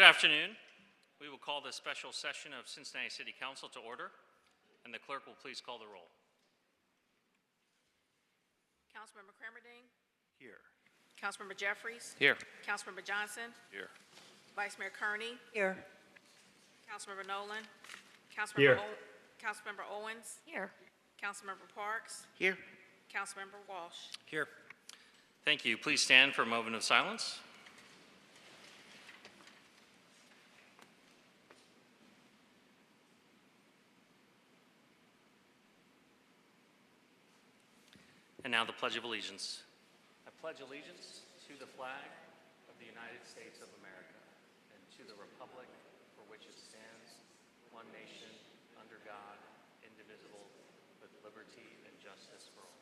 Good afternoon. We will call this special session of Cincinnati City Council to order, and the clerk will please call the roll. Councilmember Cramerding. Here. Councilmember Jeffries. Here. Councilmember Johnson. Here. Vice Mayor Kearney. Here. Councilmember Nolan. Here. Councilmember Owens. Here. Councilmember Parks. Here. Councilmember Walsh. Here. Thank you. Please stand for a moment of silence. And now the Pledge of Allegiance. I pledge allegiance to the flag of the United States of America and to the republic for which it stands, one nation, under God, indivisible, with liberty and justice for all.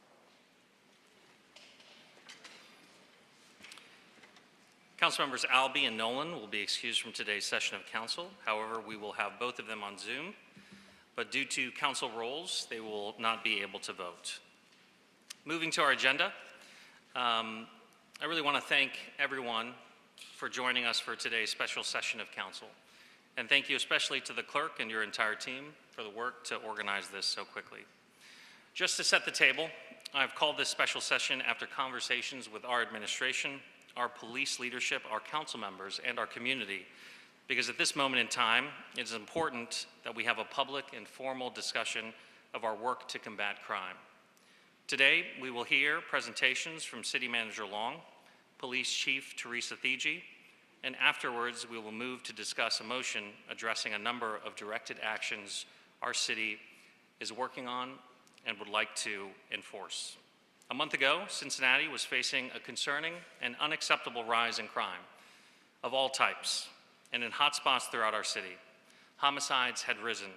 Councilmembers Albee and Nolan will be excused from today's session of council. However, we will have both of them on Zoom, but due to council roles, they will not be able to vote. Moving to our agenda, I really want to thank everyone for joining us for today's special session of council. And thank you especially to the clerk and your entire team for the work to organize this so quickly. Just to set the table, I've called this special session after conversations with our administration, our police leadership, our council members, and our community, because at this moment in time, it is important that we have a public and formal discussion of our work to combat crime. Today, we will hear presentations from City Manager Long, Police Chief Teresa Thigi, and afterwards we will move to discuss a motion addressing a number of directed actions our city is working on and would like to enforce. A month ago, Cincinnati was facing a concerning and unacceptable rise in crime of all types and in hotspots throughout our city. Homicides had risen,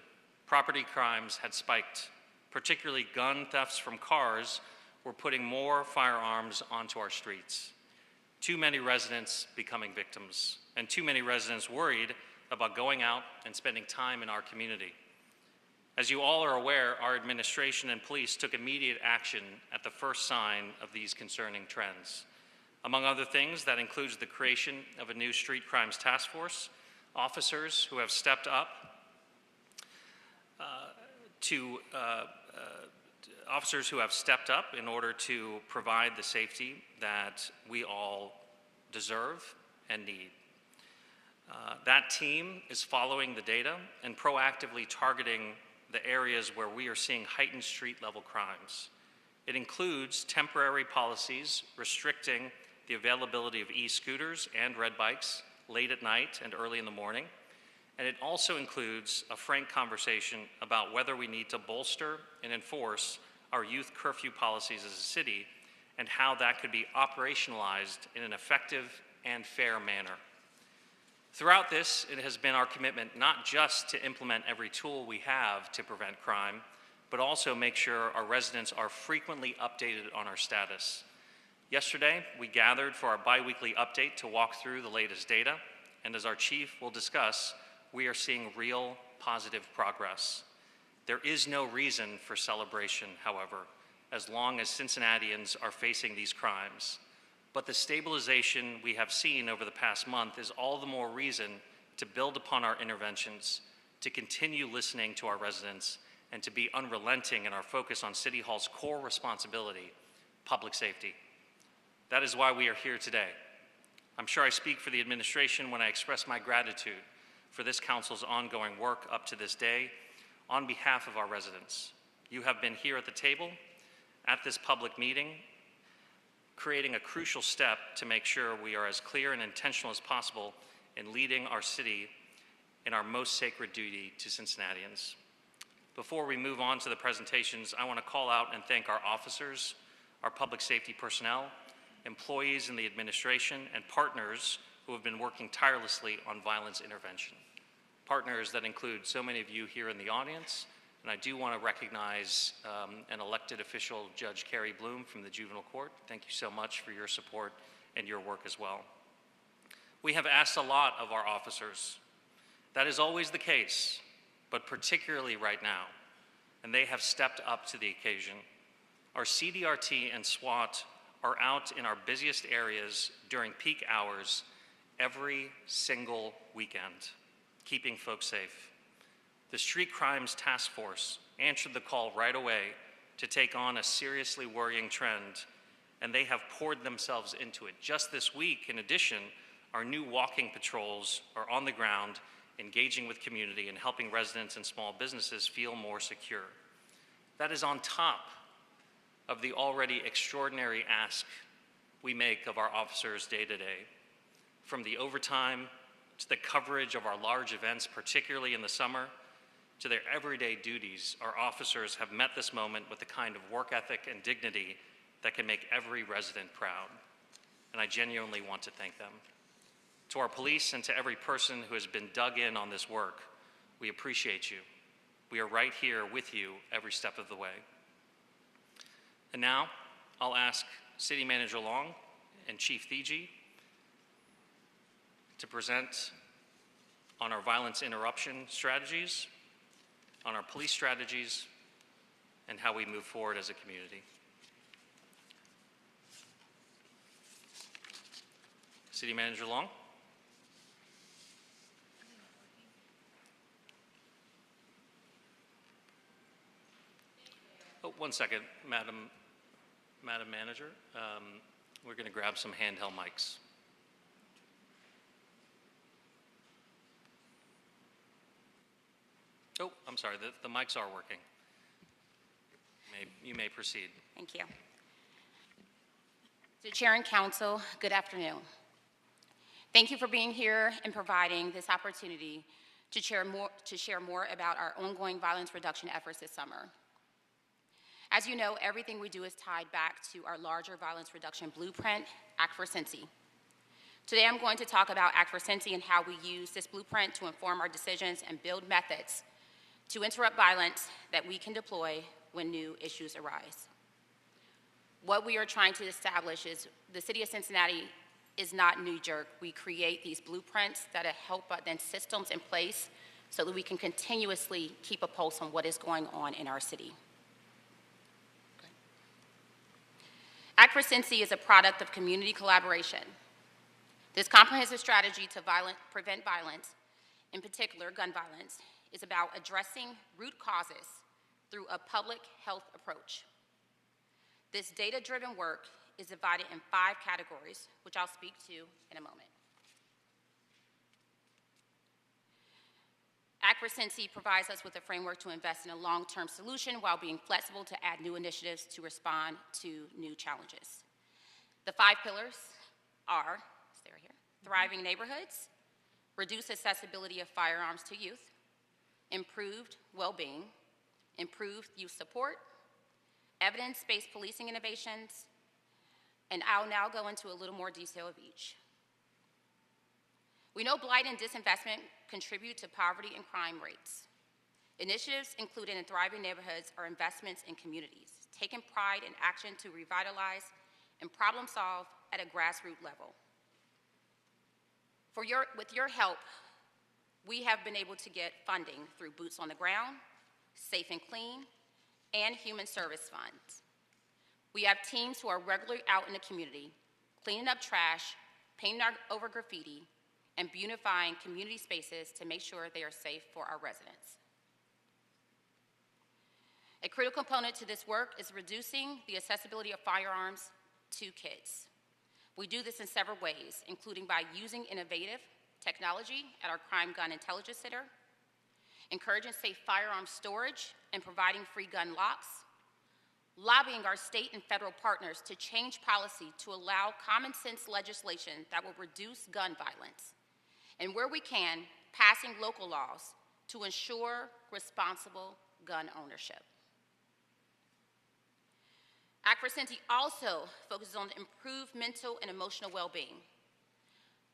property crimes had spiked, particularly gun thefts from cars were putting more firearms onto our streets. Too many residents becoming victims, and too many residents worried about going out and spending time in our community. As you all are aware, our administration and police took immediate action at the first sign of these concerning trends. Among other things, that includes the creation of a new street crimes task force, officers who have stepped up in order to provide the safety that we all deserve and need. That team is following the data and proactively targeting the areas where we are seeing heightened street-level crimes. It includes temporary policies restricting the availability of e-scooters and red bikes late at night and early in the morning. And it also includes a frank conversation about whether we need to bolster and enforce our youth curfew policies as a city and how that could be operationalized in an effective and fair manner. Throughout this, it has been our commitment not just to implement every tool we have to prevent crime, but also make sure our residents are frequently updated on our status. Yesterday, we gathered for our bi-weekly update to walk through the latest data, and as our chief will discuss, we are seeing real positive progress. There is no reason for celebration, however, as long as Cincinnatians are facing these crimes. But the stabilization we have seen over the past month is all the more reason to build upon our interventions, to continue listening to our residents, and to be unrelenting in our focus on City Hall's core responsibility, public safety. That is why we are here today. I'm sure I speak for the administration when I express my gratitude for this council's ongoing work up to this day on behalf of our residents. You have been here at the table, at this public meeting, creating a crucial step to make sure we are as clear and intentional as possible in leading our city in our most sacred duty to Cincinnatians. Before we move on to the presentations, I want to call out and thank our officers, our public safety personnel, employees in the administration, and partners who have been working tirelessly on violence intervention. Partners that include so many of you here in the audience, and I do want to recognize an elected official, Judge Carrie Bloom from the Juvenile Court. Thank you so much for your support and your work as well. We have asked a lot of our officers. That is always the case, but particularly right now, and they have stepped up to the occasion. Our CDRT and SWAT are out in our busiest areas during peak hours every single weekend, keeping folks safe. The Street Crimes Task Force answered the call right away to take on a seriously worrying trend, and they have poured themselves into it. Just this week, in addition, our new walking patrols are on the ground, engaging with community and helping residents and small businesses feel more secure. That is on top of the already extraordinary ask we make of our officers day to day. From the overtime to the coverage of our large events, particularly in the summer, to their everyday duties, our officers have met this moment with the kind of work ethic and dignity that can make every resident proud. And I genuinely want to thank them. To our police and to every person who has been dug in on this work, we appreciate you. We are right here with you every step of the way. And now, I'll ask City Manager Long and Chief Thigi to present on our violence interruption strategies, on our police strategies, and how we move forward as a community. City Manager Long. Oh, 1 second, Madam Manager. We're going to grab some handheld mics. Oh, I'm sorry, the mics are working. You may proceed. Thank you. So, Chair and Council, good afternoon. Thank you for being here and providing this opportunity to share more about our ongoing violence reduction efforts this summer. As you know, everything we do is tied back to our larger violence reduction blueprint, Act for Cincy. Today I'm going to talk about Act for Cincy and how we use this blueprint to inform our decisions and build methods to interrupt violence that we can deploy when new issues arise. What we are trying to establish is the City of Cincinnati is not knee-jerk. We create these blueprints that help then systems in place so that we can continuously keep a pulse on what is going on in our city. Act for Cincy is a product of community collaboration. This comprehensive strategy to prevent violence, in particular gun violence, is about addressing root causes through a public health approach. This data-driven work is divided in 5 categories, which I'll speak to in a moment. Act for Cincy provides us with a framework to invest in a long-term solution while being flexible to add new initiatives to respond to new challenges. The 5 pillars are, they're here, thriving neighborhoods, reduce accessibility of firearms to youth, improved well-being, improved youth support, evidence-based policing innovations, and I'll now go into a little more detail of each. We know blight and disinvestment contribute to poverty and crime rates. Initiatives included in thriving neighborhoods are investments in communities, taking pride in action to revitalize and problem solve at a grassroots level. With your help, we have been able to get funding through Boots on the Ground, Safe and Clean, and Human Service Funds. We have teams who are regularly out in the community, cleaning up trash, painting over graffiti, and beautifying community spaces to make sure they are safe for our residents. A critical component to this work is reducing the accessibility of firearms to kids. We do this in several ways, including by using innovative technology at our Crime Gun Intelligence Center, encouraging safe firearm storage and providing free gun locks, lobbying our state and federal partners to change policy to allow common sense legislation that will reduce gun violence, and where we can, passing local laws to ensure responsible gun ownership. Act for Cincy also focuses on improved mental and emotional well-being.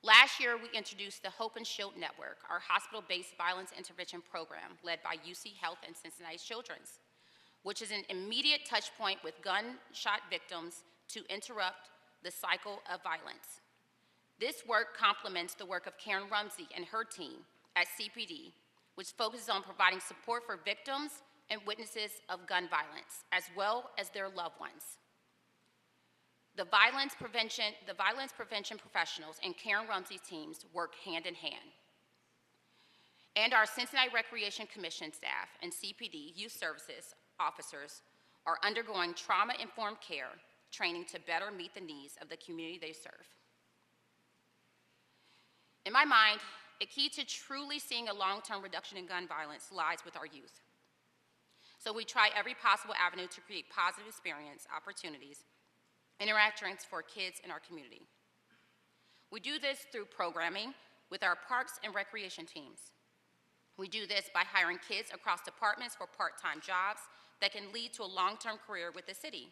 Last year, we introduced the Hope and Shield Network, our hospital-based violence intervention program led by UC Health and Cincinnati Children's, which is an immediate touch point with gunshot victims to interrupt the cycle of violence. This work complements the work of Karen Rumsey and her team at CPD, which focuses on providing support for victims and witnesses of gun violence, as well as their loved ones. The violence prevention professionals and Karen Rumsey's teams work hand in hand. And our Cincinnati Recreation Commission staff and CPD youth services officers are undergoing trauma-informed care training to better meet the needs of the community they serve. In my mind, a key to truly seeing a long-term reduction in gun violence lies with our youth. So we try every possible avenue to create positive experience, opportunities, interactions for kids in our community. We do this through programming with our parks and recreation teams. We do this by hiring kids across departments for part-time jobs that can lead to a long-term career with the city.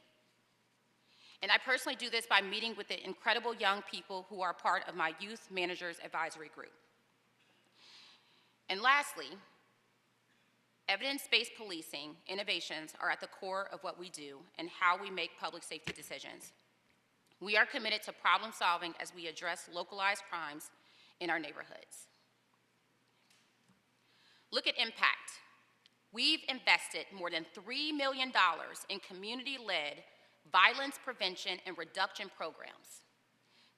And I personally do this by meeting with the incredible young people who are part of my Youth Managers Advisory Group. And lastly, evidence-based policing innovations are at the core of what we do and how we make public safety decisions. We are committed to problem solving as we address localized crimes in our neighborhoods. Look at impact. We've invested more than $3 million in community-led violence prevention and reduction programs.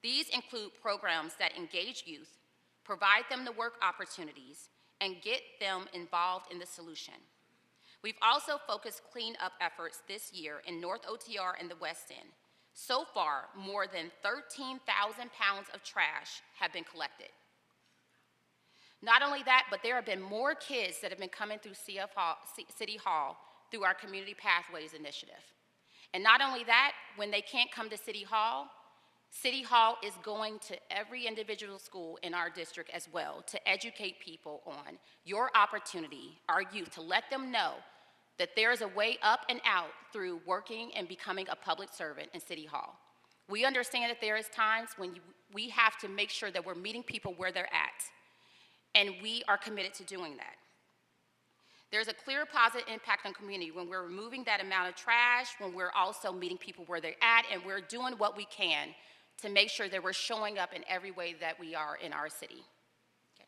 These include programs that engage youth, provide them the work opportunities, and get them involved in the solution. We've also focused cleanup efforts this year in North OTR and the West End. So far, more than 13,000 pounds of trash have been collected. Not only that, but there have been more kids that have been coming through City Hall through our Community Pathways initiative. And not only that, when they can't come to City Hall is going to every individual school in our district as well to educate people on your opportunity, our youth, to let them know that there is a way up and out through working and becoming a public servant in City Hall. We understand that there is times when we have to make sure that we're meeting people where they're at, and we are committed to doing that. There's a clear positive impact on community when we're removing that amount of trash, when we're also meeting people where they're at, and we're doing what we can to make sure that we're showing up in every way that we are in our city. Okay.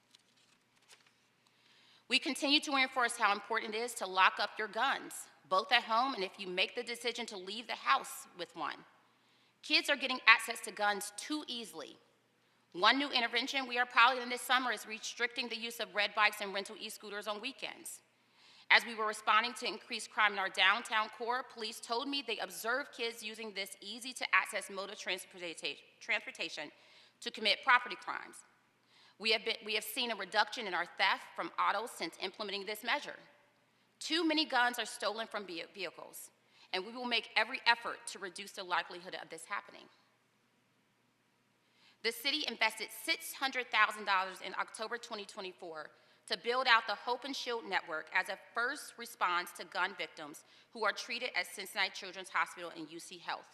We continue to reinforce how important it is to lock up your guns, both at home and if you make the decision to leave the house with one. Kids are getting access to guns too easily. One new intervention we are piloting this summer is restricting the use of red bikes and rental e-scooters on weekends. As we were responding to increased crime in our downtown core, police told me they observed kids using this easy-to-access mode of transportation to commit property crimes. We have seen a reduction in our theft from autos since implementing this measure. Too many guns are stolen from vehicles, and we will make every effort to reduce the likelihood of this happening. The city invested $600,000 in October 2024 to build out the Hope and Shield Network as a first response to gun victims who are treated at Cincinnati Children's Hospital and UC Health.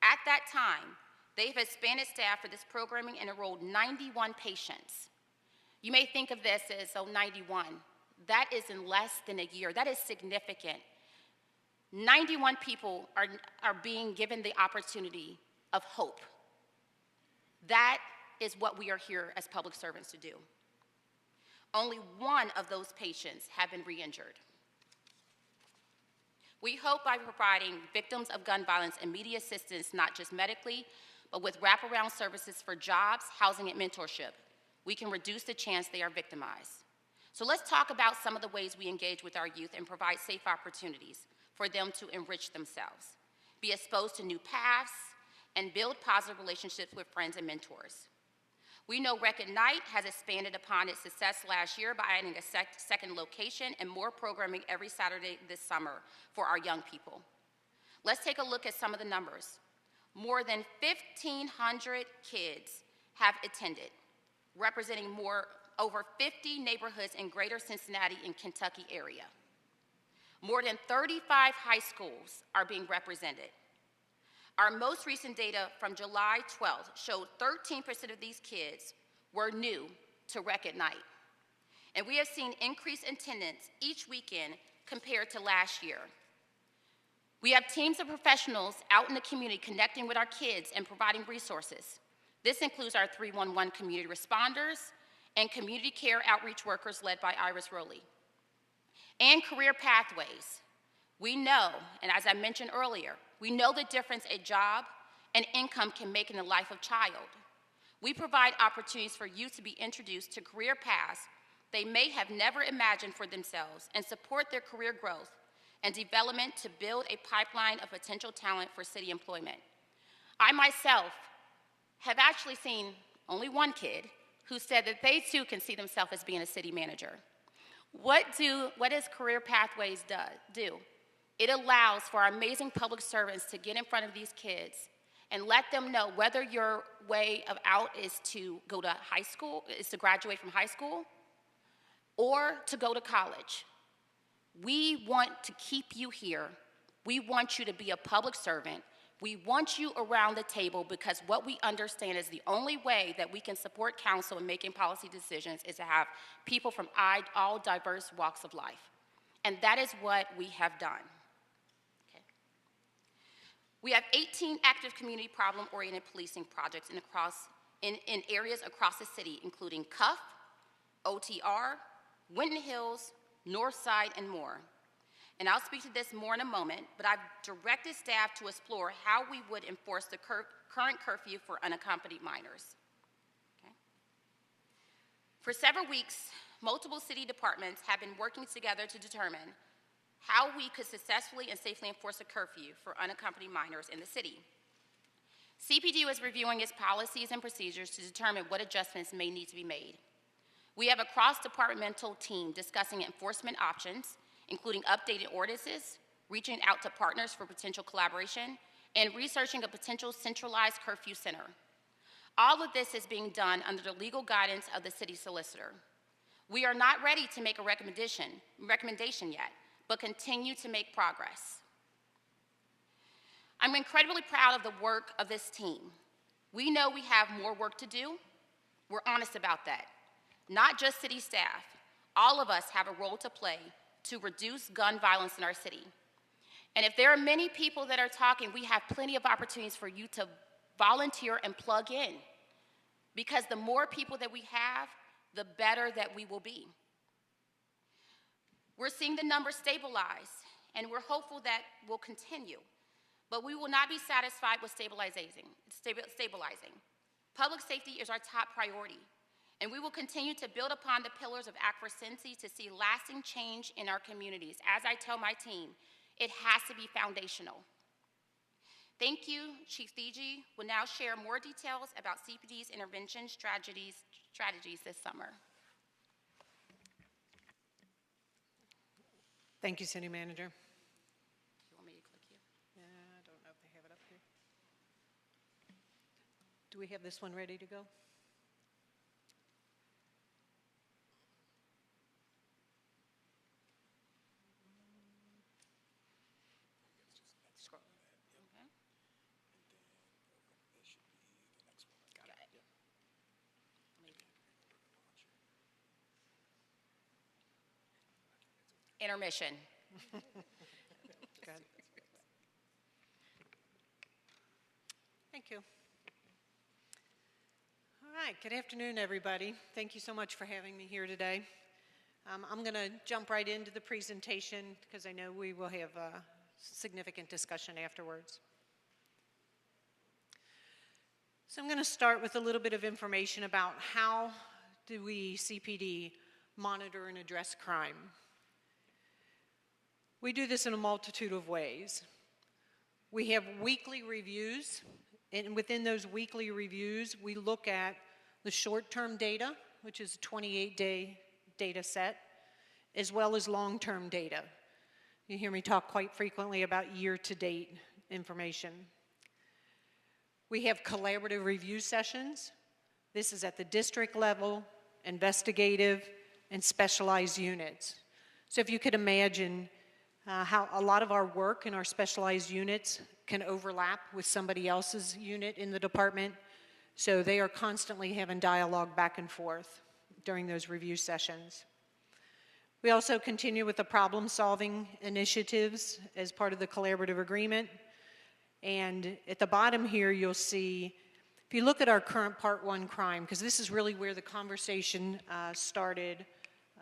At that time, they've expanded staff for this programming and enrolled 91 patients. You may think of this as, 91. That is in less than a year. That is significant. 91 people are being given the opportunity of hope. That is what we are here as public servants to do. Only one of those patients have been re-injured. We hope by providing victims of gun violence immediate assistance, not just medically, but with wraparound services for jobs, housing, and mentorship, we can reduce the chance they are victimized. So let's talk about some of the ways we engage with our youth and provide safe opportunities for them to enrich themselves, be exposed to new paths, and build positive relationships with friends and mentors. We know Rec at Night has expanded upon its success last year by adding a second location and more programming every Saturday this summer for our young people. Let's take a look at some of the numbers. More than 1,500 kids have attended, representing over 50 neighborhoods in greater Cincinnati and Kentucky area. More than 35 high schools are being represented. Our most recent data from July 12th showed 13% of these kids were new to Rec at Night. And we have seen increased attendance each weekend compared to last year. We have teams of professionals out in the community connecting with our kids and providing resources. This includes our 311 community responders and community care outreach workers led by Iris Rowley. And career pathways. We know, and as I mentioned earlier, we know the difference a job and income can make in the life of a child. We provide opportunities for youth to be introduced to career paths they may have never imagined for themselves and support their career growth and development to build a pipeline of potential talent for city employment. I myself have actually seen only one kid who said that they too can see themselves as being a city manager. What does Career Pathways do? It allows for our amazing public servants to get in front of these kids and let them know whether your way of out is to go to high school, is to graduate from high school, or to go to college. We want to keep you here. We want you to be a public servant. We want you around the table because what we understand is the only way that we can support council in making policy decisions is to have people from all diverse walks of life. And that is what we have done. Okay. We have 18 active community problem-oriented policing projects in areas across the city, including Cuff, OTR, Winton Hills, Northside, and more. And I'll speak to this more in a moment, but I've directed staff to explore how we would enforce the current curfew for unaccompanied minors. Okay. For several weeks, multiple city departments have been working together to determine how we could successfully and safely enforce a curfew for unaccompanied minors in the city. CPD is reviewing its policies and procedures to determine what adjustments may need to be made. We have a cross-departmental team discussing enforcement options, including updated ordinances, reaching out to partners for potential collaboration, and researching a potential centralized curfew center. All of this is being done under the legal guidance of the city solicitor. We are not ready to make a recommendation yet, but continue to make progress. I'm incredibly proud of the work of this team. We know we have more work to do. We're honest about that. Not just city staff. All of us have a role to play to reduce gun violence in our city. And if there are many people that are talking, we have plenty of opportunities for you to volunteer and plug in. Because the more people that we have, the better that we will be. We're seeing the numbers stabilize, and we're hopeful that will continue. But we will not be satisfied with stabilizing. Public safety is our top priority. And we will continue to build upon the pillars of Act for Cincy to see lasting change in our communities. As I tell my team, it has to be foundational. Thank you. Chief Thigi will now share more details about CPD's intervention strategies this summer. Thank you, City Manager. You want me to click here? I don't know if they have it up here. Do we have this one ready to go? Intermission. Good. Thank you. All right, good afternoon, everybody. Thank you so much for having me here today. I'm going to jump right into the presentation because I know we will have a significant discussion afterwards. So I'm going to start with a little bit of information about how do we, CPD, monitor and address crime. We do this in a multitude of ways. We have weekly reviews, and within those weekly reviews, we look at the short-term data, which is a 28-day data set, as well as long-term data. You hear me talk quite frequently about year-to-date information. We have collaborative review sessions. This is at the district level, investigative, and specialized units. So if you could imagine how a lot of our work in our specialized units can overlap with somebody else's unit in the department. So they are constantly having dialogue back and forth during those review sessions. We also continue with the problem-solving initiatives as part of the collaborative agreement. And at the bottom here, you'll see, if you look at our current Part 1 crime, because this is really where the conversation started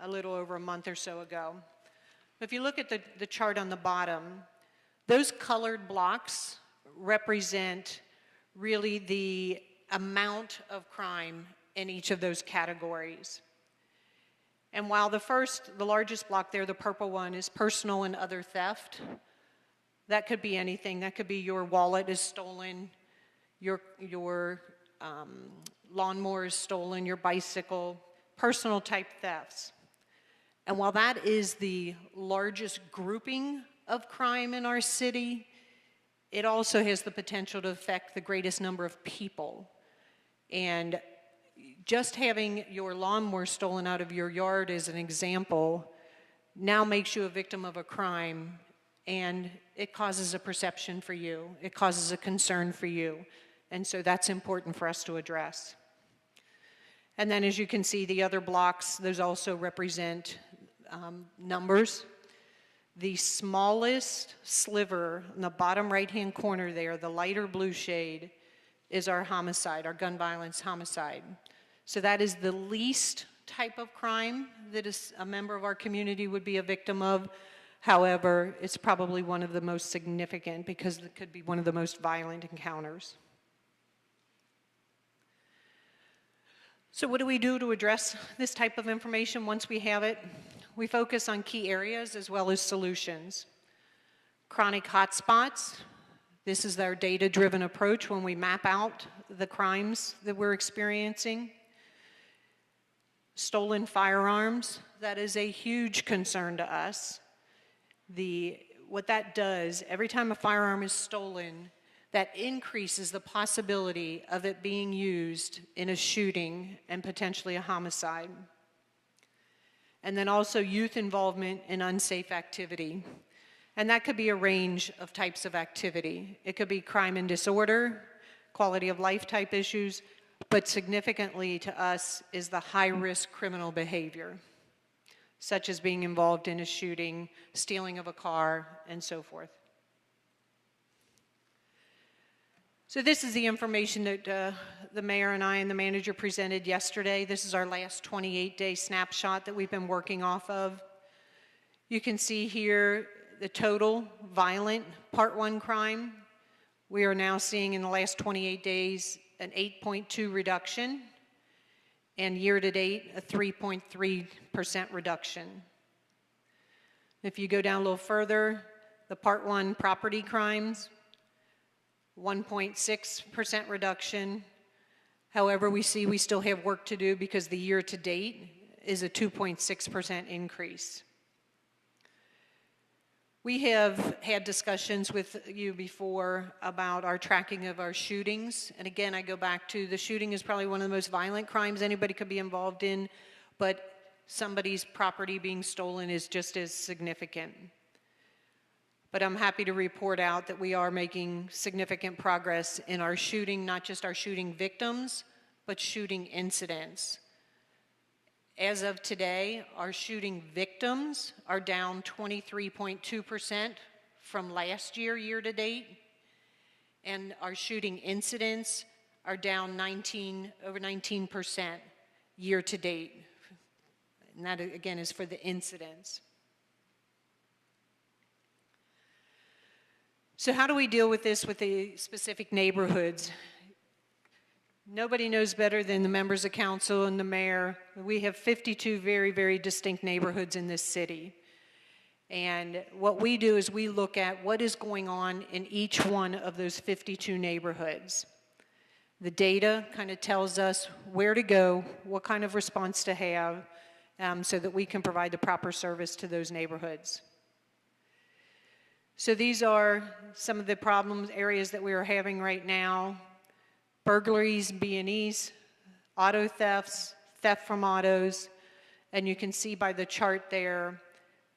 a little over a month or so ago. If you look at the chart on the bottom, those colored blocks represent really the amount of crime in each of those categories. And while the largest block there, the purple one, is personal and other theft, that could be anything. That could be your wallet is stolen, your lawnmower is stolen, your bicycle, personal type thefts. And while that is the largest grouping of crime in our city, it also has the potential to affect the greatest number of people. And just having your lawnmower stolen out of your yard as an example now makes you a victim of a crime, and it causes a perception for you. It causes a concern for you. And so that's important for us to address. And then as you can see, the other blocks, those also represent numbers. The smallest sliver in the bottom right-hand corner there, the lighter blue shade, is our homicide, our gun violence homicide. So that is the least type of crime that a member of our community would be a victim of. However, it's probably one of the most significant because it could be one of the most violent encounters. So what do we do to address this type of information once we have it? We focus on key areas as well as solutions. Chronic hotspots. This is our data-driven approach when we map out the crimes that we're experiencing. Stolen firearms. That is a huge concern to us. What that does, every time a firearm is stolen, that increases the possibility of it being used in a shooting and potentially a homicide. And then also youth involvement in unsafe activity. And that could be a range of types of activity. It could be crime and disorder, quality of life type issues, but significantly to us is the high-risk criminal behavior, such as being involved in a shooting, stealing of a car, and so forth. So this is the information that the mayor and I and the manager presented yesterday. This is our last 28-day snapshot that we've been working off of. You can see here the total violent Part 1 crime. We are now seeing in the last 28 days an 8.2 reduction, and year-to-date a 3.3% reduction. If you go down a little further, the Part 1 property crimes, 1.6% reduction. However, we still have work to do because the year-to-date is a 2.6% increase. We have had discussions with you before about our tracking of our shootings. And again, I go back to the shooting is probably one of the most violent crimes anybody could be involved in, but somebody's property being stolen is just as significant. But I'm happy to report out that we are making significant progress in our shooting, not just our shooting victims, but shooting incidents. As of today, our shooting victims are down 23.2% from last year, year-to-date, and our shooting incidents are down over 19% year-to-date. And that, again, is for the incidents. So how do we deal with this with the specific neighborhoods? Nobody knows better than the members of council and the mayor. We have 52 very, very distinct neighborhoods in this city. And what we do is we look at what is going on in each one of those 52 neighborhoods. The data kind of tells us where to go, what kind of response to have, so that we can provide the proper service to those neighborhoods. So these are some of the problem areas that we are having right now. Burglaries, B&Es, auto thefts, theft from autos, and you can see by the chart there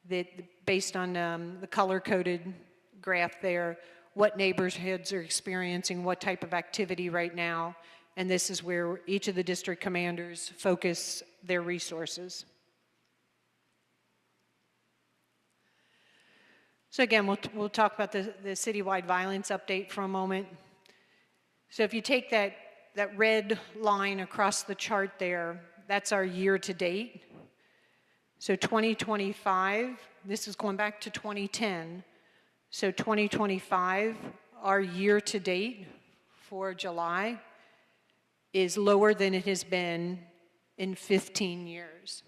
that based on the color-coded graph there, what neighborhoods are experiencing what type of activity right now, and this is where each of the district commanders focus their resources. So again, we'll talk about the citywide violence update for a moment. So if you take that red line across the chart there, that's our year-to-date. So 2025, this is going back to 2010. So 2025, our year-to-date for July is lower than it has been in 15 years.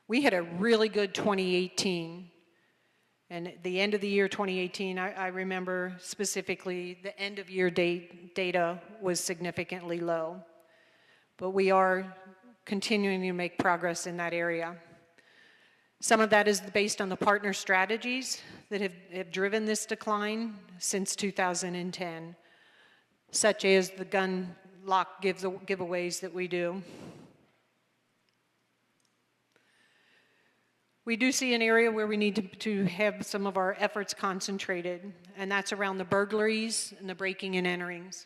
We had a really good 2018. And at the end of the year 2018, I remember specifically the end of year data was significantly low. But we are continuing to make progress in that area. Some of that is based on the partner strategies that have driven this decline since 2010, such as the gun lock giveaways that we do. We do see an area where we need to have some of our efforts concentrated, and that's around the burglaries and the breaking and enterings.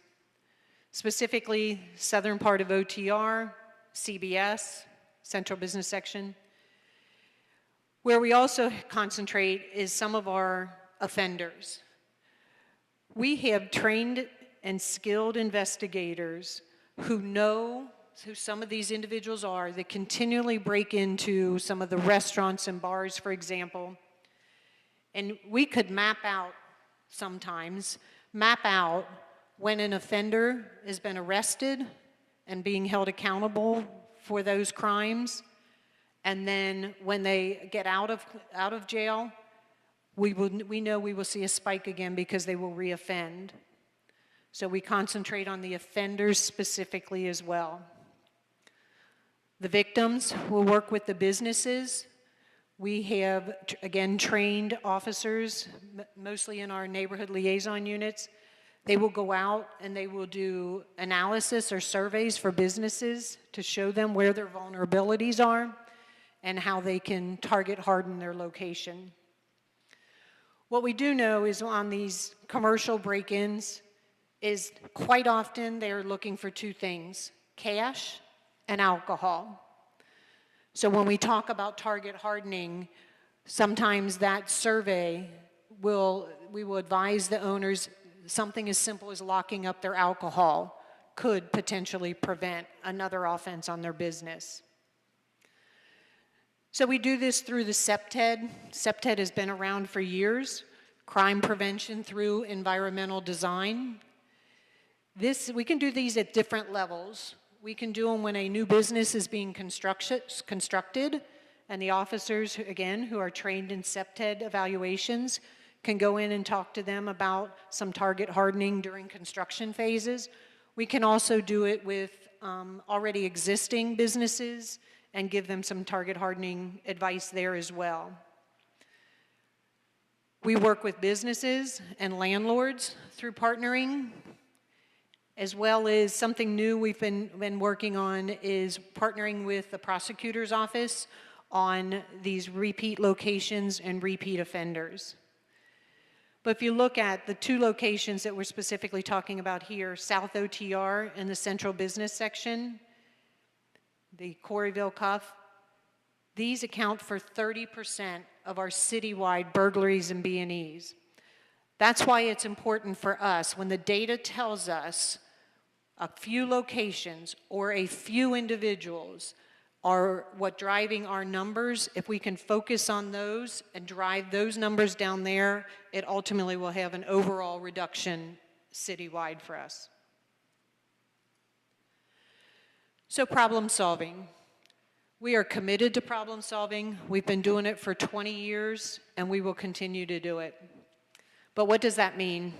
Specifically, southern part of OTR, CBS, Central Business Section. Where we also concentrate is some of our offenders. We have trained and skilled investigators who know who some of these individuals are that continually break into some of the restaurants and bars, for example. And we could map out when an offender has been arrested and being held accountable for those crimes. And then when they get out of jail, we know we will see a spike again because they will reoffend. So we concentrate on the offenders specifically as well. The victims will work with the businesses. We have, again, trained officers, mostly in our neighborhood liaison units. They will go out and they will do analysis or surveys for businesses to show them where their vulnerabilities are and how they can target harden their location. What we do know is on these commercial break-ins is quite often they're looking for two things, cash and alcohol. So when we talk about target hardening, sometimes that survey we will advise the owners something as simple as locking up their alcohol could potentially prevent another offense on their business. So we do this through the CPTED. CPTED has been around for years. Crime prevention through environmental design. We can do these at different levels. We can do them when a new business is being constructed, and the officers, again, who are trained in CPTED evaluations, can go in and talk to them about some target hardening during construction phases. We can also do it with already existing businesses and give them some target hardening advice there as well. We work with businesses and landlords through partnering, as well as something new we've been working on is partnering with the prosecutor's office on these repeat locations and repeat offenders. But if you look at the two locations that we're specifically talking about here, South OTR and the Central Business Section, the Coreyville Cuff, these account for 30% of our citywide burglaries and B&Es. That's why it's important for us when the data tells us a few locations or a few individuals are what driving our numbers. If we can focus on those and drive those numbers down there, it ultimately will have an overall reduction citywide for us. So problem solving. We are committed to problem solving. We've been doing it for 20 years, and we will continue to do it. But what does that mean?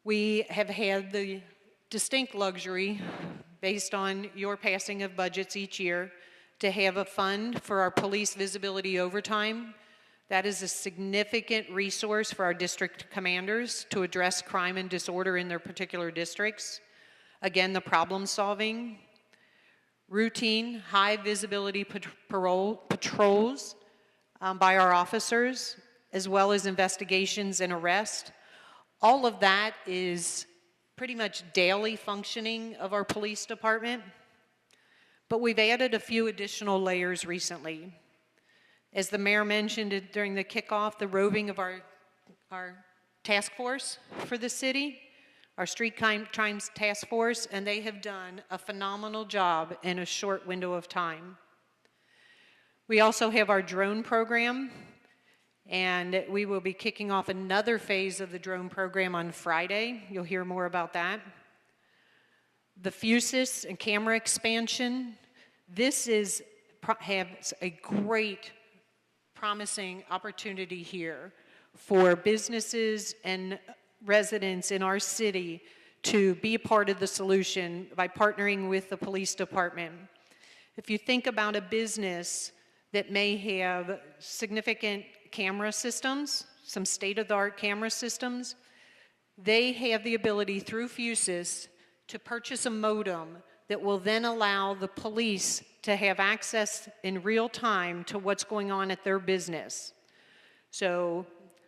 We have had the distinct luxury, based on your passing of budgets each year, to have a fund for our police visibility overtime. That is a significant resource for our district commanders to address crime and disorder in their particular districts. Again, the problem solving, routine, high visibility patrols by our officers, as well as investigations and arrest. All of that is pretty much daily functioning of our police department. But we've added a few additional layers recently. As the mayor mentioned during the kickoff, the roving of our task force for the city, our street crimes task force, and they have done a phenomenal job in a short window of time. We also have our drone program, And we will be kicking off another phase of the drone program on Friday. You'll hear more about that. The Fusus and camera expansion. This has a great, promising opportunity here for businesses and residents in our city to be a part of the solution by partnering with the police department. If you think about a business that may have significant camera systems, some state-of-the-art camera systems, they have the ability through Fusus to purchase a modem that will then allow the police to have access in real time to what's going on at their business. So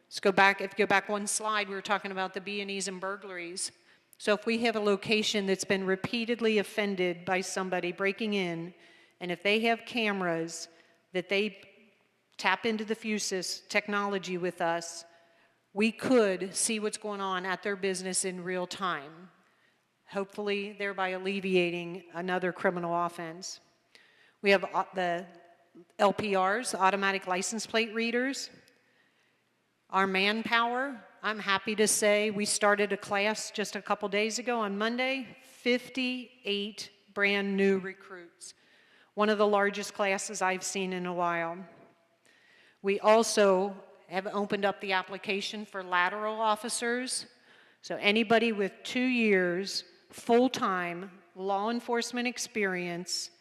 let's go back, if you go back one slide, we were talking about the B&Es and burglaries. So if we have a location that's been repeatedly offended by somebody breaking in, and if they have cameras that they tap into the Fusus technology with us, we could see what's going on at their business in real time, hopefully thereby alleviating another criminal offense. We have the LPRs, automatic license plate readers. Our manpower, I'm happy to say we started a class just a couple days ago on Monday, 58 brand new recruits. One of the largest classes I've seen in a while. We also have opened up the application for lateral officers. So anybody with 2 years full-time law enforcement experience,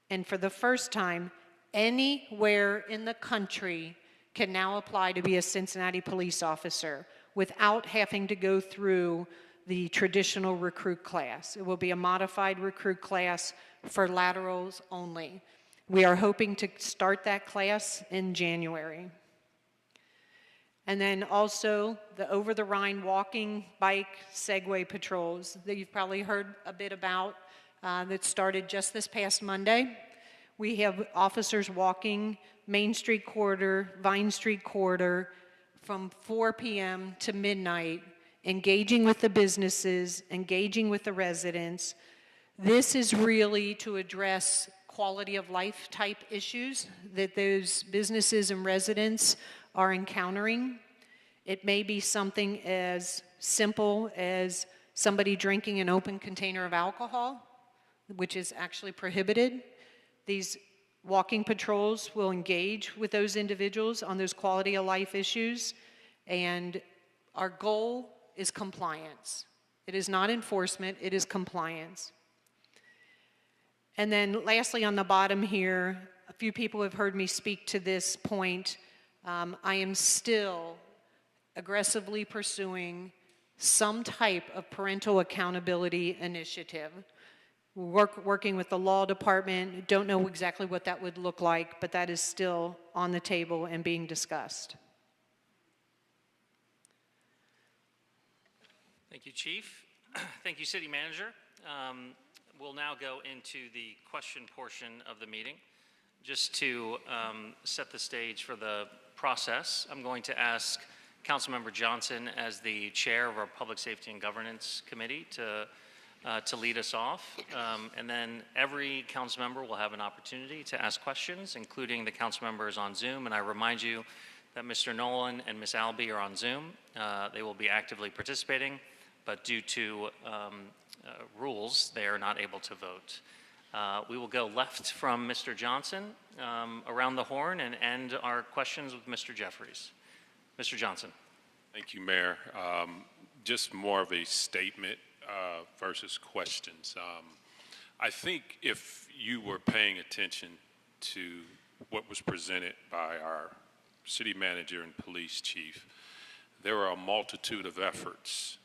and for the first time, anywhere in the country can now apply to be a Cincinnati police officer without having to go through the traditional recruit class. It will be a modified recruit class for laterals only. We are hoping to start that class in January. And then also the over-the-Rhine walking, bike, Segway patrols that you've probably heard a bit about that started just this past Monday. We have officers walking Main Street corridor, Vine Street corridor from 4 p.m. to midnight, engaging with the businesses, engaging with the residents. This is really to address quality of life type issues that those businesses and residents are encountering. It may be something as simple as somebody drinking an open container of alcohol, which is actually prohibited. These walking patrols will engage with those individuals on those quality of life issues, and our goal is compliance. It is not enforcement, it is compliance. And then lastly, on the bottom here, a few people have heard me speak to this point. I am still aggressively pursuing some type of parental accountability initiative. We're working with the law department, don't know exactly what that would look like, but that is still on the table and being discussed. Thank you, Chief. Thank you, City Manager. We'll now go into the question portion of the meeting. Just to set the stage for the process, I'm going to ask Councilmember Johnson, as the chair of our Public Safety and Governance Committee, to lead us off. And then every council member will have an opportunity to ask questions, including the council members on Zoom. And I remind you that Mr. Nolan and Ms. Albee are on Zoom. They will be actively participating, but due to rules, they are not able to vote. We will go left from Mr. Johnson around the horn and end our questions with Mr. Jeffries. Mr. Johnson. Thank you, Mayor. Just more of a statement versus questions. I think if you were paying attention to what was presented by our city manager and police chief, there are a multitude of efforts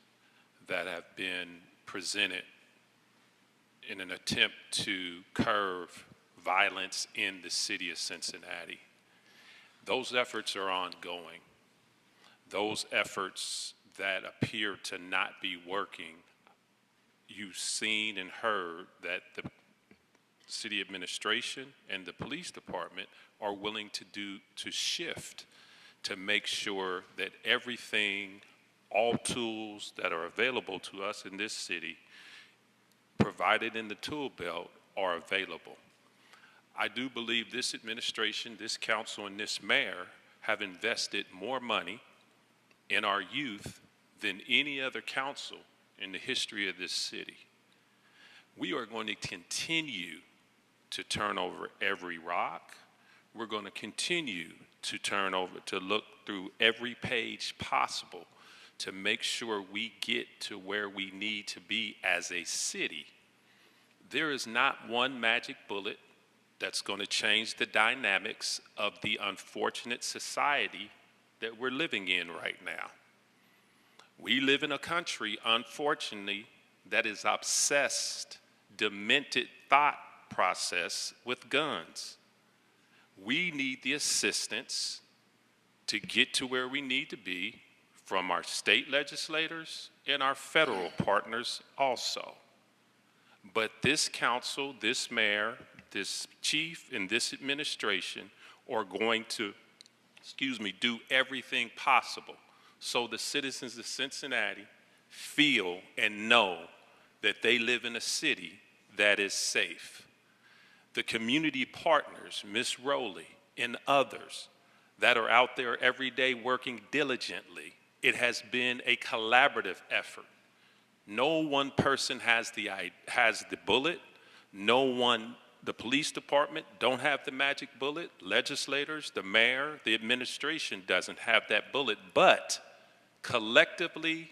that have been presented in an attempt to curb violence in the city of Cincinnati. Those efforts are ongoing. Those efforts that appear to not be working, you've seen and heard that the city administration and the police department are willing to shift to make sure that everything, all tools that are available to us in this city, provided in the tool belt, are available. I do believe this administration, this council, and this mayor have invested more money in our youth than any other council in the history of this city. We are going to continue to turn over every rock. We're going to continue to look through every page possible to make sure we get to where we need to be as a city. There is not one magic bullet that's going to change the dynamics of the unfortunate society that we're living in right now. We live in a country, unfortunately, that is obsessed, demented thought process with guns. We need the assistance to get to where we need to be from our state legislators and our federal partners also. But this council, this mayor, this chief, and this administration are going to, do everything possible so the citizens of Cincinnati feel and know that they live in a city that is safe. The community partners, Ms. Rowley and others that are out there every day working diligently, it has been a collaborative effort. No one person has the bullet. No one, the police department don't have the magic bullet. Legislators, the mayor, the administration doesn't have that bullet. But collectively,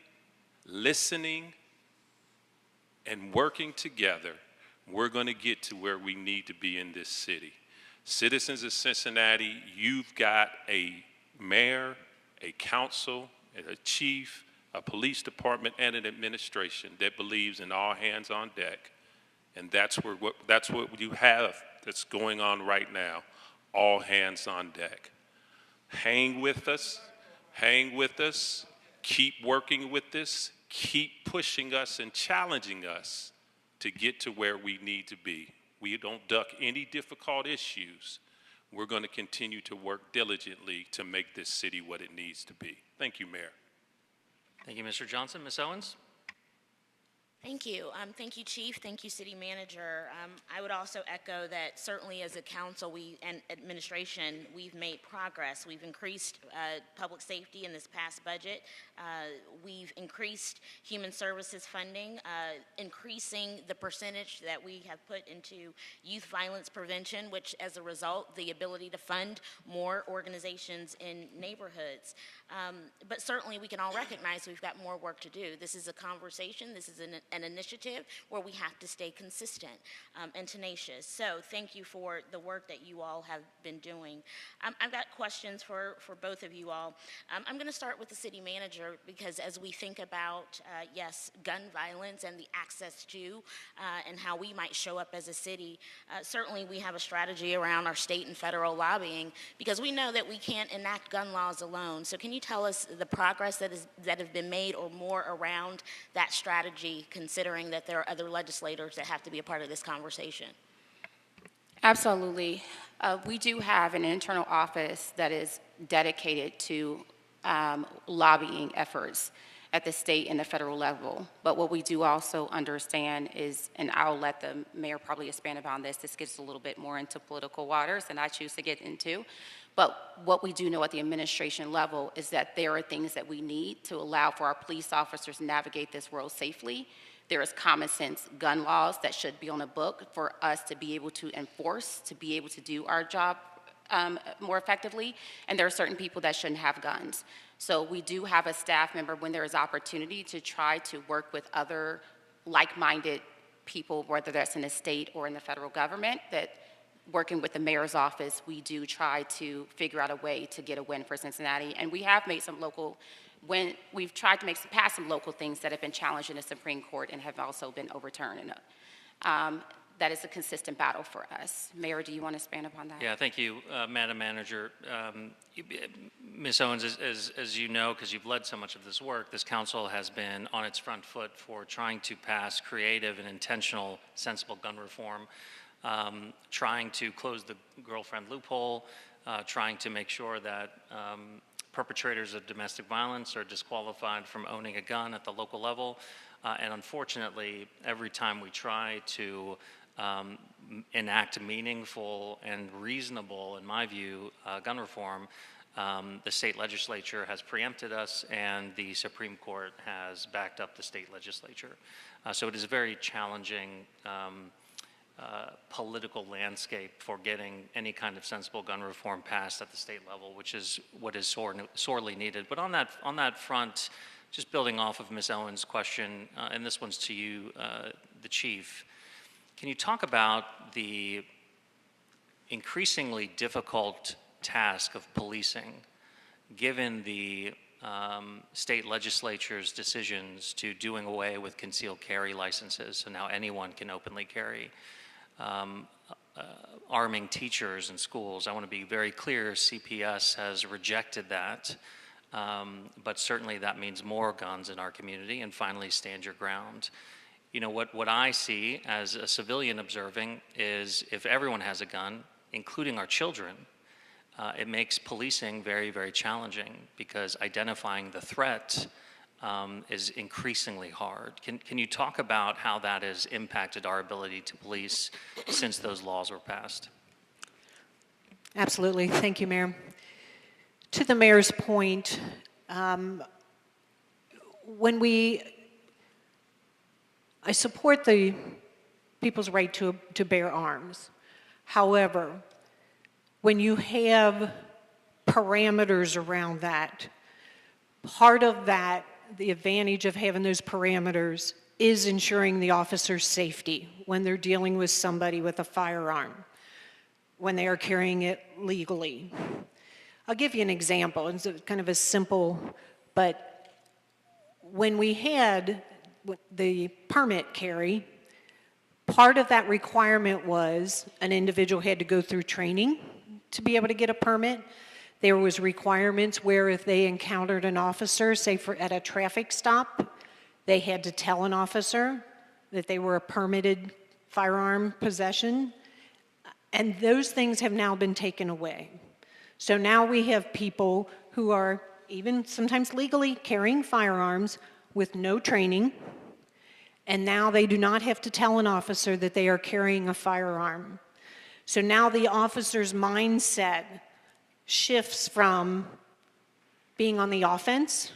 listening and working together, we're going to get to where we need to be in this city. Citizens of Cincinnati, you've got a mayor, a council, a chief, a police department, and an administration that believes in all hands on deck. And that's what you have that's going on right now, all hands on deck. Hang with us, keep working with this, keep pushing us and challenging us to get to where we need to be. We don't duck any difficult issues. We're going to continue to work diligently to make this city what it needs to be. Thank you, Mayor. Thank you, Mr. Johnson. Ms. Owens? Thank you. Thank you, Chief. Thank you, City Manager. I would also echo that certainly as a council and administration, we've made progress. We've increased public safety in this past budget. We've increased human services funding, increasing the percentage that we have put into youth violence prevention, which as a result, the ability to fund more organizations in neighborhoods. But certainly we can all recognize we've got more work to do. This is a conversation, this is an initiative where we have to stay consistent and tenacious. So thank you for the work that you all have been doing. I've got questions for both of you all. I'm going to start with the city manager because as we think about, yes, gun violence and the access to and how we might show up as a city, certainly we have a strategy around our state and federal lobbying because we know that we can't enact gun laws alone. So can you tell us the progress that have been made or more around that strategy, considering that there are other legislators that have to be a part of this conversation? Absolutely. We do have an internal office that is dedicated to lobbying efforts at the state and the federal level. But what we do also understand is, and I'll let the mayor probably expand upon this gets a little bit more into political waters than I choose to get into. But what we do know at the administration level is that there are things that we need to allow for our police officers to navigate this world safely. There is common sense gun laws that should be on a book for us to be able to enforce, to be able to do our job more effectively. And there are certain people that shouldn't have guns. So we do have a staff member when there is opportunity to try to work with other like-minded people, whether that's in the state or in the federal government, that working with the mayor's office, we do try to figure out a way to get a win for Cincinnati. And we have made some we've tried to pass some local things that have been challenged in the Supreme Court and have also been overturned. And that is a consistent battle for us. Mayor, do you want to expand upon that? Yeah, thank you, Madam Manager. Ms. Owens, as you know, because you've led so much of this work, this council has been on its front foot for trying to pass creative and intentional, sensible gun reform, trying to close the girlfriend loophole, trying to make sure that perpetrators of domestic violence are disqualified from owning a gun at the local level. And unfortunately, every time we try to enact meaningful and reasonable, in my view, gun reform, The state legislature has preempted us, and the Supreme Court has backed up the state legislature. So it is a very challenging political landscape for getting any kind of sensible gun reform passed at the state level, which is what is sorely needed. But on that front, just building off of Ms. Owens' question, and this one's to you, the chief, can you talk about the increasingly difficult task of policing, given the state legislature's decisions to doing away with concealed carry licenses, so now anyone can openly carry, arming teachers in schools? I want to be very clear, CPS has rejected that, but certainly that means more guns in our community. And finally, stand your ground. You know, what I see as a civilian observing is if everyone has a gun, including our children, it makes policing very, very challenging because identifying the threat is increasingly hard. Can you talk about how that has impacted our ability to police since those laws were passed? Absolutely. Thank you, Mayor. To the mayor's point, I support the people's right to bear arms. However, when you have parameters around that, part of that, the advantage of having those parameters is ensuring the officer's safety when they're dealing with somebody with a firearm, when they are carrying it legally. I'll give you an example. It's kind of a simple, but when we had the permit carry, part of that requirement was an individual had to go through training to be able to get a permit. There was requirements where if they encountered an officer, say at a traffic stop, they had to tell an officer that they were a permitted firearm possession. And those things have now been taken away. So now we have people who are even sometimes legally carrying firearms with no training, and now they do not have to tell an officer that they are carrying a firearm. So now the officer's mindset shifts from being on the offense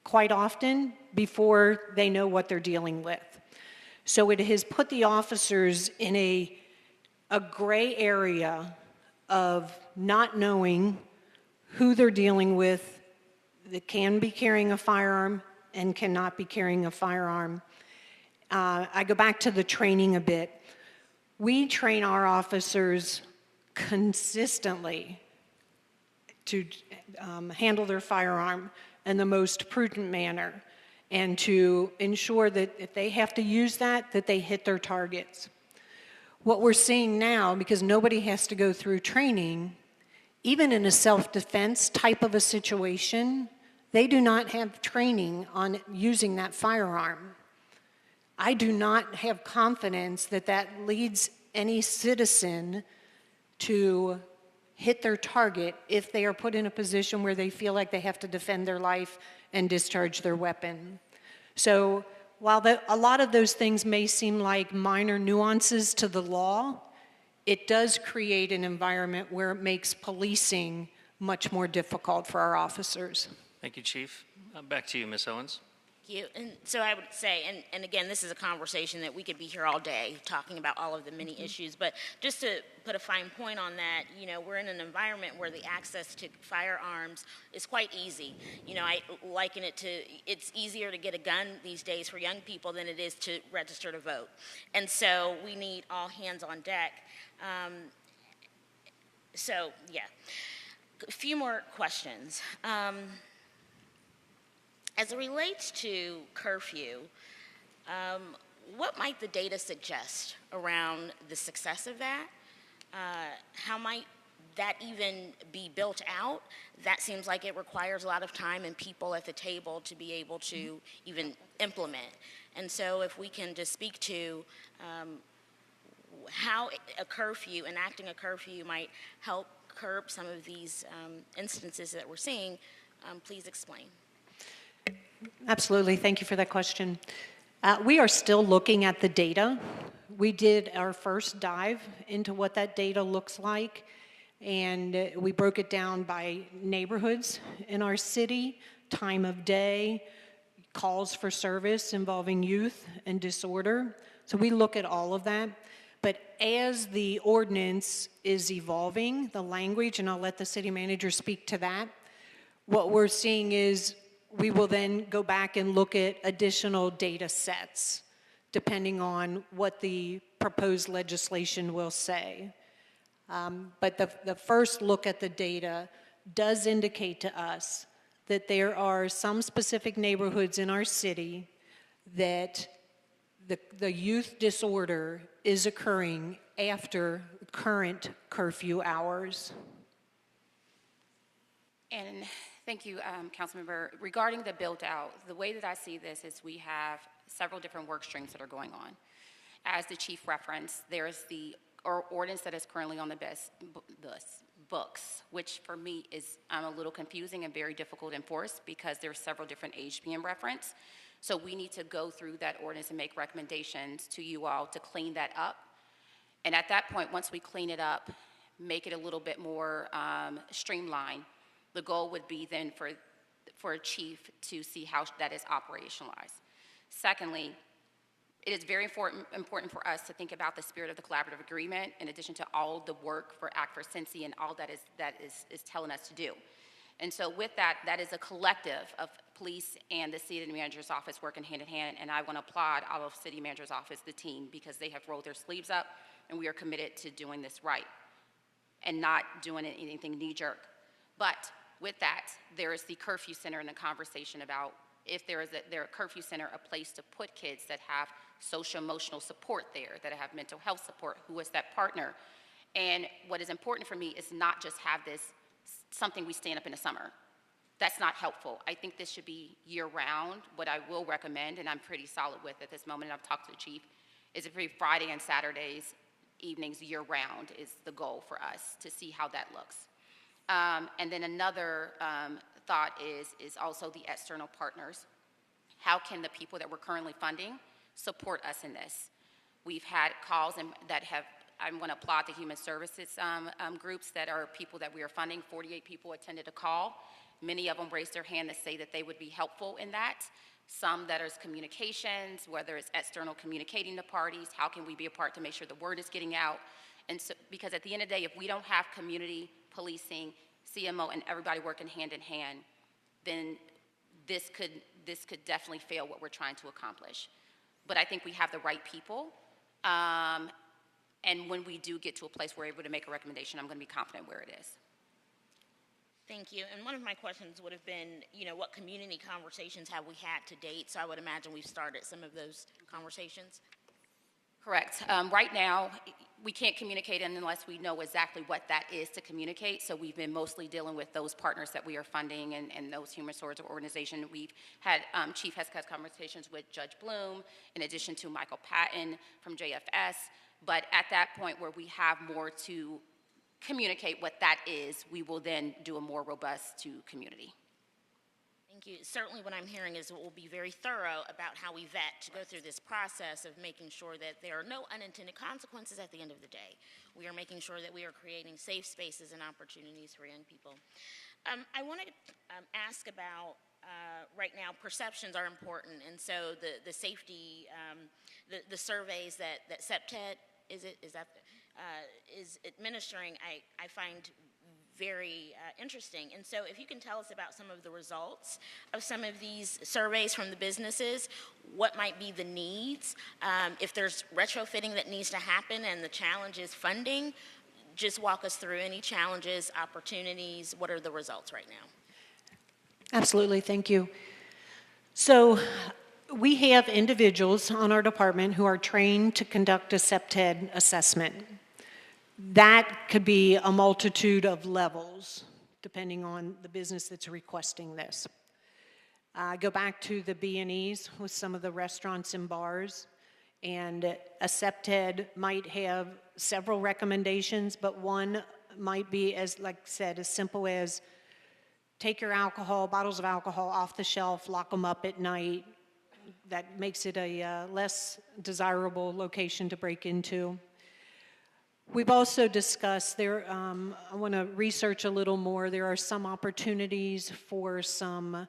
quite often before they know what they're dealing with. So it has put the officers in a gray area of not knowing who they're dealing with that can be carrying a firearm and cannot be carrying a firearm. I go back to the training a bit. We train our officers consistently to handle their firearm in the most prudent manner and to ensure that if they have to use that they hit their targets. What we're seeing now, because nobody has to go through training, even in a self-defense type of a situation, they do not have training on using that firearm. I do not have confidence that that leads any citizen to hit their target if they are put in a position where they feel like they have to defend their life and discharge their weapon. So while a lot of those things may seem like minor nuances to the law, it does create an environment where it makes policing much more difficult for our officers. Thank you, Chief. Back to you, Ms. Owens. You. And so I would say, and again, this is a conversation that we could be here all day talking about all of the many issues, but just to put a fine point on that, you know, we're in an environment where the access to firearms is quite easy. You know, I liken it to, it's easier to get a gun these days for young people than it is to register to vote. And so we need all hands on deck. So, yeah. A few more questions. As it relates to curfew, what might the data suggest around the success of that? How might that even be built out? That seems like it requires a lot of time and people at the table to be able to even implement. And so if we can just speak to how enacting a curfew might help curb some of these instances that we're seeing, please explain. Absolutely. Thank you for that question. We are still looking at the data. We did our first dive into what that data looks like. And we broke it down by neighborhoods in our city, time of day, calls for service involving youth and disorder. So we look at all of that. But as the ordinance is evolving, the language, and I'll let the city manager speak to that, what we're seeing is we will then go back and look at additional data sets, depending on what the proposed legislation will say. But the first look at the data does indicate to us that there are some specific neighborhoods in our city that the youth disorder is occurring after current curfew hours. And thank you, Councilmember. Regarding the build-out, the way that I see this is we have several different work streams that are going on. As the chief referenced, there's the ordinance that is currently on the books, which for me is a little confusing and very difficult to enforce because there's several different age being referenced. So we need to go through that ordinance and make recommendations to you all to clean that up. And at that point, once we clean it up, make it a little bit more streamlined, the goal would be then for a chief to see how that is operationalized. Secondly, it is very important for us to think about the spirit of the collaborative agreement in addition to all the work for Act for Cincy and all that is telling us to do. And so with that, that is a collective of police and the city manager's office working hand in hand, and I want to applaud all of city manager's office, the team, because they have rolled their sleeves up, and we are committed to doing this right and not doing anything knee-jerk. But with that, there is the curfew center and the conversation about if there is a curfew center, a place to put kids that have social emotional support there, that have mental health support, who is that partner. And what is important for me is not just have this something we stand up in the summer. That's not helpful. I think this should be year-round. What I will recommend, and I'm pretty solid with at this moment, and I've talked to the chief, is it be Friday and Saturdays, evenings, year-round is the goal for us to see how that looks. And then another thought is also the external partners. How can the people that we're currently funding support us in this? We've had calls that have, I'm going to applaud the human services groups that are people that we are funding. 48 people attended a call. Many of them raised their hand to say that they would be helpful in that. Some that is communications, whether it's external communicating to parties, how can we be a part to make sure the word is getting out? And so, because at the end of the day, if we don't have community policing, CMO, and everybody working hand in hand, then this could definitely fail what we're trying to accomplish. But I think we have the right people. And when we do get to a place where we're able to make a recommendation, I'm going to be confident where it is. Thank you. And one of my questions would have been, what community conversations have we had to date? So I would imagine we've started some of those conversations. Correct. Right now, we can't communicate unless we know exactly what that is to communicate. So we've been mostly dealing with those partners that we are funding and those human resource organizations. We've had, Chief has had conversations with Judge Bloom, in addition to Michael Patton from JFS. But at that point where we have more to communicate what that is, we will then do a more robust to community. Thank you. Certainly what I'm hearing is we'll be very thorough about how we vet to go through this process of making sure that there are no unintended consequences at the end of the day. We are making sure that we are creating safe spaces and opportunities for young people. I want to ask about, right now, perceptions are important, and so the safety, the surveys that CPTED is administering, I find very interesting. And so if you can tell us about some of the results of some of these surveys from the businesses, what might be the needs, if there's retrofitting that needs to happen and the challenge is funding, just walk us through any challenges, opportunities, what are the results right now? Absolutely, thank you. So we have individuals on our department who are trained to conduct a CPTED assessment. That could be a multitude of levels, depending on the business that's requesting this. Go back to the B&Es with some of the restaurants and bars, and a CPTED might have several recommendations, but one might be, as like I said, as simple as take your bottles of alcohol off the shelf, lock them up at night. That makes it a less desirable location to break into. We've also discussed there, I want to research a little more. There are some opportunities for some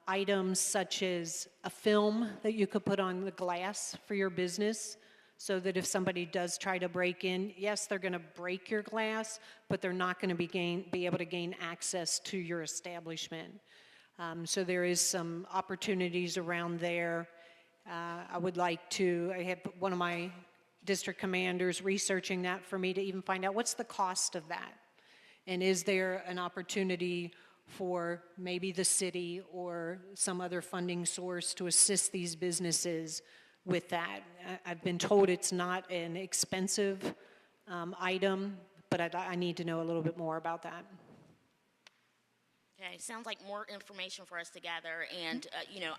items such as a film that you could put on the glass for your business so that if somebody does try to break in, yes, they're going to break your glass, but they're not going to be able to gain access to your establishment. So there is some opportunities around there. I would like to, I have one of my district commanders researching that for me to even find out what's the cost of that. And is there an opportunity for maybe the city or some other funding source to assist these businesses with that? I've been told it's not an expensive item, but I need to know a little bit more about that. Okay, sounds like more information for us to gather, and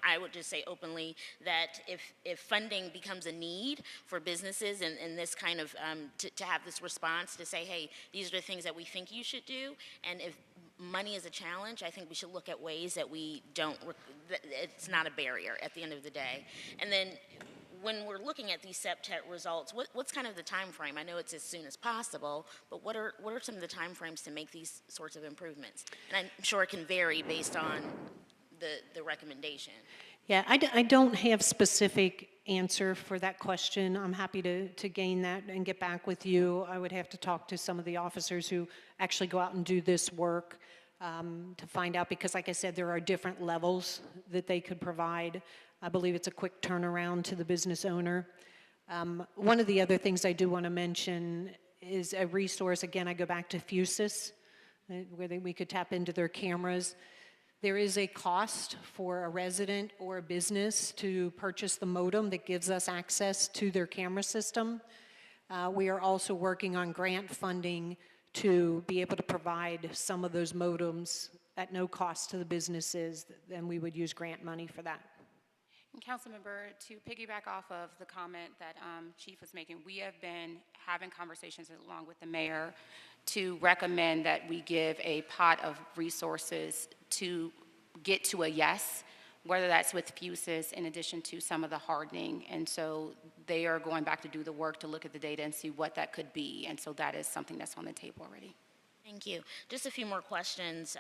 I would just say openly that if funding becomes a need for businesses and this kind of to have this response to say, hey, these are the things that we think you should do, and if money is a challenge, I think we should look at ways that it's not a barrier at the end of the day. And then when we're looking at these CEPTET results, what's kind of the time frame? I know it's as soon as possible, but what are some of the time frames to make these sorts of improvements? And I'm sure it can vary based on the recommendation. Yeah, I don't have specific answer for that question. I'm happy to gain that and get back with you. I would have to talk to some of the officers who actually go out and do this work to find out, because like I said, there are different levels that they could provide. I believe it's a quick turnaround to the business owner. One of the other things I do want to mention is a resource. Again, I go back to Fusus, where we could tap into their cameras. There is a cost for a resident or a business to purchase the modem that gives us access to their camera system. We are also working on grant funding to be able to provide some of those modems at no cost to the businesses, and we would use grant money for that. And Councilmember, to piggyback off of the comment that Chief was making, we have been having conversations along with the mayor to recommend that we give a pot of resources to get to a yes, whether that's with Fusus in addition to some of the hardening. And so they are going back to do the work to look at the data and see what that could be. And so that is something that's on the table already. Thank you. Just a few more questions.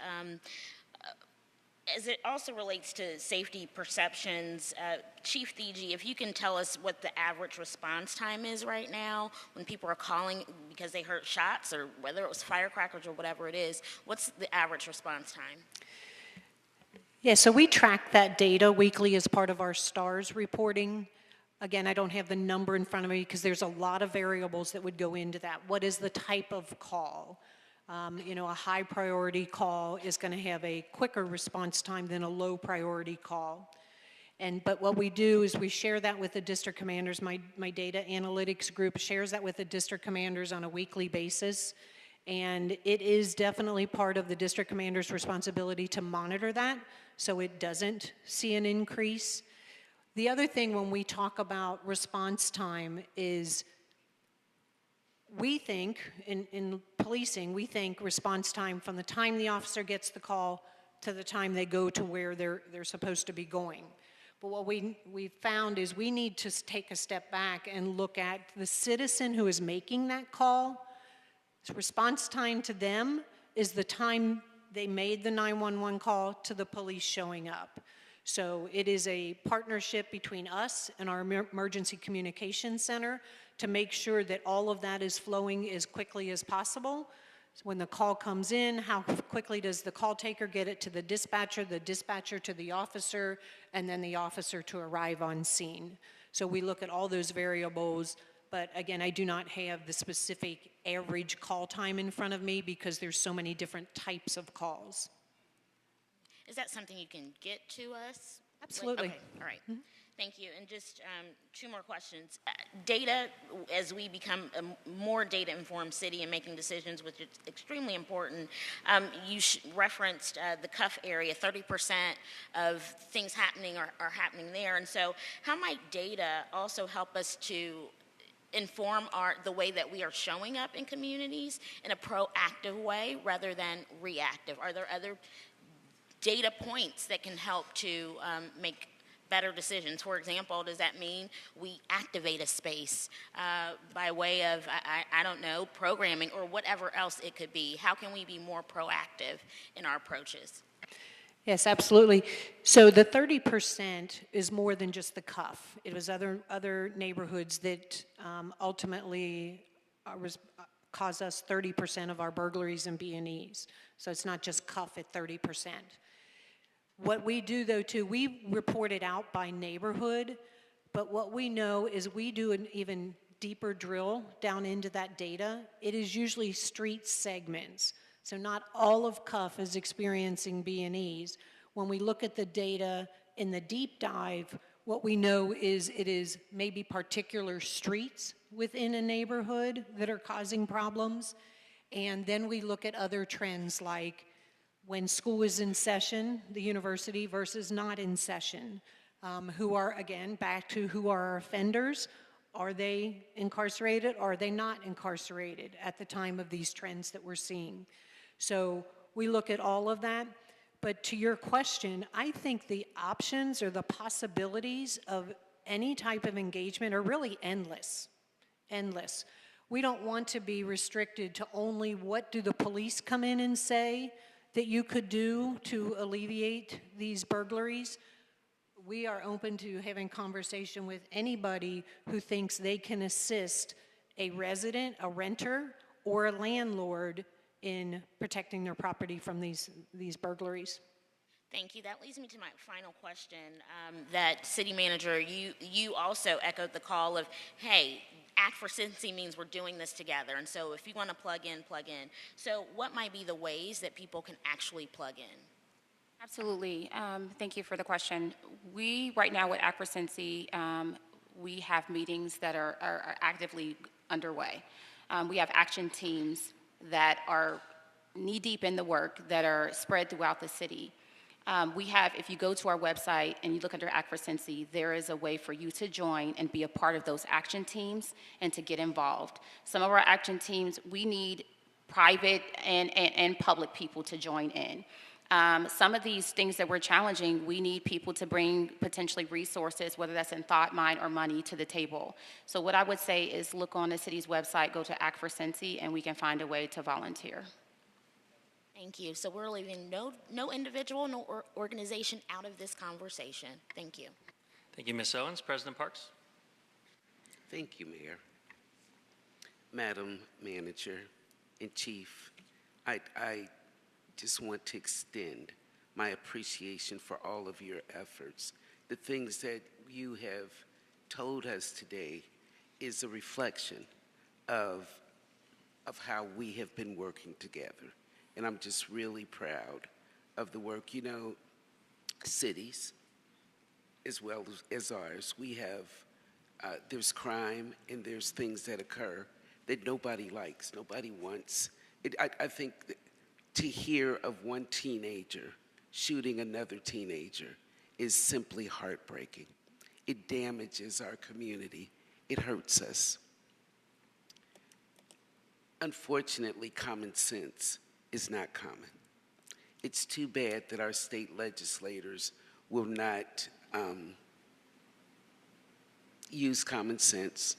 As it also relates to safety perceptions, Chief Thigi, if you can tell us what the average response time is right now when people are calling because they heard shots, or whether it was firecrackers or whatever it is, what's the average response time? Yeah, so we track that data weekly as part of our STARS reporting. Again, I don't have the number in front of me because there's a lot of variables that would go into that. What is the type of call? A high priority call is going to have a quicker response time than a low priority call. But what we do is we share that with the district commanders. My data analytics group shares that with the district commanders on a weekly basis. And it is definitely part of the district commander's responsibility to monitor that so it doesn't see an increase. The other thing when we talk about response time is we think, in policing, we think response time from the time the officer gets the call to the time they go to where they're supposed to be going. But what we found is we need to take a step back and look at the citizen who is making that call. Response time to them is the time they made the 911 call to the police showing up. So it is a partnership between us and our emergency communications center to make sure that all of that is flowing as quickly as possible. So when the call comes in, how quickly does the call taker get it to the dispatcher to the officer, and then the officer to arrive on scene. So we look at all those variables, but again, I do not have the specific average call time in front of me because there's so many different types of calls. Is that something you can get to us? Absolutely. Okay, all right. Mm-hmm. Thank you. And just two more questions. Data, as we become a more data-informed city and making decisions, which is extremely important, you referenced the Cuff area, 30% of things happening are happening there. And so how might data also help us to inform the way that we are showing up in communities in a proactive way rather than reactive? Are there other data points that can help to make better decisions? For example, does that mean we activate a space by way of, I don't know, programming or whatever else it could be? How can we be more proactive in our approaches? Yes, absolutely. So the 30% is more than just the cuff. It was other neighborhoods that ultimately cause us 30% of our burglaries and B&Es. So it's not just cuff at 30%. What we do, though, too, we report it out by neighborhood, but what we know is we do an even deeper drill down into that data. It is usually street segments. So not all of Cuff is experiencing B&Es. When we look at the data in the deep dive, what we know is it is maybe particular streets within a neighborhood that are causing problems. And then we look at other trends like when school is in session, the university versus not in session. Who are, again, back to who are our offenders. Are they incarcerated? Or are they not incarcerated at the time of these trends that we're seeing? So we look at all of that. But to your question, I think the options or the possibilities of any type of engagement are really endless. Endless. We don't want to be restricted to only what do the police come in and say that you could do to alleviate these burglaries. We are open to having conversation with anybody who thinks they can assist a resident, a renter, or a landlord in protecting their property from these burglaries. Thank you. That leads me to my final question. That City Manager, you also echoed the call of, hey, Act for Cincy means we're doing this together. And so if you want to plug in, plug in. So what might be the ways that people can actually plug in? Absolutely. Thank you for the question. We, right now with Act for Cincy, we have meetings that are actively underway. We have action teams that are knee-deep in the work that are spread throughout the city. We have, if you go to our website and you look under Act for Cincy, there is a way for you to join and be a part of those action teams and to get involved. Some of our action teams, we need private and public people to join in. Some of these things that we're challenging, we need people to bring potentially resources, whether that's in thought, mind, or money, to the table. So what I would say is look on the city's website, go to Act for Cincy, and we can find a way to volunteer. Thank you. So we're leaving no individual, no organization out of this conversation. Thank you. Thank you, Ms. Owens. President Parks? Thank you, Mayor. Madam Manager and Chief, I just want to extend my appreciation for all of your efforts. The things that you have told us today is a reflection of how we have been working together. And I'm just really proud of the work. You know, cities, as well as ours, we have, there's crime and there's things that occur that nobody likes, nobody wants. I think to hear of one teenager shooting another teenager is simply heartbreaking. It damages our community. It hurts us. Unfortunately, common sense is not common. It's too bad that our state legislators will not use common sense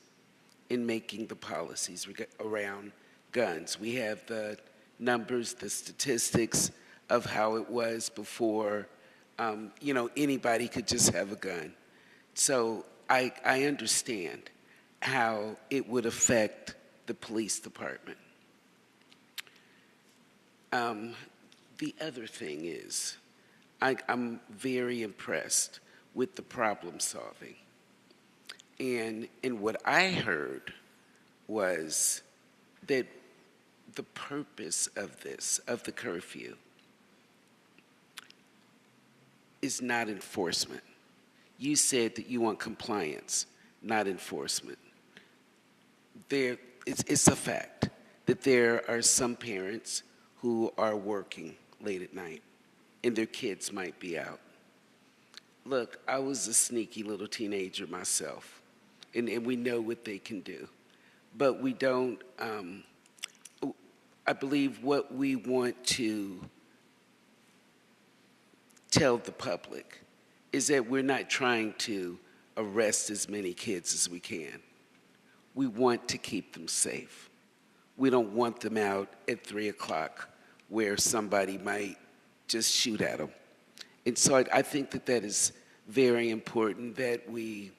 in making the policies around guns. We have the numbers, the statistics of how it was before, anybody could just have a gun. So I understand how it would affect the police department. The other thing is, I'm very impressed with the problem solving. And what I heard was that the purpose of this, of the curfew, is not enforcement. You said that you want compliance, not enforcement. It's a fact that there are some parents who are working late at night and their kids might be out. Look, I was a sneaky little teenager myself, and we know what they can do. But we don't, I believe what we want to tell the public is that we're not trying to arrest as many kids as we can. We want to keep them safe. We don't want them out at 3 o'clock where somebody might just shoot at them. And so I think that that is very important that we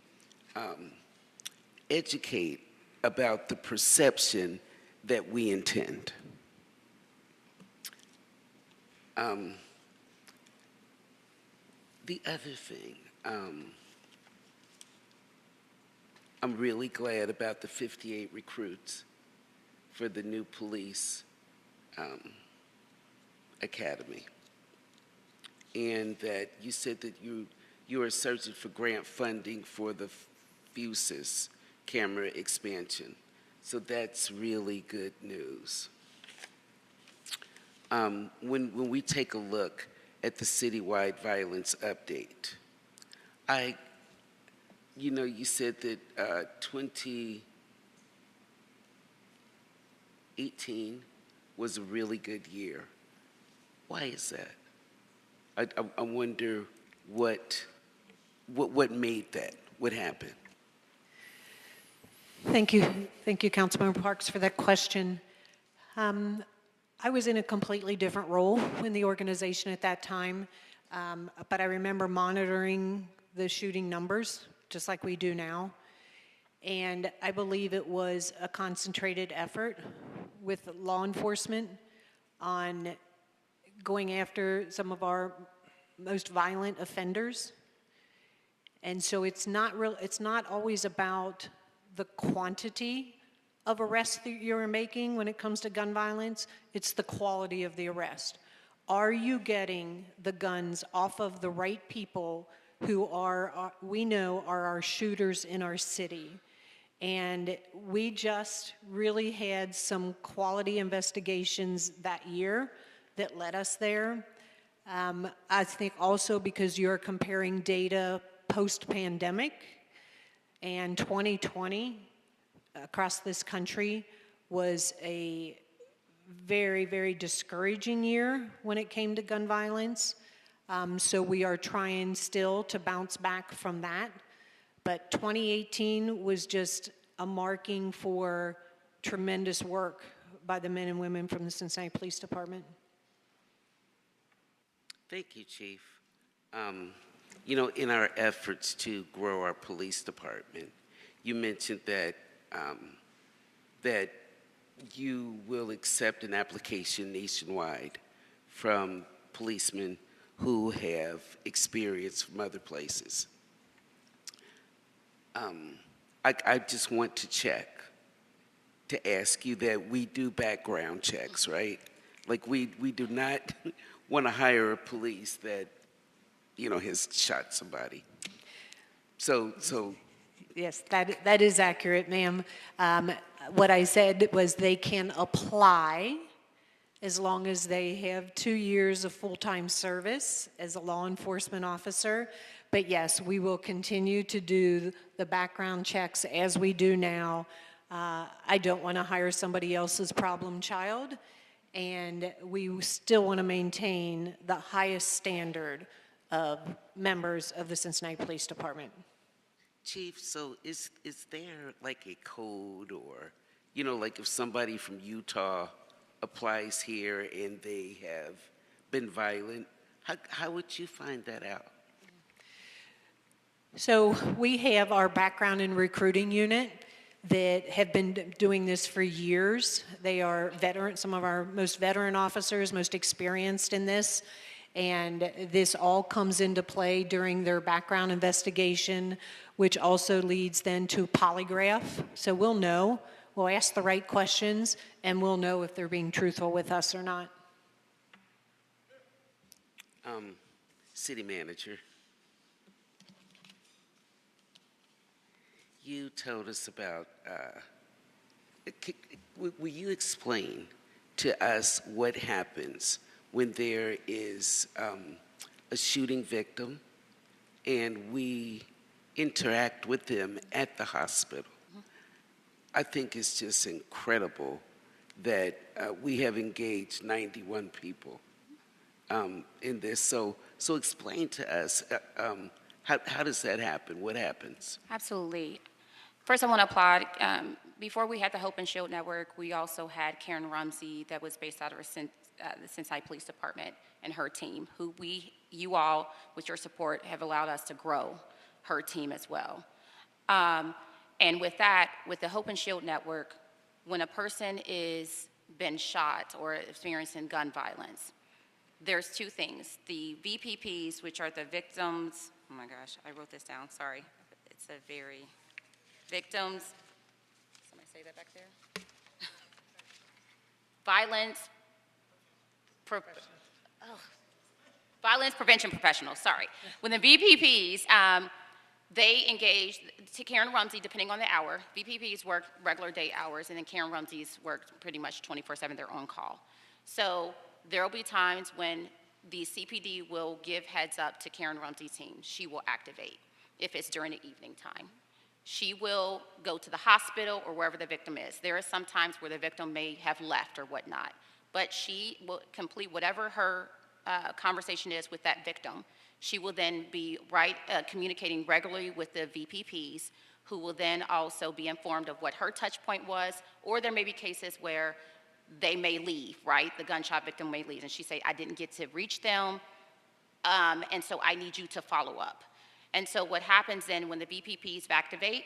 educate about the perception that we intend. The other thing, I'm really glad about the 58 recruits for the new police academy. And that you said that you are searching for grant funding for the FUSIS camera expansion. So that's really good news. When we take a look at the citywide violence update, you said that 2018 was a really good year. Why is that? I wonder what made that, what happened? Thank you, Councilmember Parks, for that question. I was in a completely different role in the organization at that time, but I remember monitoring the shooting numbers, just like we do now. And I believe it was a concentrated effort with law enforcement on going after some of our most violent offenders. And so it's not always about the quantity of arrests that you're making when it comes to gun violence, it's the quality of the arrest. Are you getting the guns off of the right people who we know are our shooters in our city? And we just really had some quality investigations that year that led us there. I think also because you're comparing data post-pandemic, and 2020 across this country was a very, very discouraging year when it came to gun violence. So we are trying still to bounce back from that. But 2018 was just a marking for tremendous work by the men and women from the Cincinnati Police Department. Thank you, Chief. In our efforts to grow our police department, you mentioned that that you will accept an application nationwide from policemen who have experience from other places. I just want to check to ask you that we do background checks, right? Like we do not want to hire a police that has shot somebody. So Yes, that is accurate, ma'am. What I said was they can apply as long as they have 2 years of full-time service as a law enforcement officer. But yes, we will continue to do the background checks as we do now. I don't want to hire somebody else's problem child, and we still want to maintain the highest standard of members of the Cincinnati Police Department. Chief, so is there like a code or, like if somebody from Utah applies here and they have been violent, how would you find that out? So we have our background and recruiting unit that have been doing this for years. They are veterans, some of our most veteran officers, most experienced in this. And this all comes into play during their background investigation, which also leads then to polygraph. So we'll ask the right questions, and we'll know if they're being truthful with us or not. City Manager, you told us about, will you explain to us what happens when there is a shooting victim and we interact with them at the hospital? I think it's just incredible that we have engaged 91 people in this. So explain to us How does that happen? What happens? Absolutely. First, I want to applaud. Before we had the Hope and Shield Network, we also had Karen Rumsey that was based out of the Cincinnati Police Department and her team, who you all, with your support, have allowed us to grow her team as well. And with that, with the Hope and Shield Network, when a person is been shot or experiencing gun violence, there's two things. The VPPs, which are the victims, oh my gosh, I wrote this down, sorry. It's a very, victims, somebody say that back there? Violence prevention professionals, sorry. When the VPPs, they engage, to Karen Rumsey, depending on the hour, VPPs work regular day hours, and then Karen Rumsey's work pretty much 24/7, they're on call. So there will be times when the CPD will give heads up to Karen Rumsey's team. She will activate if it's during the evening time. She will go to the hospital or wherever the victim is. There are some times where the victim may have left or whatnot, but she will complete whatever her conversation is with that victim. She will then be communicating regularly with the VPPs, who will then also be informed of what her touch point was, or there may be cases where they may leave, right? The gunshot victim may leave, and she say, I didn't get to reach them, and so I need you to follow up. And so what happens then when the VPPs activate,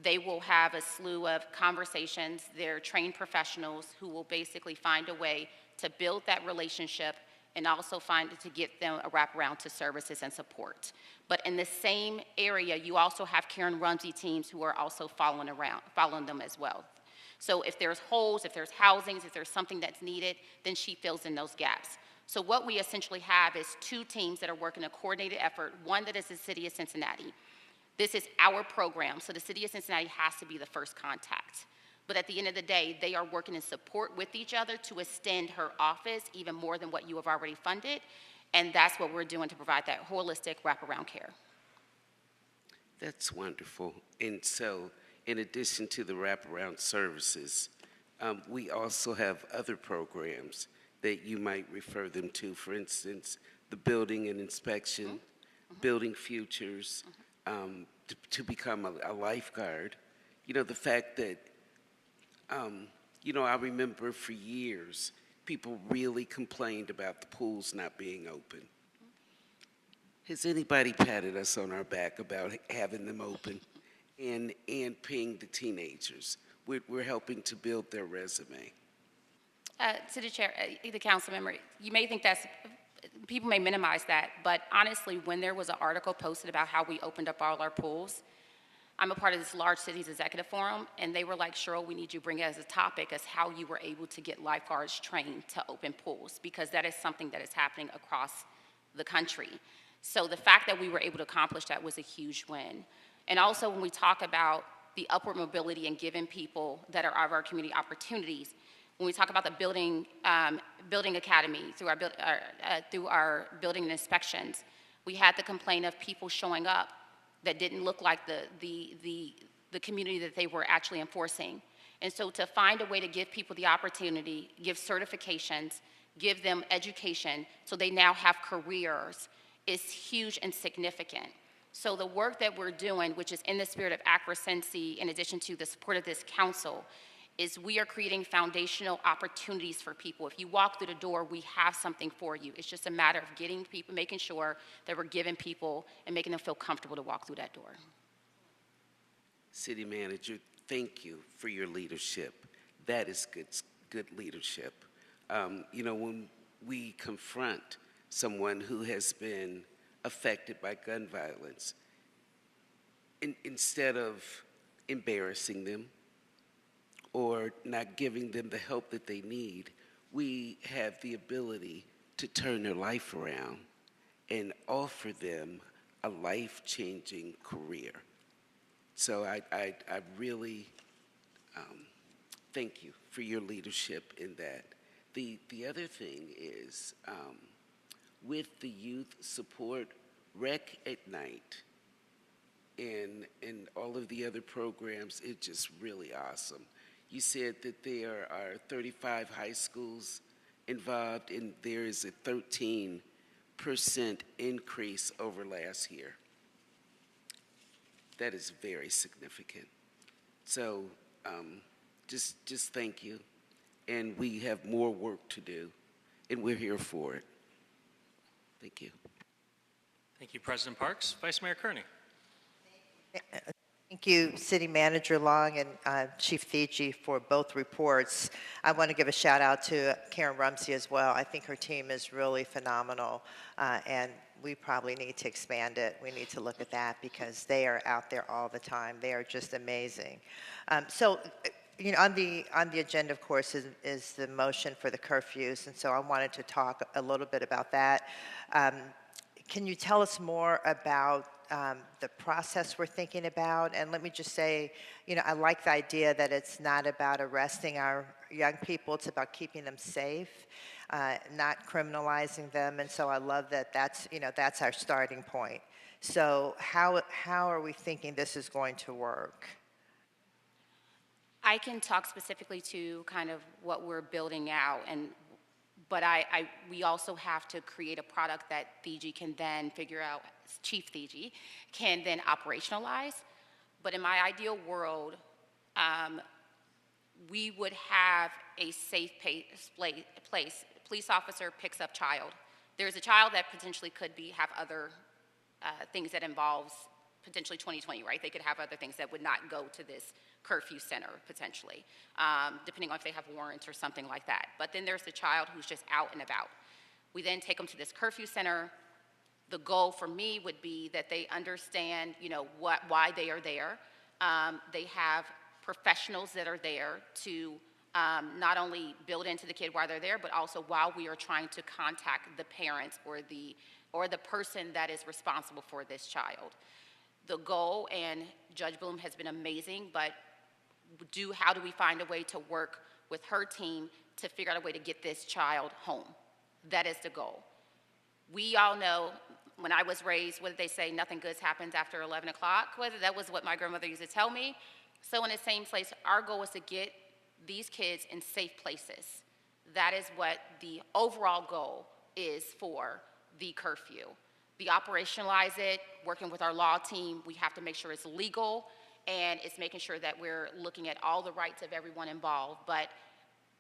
they will have a slew of conversations. They're trained professionals who will basically find a way to build that relationship and also to get them a wraparound to services and support. But in the same area, you also have Karen Rumsey teams who are also following them as well. So if there's holes, if there's housings, if there's something that's needed, then she fills in those gaps. So what we essentially have is two teams that are working a coordinated effort, one that is the City of Cincinnati. This is our program, so the City of Cincinnati has to be the first contact. But at the end of the day, they are working in support with each other to extend her office even more than what you have already funded, and that's what we're doing to provide that holistic wraparound care. That's wonderful. And so, in addition to the wraparound services, we also have other programs that you might refer them to. For instance, the building and inspection, building futures, to become a lifeguard. You know, the fact that, I remember for years, people really complained about the pools not being open. Has anybody patted us on our back about having them open and paying the teenagers? We're helping to build their resume. To the chair, the council member, you may think people may minimize that, but honestly, when there was an article posted about how we opened up all our pools, I'm a part of this large cities executive forum, and they were like, Cheryl, we need you to bring it as a topic as how you were able to get lifeguards trained to open pools, because that is something that is happening across the country. So the fact that we were able to accomplish that was a huge win. And also when we talk about the upward mobility and giving people that are out of our community opportunities, when we talk about the building academy through our building inspections, we had the complaint of people showing up that didn't look like the community that they were actually enforcing. And so to find a way to give people the opportunity, give certifications, give them education so they now have careers is huge and significant. So the work that we're doing, which is in the spirit of Acrocency, in addition to the support of this council, is we are creating foundational opportunities for people. If you walk through the door, we have something for you. It's just a matter of getting people, making sure that we're giving people and making them feel comfortable to walk through that door. City Manager, thank you for your leadership. That is good leadership. When we confront someone who has been affected by gun violence, instead of embarrassing them or not giving them the help that they need, we have the ability to turn their life around and offer them a life-changing career. So I really thank you for your leadership in that. The other thing is, with the youth support, Rec at Night, and all of the other programs, it's just really awesome. You said that there are 35 high schools involved, and there is a 13% increase over last year. That is very significant. So just thank you. And we have more work to do, and we're here for it. Thank you. Thank you, President Parks. Vice Mayor Kearney. Thank you, City Manager Long and Chief Thigi for both reports. I want to give a shout out to Karen Rumsey as well. I think her team is really phenomenal, and we probably need to expand it. We need to look at that because they are out there all the time. They are just amazing. You know, on the agenda, of course, is the motion for the curfews, and so I wanted to talk a little bit about that. Can you tell us more about the process we're thinking about? And let me just say, you know, I like the idea that it's not about arresting our young people, it's about keeping them safe, not criminalizing them, and so I love that that's our starting point. So how are we thinking this is going to work? I can talk specifically to kind of what we're building out, but we also have to create a product that Thigi can then figure out, Chief Thigi, can then operationalize. But in my ideal world, we would have a safe place. Police officer picks up child. There's a child that potentially could have other things that involves potentially 2020, right? They could have other things that would not go to this curfew center, potentially, depending on if they have warrants or something like that. But then there's the child who's just out and about. We then take them to this curfew center. The goal for me would be that they understand, you know, why they are there. They have professionals that are there to not only build into the kid while they're there, but also while we are trying to contact the parents or the person that is responsible for this child. The goal, and Judge Bloom has been amazing, but how do we find a way to work with her team to figure out a way to get this child home? That is the goal. We all know, when I was raised, what did they say? Nothing good happens after 11 o'clock. That was what my grandmother used to tell me. So in the same place, our goal is to get these kids in safe places. That is what the overall goal is for the curfew. We operationalize it, working with our law team. We have to make sure it's legal, and it's making sure that we're looking at all the rights of everyone involved. But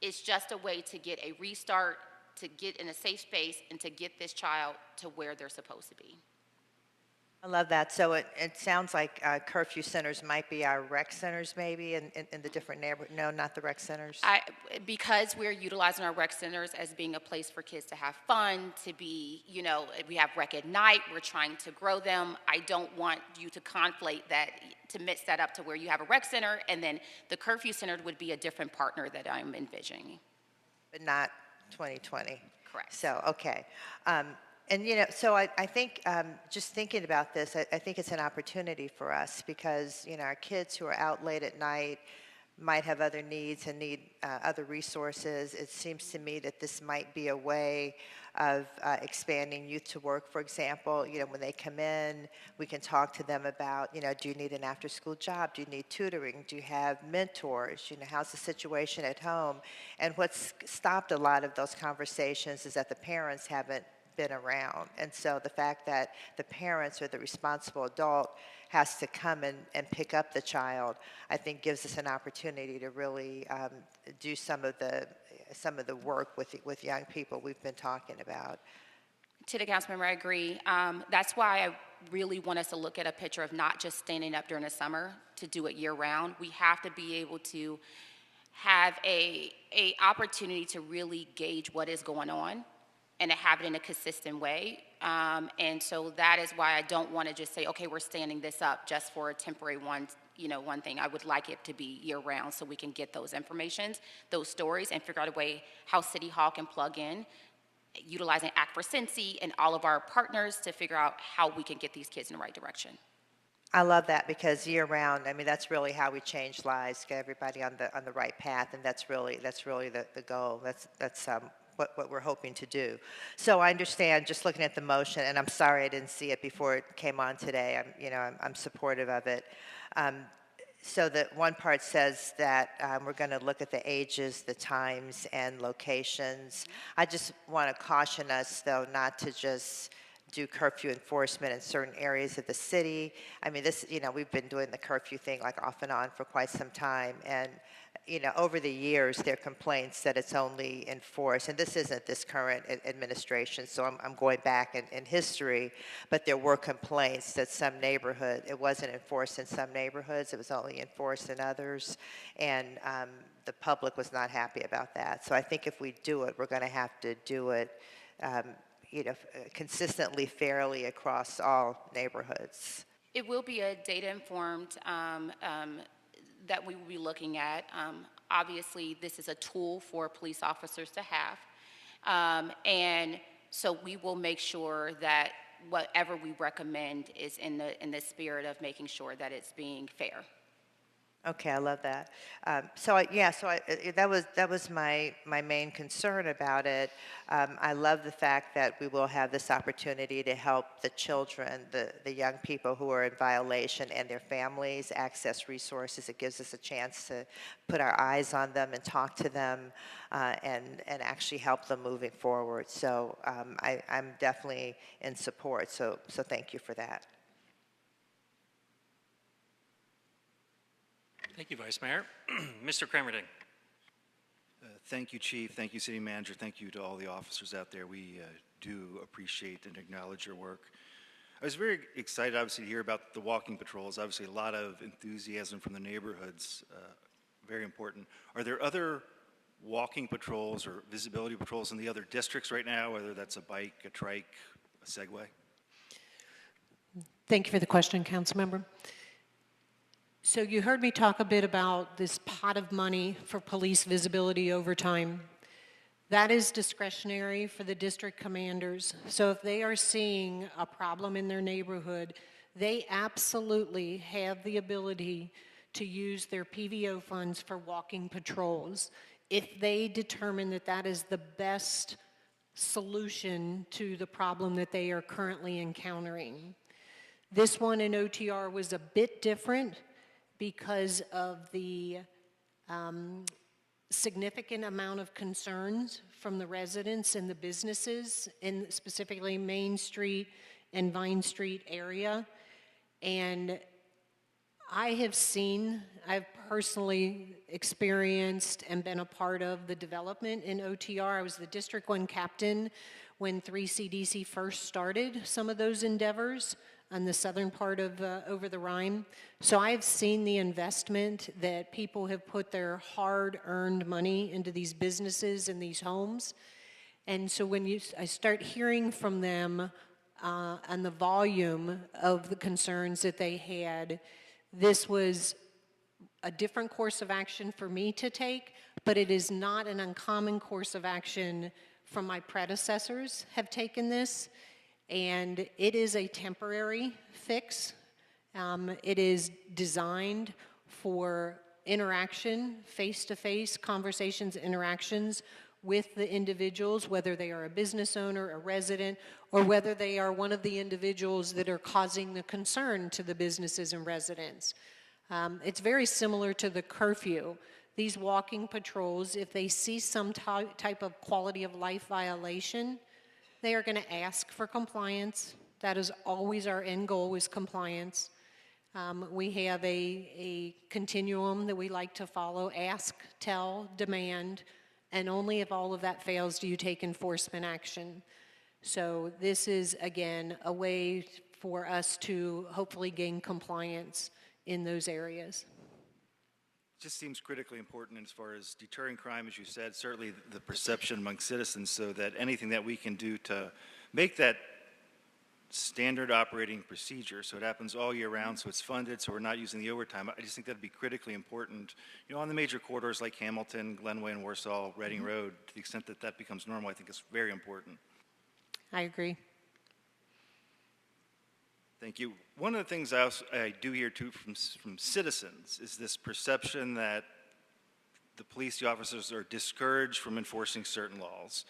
it's just a way to get a restart, to get in a safe space, and to get this child to where they're supposed to be. I love that. So it sounds like curfew centers might be our rec centers maybe in the different neighborhoods. No, not the rec centers. Because we're utilizing our rec centers as being a place for kids to have fun, to be, you know, we have rec at night, we're trying to grow them. I don't want you to conflate that, to mix that up to where you have a rec center and then the curfew center would be a different partner that I'm envisioning. But not 2020. Correct. So, okay. And, you know, so I think just thinking about this, I think it's an opportunity for us because, you know, our kids who are out late at night might have other needs and need other resources. It seems to me that this might be a way of expanding youth to work, for example. You know, when they come in, we can talk to them about, you know, do you need an after-school job? Do you need tutoring? Do you have mentors? You know, how's the situation at home? And what's stopped a lot of those conversations is that the parents haven't been around. And so the fact that the parents or the responsible adult has to come and pick up the child, I think gives us an opportunity to really do some of the work with young people we've been talking about. To the council member, I agree. That's why I really want us to look at a picture of not just standing up during the summer, to do it year round. We have to be able to have a opportunity to really gauge what is going on and to have it in a consistent way. And so that is why I don't want to just say, okay, we're standing this up just for a temporary one thing. I would like it to be year round so we can get those informations, those stories, and figure out a way how City Hall can plug in, utilizing Act for Cincy and all of our partners to figure out how we can get these kids in the right direction. I love that because year round, I mean, that's really how we change lives, get everybody on the right path, and that's really the goal. That's what we're hoping to do. So I understand, just looking at the motion, and I'm sorry I didn't see it before it came on today. I'm supportive of it. So that one part says that we're going to look at the ages, the times, and locations. I just want to caution us, though, not to just do curfew enforcement in certain areas of the city. I mean, this, you know, we've been doing the curfew thing like off and on for quite some time. And, you know, over the years, there are complaints that it's only enforced, and this isn't this current administration, so I'm going back in history, but there were complaints that some neighborhood, it wasn't enforced in some neighborhoods, it was only enforced in others, and the public was not happy about that. So I think if we do it, we're going to have to do it you know, consistently, fairly across all neighborhoods. It will be a data-informed that we will be looking at. Obviously, this is a tool for police officers to have. And so we will make sure that whatever we recommend is in the spirit of making sure that it's being fair. Okay, I love that. That was my main concern about it. I love the fact that we will have this opportunity to help the children, the young people who are in violation and their families access resources. It gives us a chance to put our eyes on them and talk to them and actually help them moving forward. So I'm definitely in support. So thank you for that. Thank you, Vice Mayor. Mr. Cramerding. Thank you, Chief. Thank you, City Manager. Thank you to all the officers out there. We do appreciate and acknowledge your work. I was very excited, obviously, to hear about the walking patrols. Obviously, a lot of enthusiasm from the neighborhoods. Very important. Are there other walking patrols or visibility patrols in the other districts right now, whether that's a bike, a trike, a Segway? Thank you for the question, Councilmember. So you heard me talk a bit about this pot of money for police visibility over time. That is discretionary for the district commanders. So if they are seeing a problem in their neighborhood, they absolutely have the ability to use their PVO funds for walking patrols if they determine that that is the best solution to the problem that they are currently encountering. This one in OTR was a bit different because of the significant amount of concerns from the residents and the businesses in specifically Main Street and Vine Street area. And I've personally experienced and been a part of the development in OTR. I was the District 1 captain when 3CDC first started some of those endeavors on the southern part of over the Rhine. So I've seen the investment that people have put their hard-earned money into these businesses and these homes. And so when I start hearing from them on the volume of the concerns that they had, this was a different course of action for me to take, but it is not an uncommon course of action from my predecessors have taken this. And it is a temporary fix. It is designed for interaction, face-to-face conversations, interactions with the individuals, whether they are a business owner, a resident, or whether they are one of the individuals that are causing the concern to the businesses and residents. It's very similar to the curfew. These walking patrols, if they see some type of quality of life violation, they are going to ask for compliance. That is always our end goal, is compliance. We have a continuum that we like to follow: ask, tell, demand, and only if all of that fails do you take enforcement action. So this is, again, a way for us to hopefully gain compliance in those areas. Just seems critically important as far as deterring crime, as you said, certainly the perception among citizens, so that anything that we can do to make that standard operating procedure so it happens all year round, so it's funded, so we're not using the overtime. I just think that'd be critically important. You know, on the major corridors like Hamilton, Glenway, and Warsaw, Reading Road, to the extent that that becomes normal, I think it's very important. I agree. Thank you. One of the things I do hear too from citizens is this perception that the police, the officers, are discouraged from enforcing certain laws.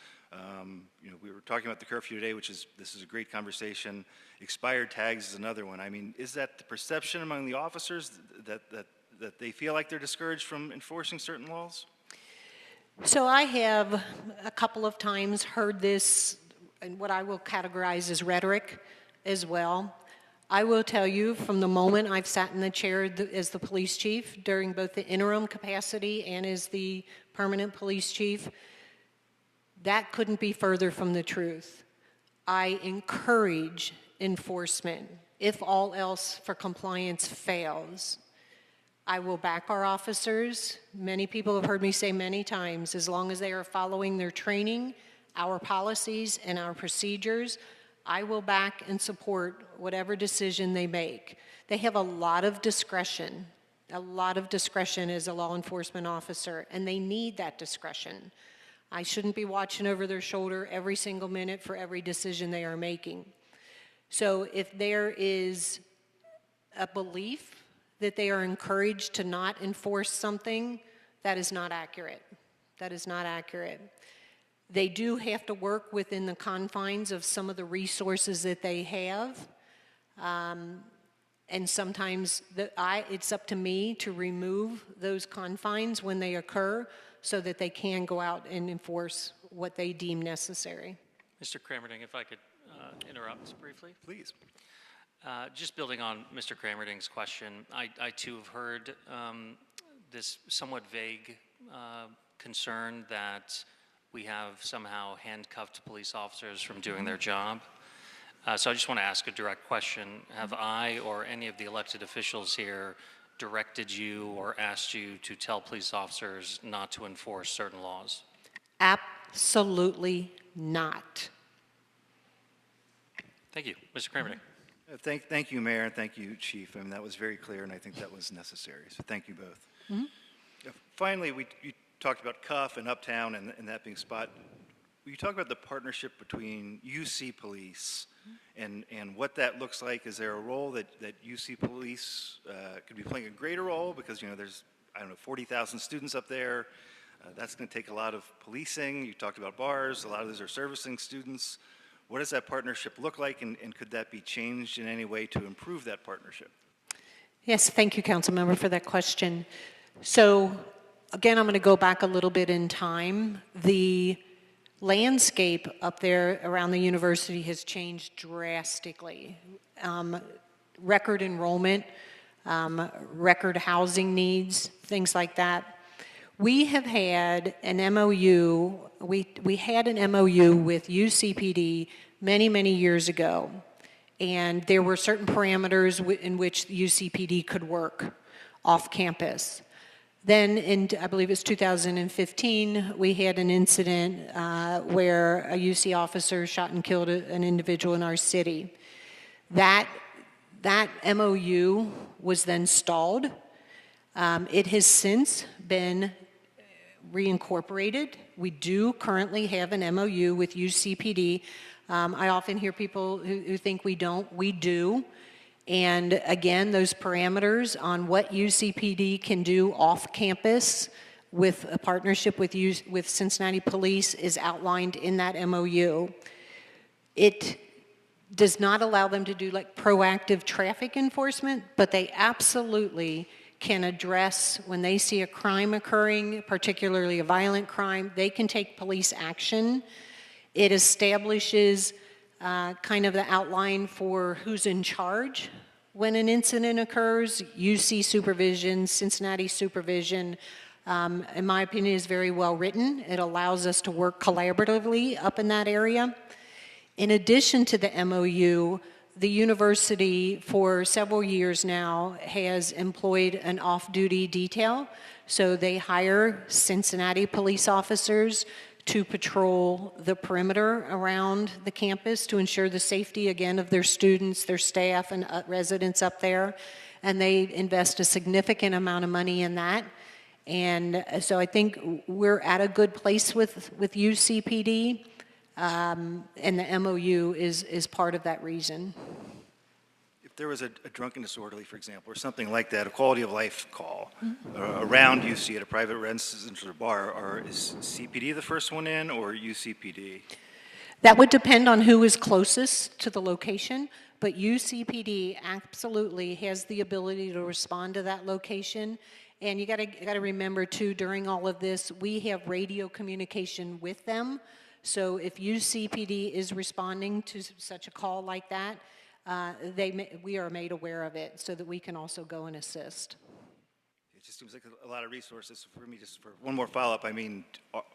You know, we were talking about the curfew today, this is a great conversation. Expired tags is another one. I mean, is that the perception among the officers that they feel like they're discouraged from enforcing certain laws? So I have a couple of times heard this and what I will categorize as rhetoric as well. I will tell you, from the moment I've sat in the chair as the police chief, during both the interim capacity and as the permanent police chief, that couldn't be further from the truth. I encourage enforcement. If all else for compliance fails, I will back our officers. Many people have heard me say many times, as long as they are following their training, our policies, and our procedures, I will back and support whatever decision they make. They have a lot of discretion as a law enforcement officer, and they need that discretion. I shouldn't be watching over their shoulder every single minute for every decision they are making. So if there is a belief that they are encouraged to not enforce something, that is not accurate. That is not accurate. They do have to work within the confines of some of the resources that they have. And sometimes it's up to me to remove those confines when they occur so that they can go out and enforce what they deem necessary. Mr. Cramerding, if I could interrupt briefly. Please. Just building on Mr. Cramerding's question, I too have heard this somewhat vague concern that we have somehow handcuffed police officers from doing their job. So I just want to ask a direct question. Have I or any of the elected officials here directed you or asked you to tell police officers not to enforce certain laws? Absolutely not. Thank you. Mr. Cramerding. Thank you, Mayor, and thank you, Chief. I mean, that was very clear, and I think that was necessary. So thank you both. Finally, you talked about Cuff and Uptown and that being spot. Will you talk about the partnership between UC Police and what that looks like? Is there a role that UC Police could be playing a greater role? Because, you know, there's, 40,000 students up there. That's going to take a lot of policing. You talked about bars. A lot of those are servicing students. What does that partnership look like, and could that be changed in any way to improve that partnership? Yes, thank you, Councilmember, for that question. So, again, I'm going to go back a little bit in time. The landscape up there around the university has changed drastically. Record enrollment, record housing needs, things like that. We have had an MOU, we had an MOU with UCPD many, many years ago, and there were certain parameters in which UCPD could work off campus. Then in, I believe it's 2015, we had an incident where a UC officer shot and killed an individual in our city. That MOU was then stalled. It has since been reincorporated. We do currently have an MOU with UCPD. I often hear people who think we don't. We do. And again, those parameters on what UCPD can do off campus with a partnership with Cincinnati Police is outlined in that MOU. It does not allow them to do like proactive traffic enforcement, but they absolutely can address when they see a crime occurring, particularly a violent crime, they can take police action. It establishes kind of the outline for who's in charge when an incident occurs. UC supervision, Cincinnati supervision, in my opinion, is very well written. It allows us to work collaboratively up in that area. In addition to the MOU, the university for several years now has employed an off-duty detail. So they hire Cincinnati police officers to patrol the perimeter around the campus to ensure the safety, again, of their students, their staff, and residents up there. And they invest a significant amount of money in that. And so I think we're at a good place with UCPD, and the MOU is part of that reason. If there was a drunken disorderly, for example, or something like that, a quality of life call around UC at a private residence or bar, or is CPD the first one in, or UCPD? That would depend on who is closest to the location, but UCPD absolutely has the ability to respond to that location. And you got to remember too, during all of this, we have radio communication with them. So if UCPD is responding to such a call like that, we are made aware of it so that we can also go and assist. It just seems like a lot of resources for me. Just for one more follow-up, I mean,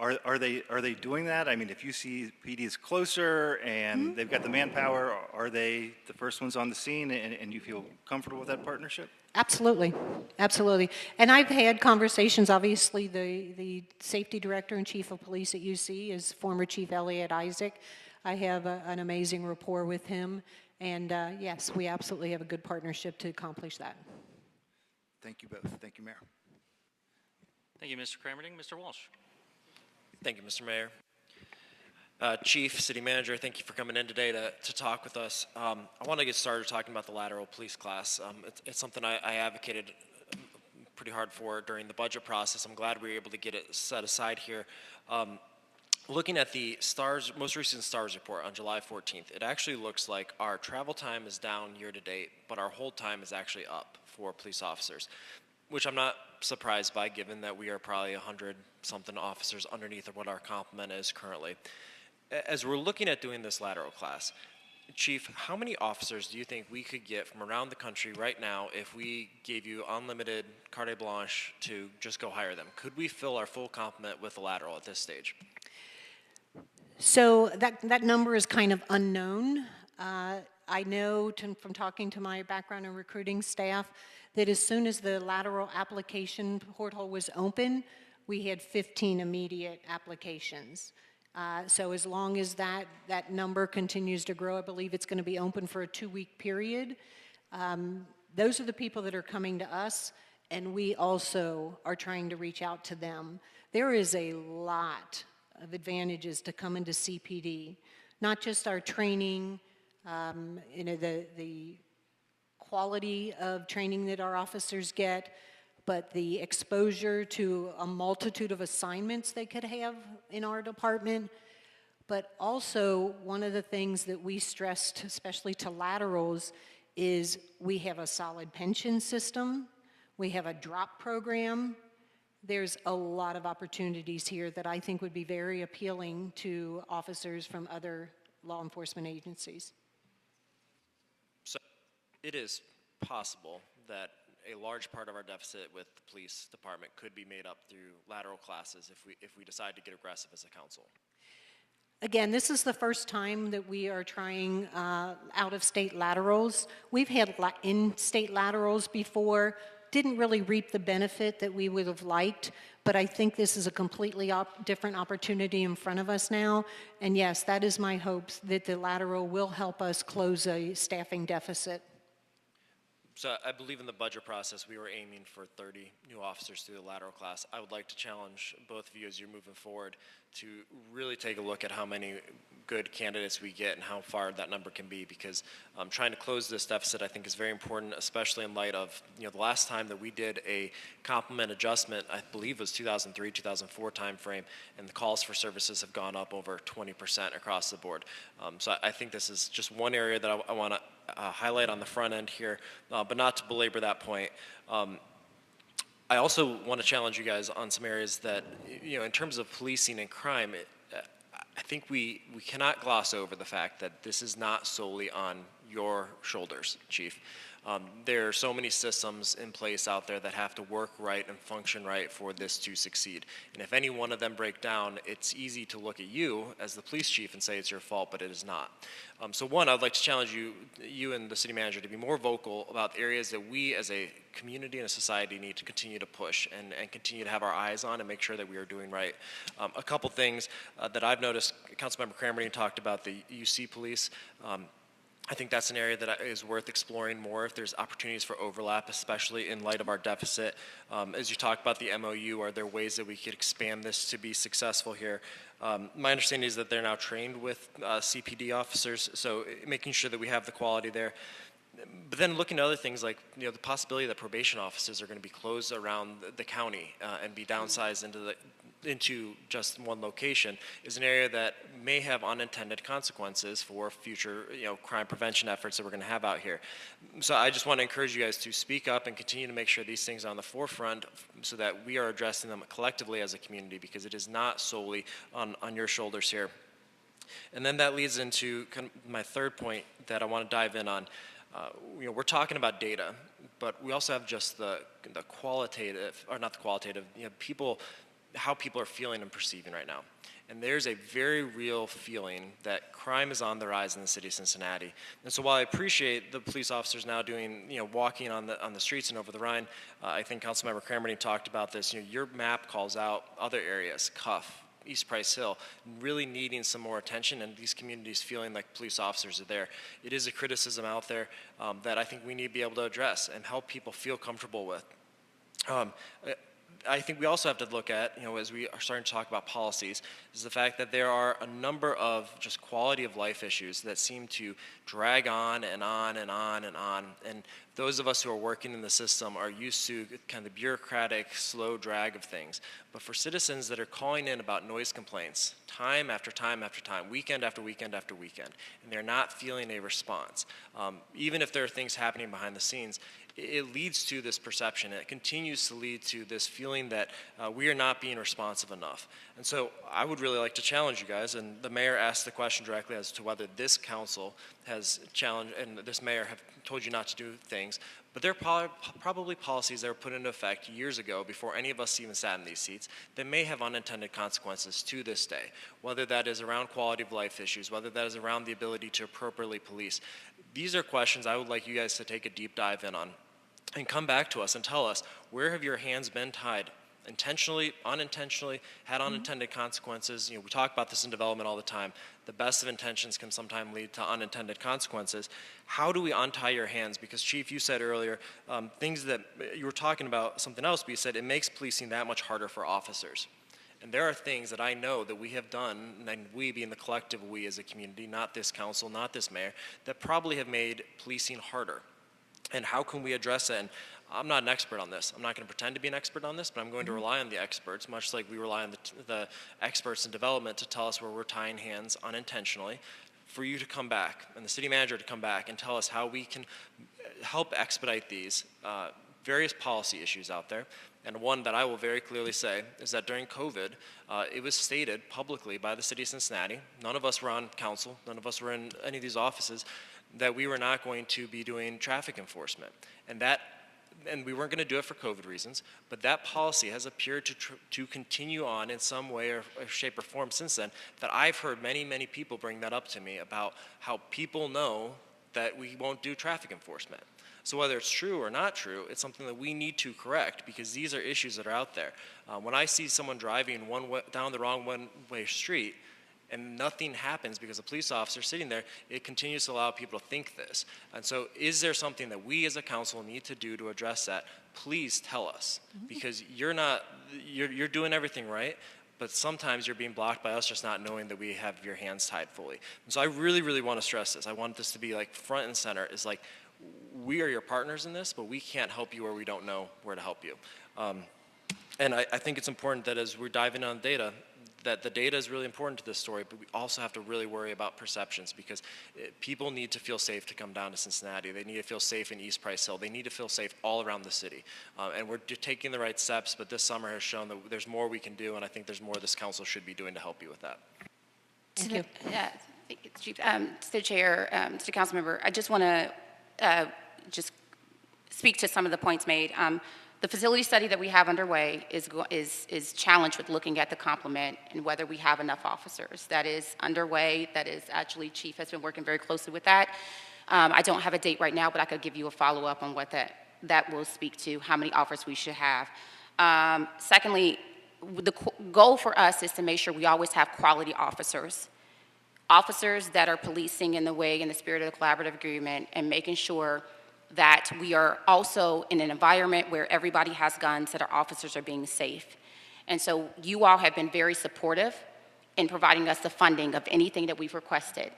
are they doing that? I mean, if UCPD is closer and they've got the manpower, are they the first ones on the scene, and you feel comfortable with that partnership? Absolutely, absolutely. And I've had conversations, obviously, the safety director and chief of police at UC is former Chief Elliot Isaac. I have an amazing rapport with him, and yes, we absolutely have a good partnership to accomplish that. Thank you both. Thank you, Mayor. Thank you, Mr. Cramerding. Mr. Walsh. Thank you, Mr. Mayor. Chief, City Manager, thank you for coming in today to talk with us. I want to get started talking about the lateral police class. It's something I advocated pretty hard for during the budget process. I'm glad we were able to get it set aside here. Looking at the most recent STARS report on July 14th, it actually looks like our travel time is down year to date, but our hold time is actually up for police officers, which I'm not surprised by, given that we are probably 100-something officers underneath of what our complement is currently. As we're looking at doing this lateral class, Chief, how many officers do you think we could get from around the country right now if we gave you unlimited carte blanche to just go hire them? Could we fill our full complement with a lateral at this stage? So that number is kind of unknown. I know from talking to my background in recruiting staff that as soon as the lateral application portal was open, we had 15 immediate applications. So as long as that number continues to grow, I believe it's going to be open for a 2-week period. Those are the people that are coming to us, and we also are trying to reach out to them. There is a lot of advantages to come into CPD, not just our training, the quality of training that our officers get, but the exposure to a multitude of assignments they could have in our department. But also, one of the things that we stressed, especially to laterals, is we have a solid pension system, we have a drop program. There's a lot of opportunities here that I think would be very appealing to officers from other law enforcement agencies. So it is possible that a large part of our deficit with the police department could be made up through lateral classes if we decide to get aggressive as a council. Again, this is the first time that we are trying out-of-state laterals. We've had in-state laterals before, didn't really reap the benefit that we would have liked, but I think this is a completely different opportunity in front of us now. And yes, that is my hopes that the lateral will help us close a staffing deficit. So I believe in the budget process, we were aiming for 30 new officers through the lateral class. I would like to challenge both of you as you're moving forward to really take a look at how many good candidates we get and how far that number can be, because trying to close this deficit I think is very important, especially in light of, the last time that we did a complement adjustment, I believe was 2003, 2004 timeframe, and the calls for services have gone up over 20% across the board. So I think this is just one area that I want to highlight on the front end here, but not to belabor that point. I also want to challenge you guys on some areas that, in terms of policing and crime, I think we cannot gloss over the fact that this is not solely on your shoulders, Chief. There are so many systems in place out there that have to work right and function right for this to succeed. And if any one of them break down, it's easy to look at you as the police chief and say it's your fault, but it is not. So one, I'd like to challenge you and the city manager to be more vocal about areas that we as a community and a society need to continue to push and continue to have our eyes on and make sure that we are doing right. A couple things that I've noticed, Councilmember Cramerding talked about the UC police. I think that's an area that is worth exploring more if there's opportunities for overlap, especially in light of our deficit. As you talk about the MOU, are there ways that we could expand this to be successful here? My understanding is that they're now trained with CPD officers, so making sure that we have the quality there. But then looking at other things like, the possibility that probation offices are going to be closed around the county and be downsized into just one location is an area that may have unintended consequences for future, crime prevention efforts that we're going to have out here. So I just want to encourage you guys to speak up and continue to make sure these things are on the forefront so that we are addressing them collectively as a community, because it is not solely on your shoulders here. And then that leads into kind of my third point that I want to dive in on. We're talking about data, but we also have just the qualitative, or not the qualitative, how people are feeling and perceiving right now. And there's a very real feeling that crime is on the rise in the city of Cincinnati. And so while I appreciate the police officers now doing, walking on the streets and over the Rhine, I think Councilmember Cramerty talked about this. Your map calls out other areas, Cuff, East Price Hill, really needing some more attention, and these communities feeling like police officers are there. It is a criticism out there that I think we need to be able to address and help people feel comfortable with. I think we also have to look at, as we are starting to talk about policies, is the fact that there are a number of just quality of life issues that seem to drag on and on and on and on. And those of us who are working in the system are used to kind of the bureaucratic, slow drag of things. But for citizens that are calling in about noise complaints, time after time after time, weekend after weekend after weekend, and they're not feeling a response, even if there are things happening behind the scenes, it leads to this perception. It continues to lead to this feeling that we are not being responsive enough. And so I would really like to challenge you guys, and the mayor asked the question directly as to whether this council has challenged, and this mayor have told you not to do things, but there are probably policies that were put into effect years ago before any of us even sat in these seats that may have unintended consequences to this day, whether that is around quality of life issues, whether that is around the ability to appropriately police. These are questions I would like you guys to take a deep dive in on and come back to us and tell us, where have your hands been tied? Intentionally, unintentionally, had unintended consequences. We talk about this in development all the time. The best of intentions can sometimes lead to unintended consequences. How do we untie your hands? Because Chief, you said earlier, things that you were talking about something else, but you said it makes policing that much harder for officers. And there are things that I know that we have done, and we being the collective we as a community, not this council, not this mayor, that probably have made policing harder. And how can we address it? And I'm not an expert on this. I'm not going to pretend to be an expert on this, but I'm going to rely on the experts, much like we rely on the experts in development to tell us where we're tying hands unintentionally, for you to come back, and the city manager to come back and tell us how we can help expedite these various policy issues out there. And one that I will very clearly say is that during COVID, it was stated publicly by the city of Cincinnati, none of us were on council, none of us were in any of these offices, that we were not going to be doing traffic enforcement. And we weren't going to do it for COVID reasons, but that policy has appeared to continue on in some way or shape or form since then, that I've heard many, many people bring that up to me about how people know that we won't do traffic enforcement. So whether it's true or not true, it's something that we need to correct, because these are issues that are out there. When I see someone driving down the wrong one-way street, and nothing happens because a police officer sitting there, it continues to allow people to think this. And so is there something that we as a council need to do to address that? Please tell us, because you're doing everything right, but sometimes you're being blocked by us just not knowing that we have your hands tied fully. And so I really, really want to stress this. I want this to be like front and center, is like, we are your partners in this, but we can't help you where we don't know where to help you. And I think it's important that as we're diving on data, that the data is really important to this story, but we also have to really worry about perceptions, because people need to feel safe to come down to Cincinnati. They need to feel safe in East Price Hill. They need to feel safe all around the city. And we're taking the right steps, but this summer has shown that there's more we can do, and I think there's more this council should be doing to help you with that. Thank you. Chief, to the chair, to the council member, I just want to just speak to some of the points made. The facility study that we have underway is challenged with looking at the complement and whether we have enough officers. That is underway. That is actually, Chief has been working very closely with that. I don't have a date right now, but I could give you a follow-up on what that will speak to, how many officers we should have. Secondly, the goal for us is to make sure we always have quality officers that are policing in the spirit of the collaborative agreement, and making sure that we are also in an environment where everybody has guns, that our officers are being safe. And so you all have been very supportive in providing us the funding of anything that we've requested.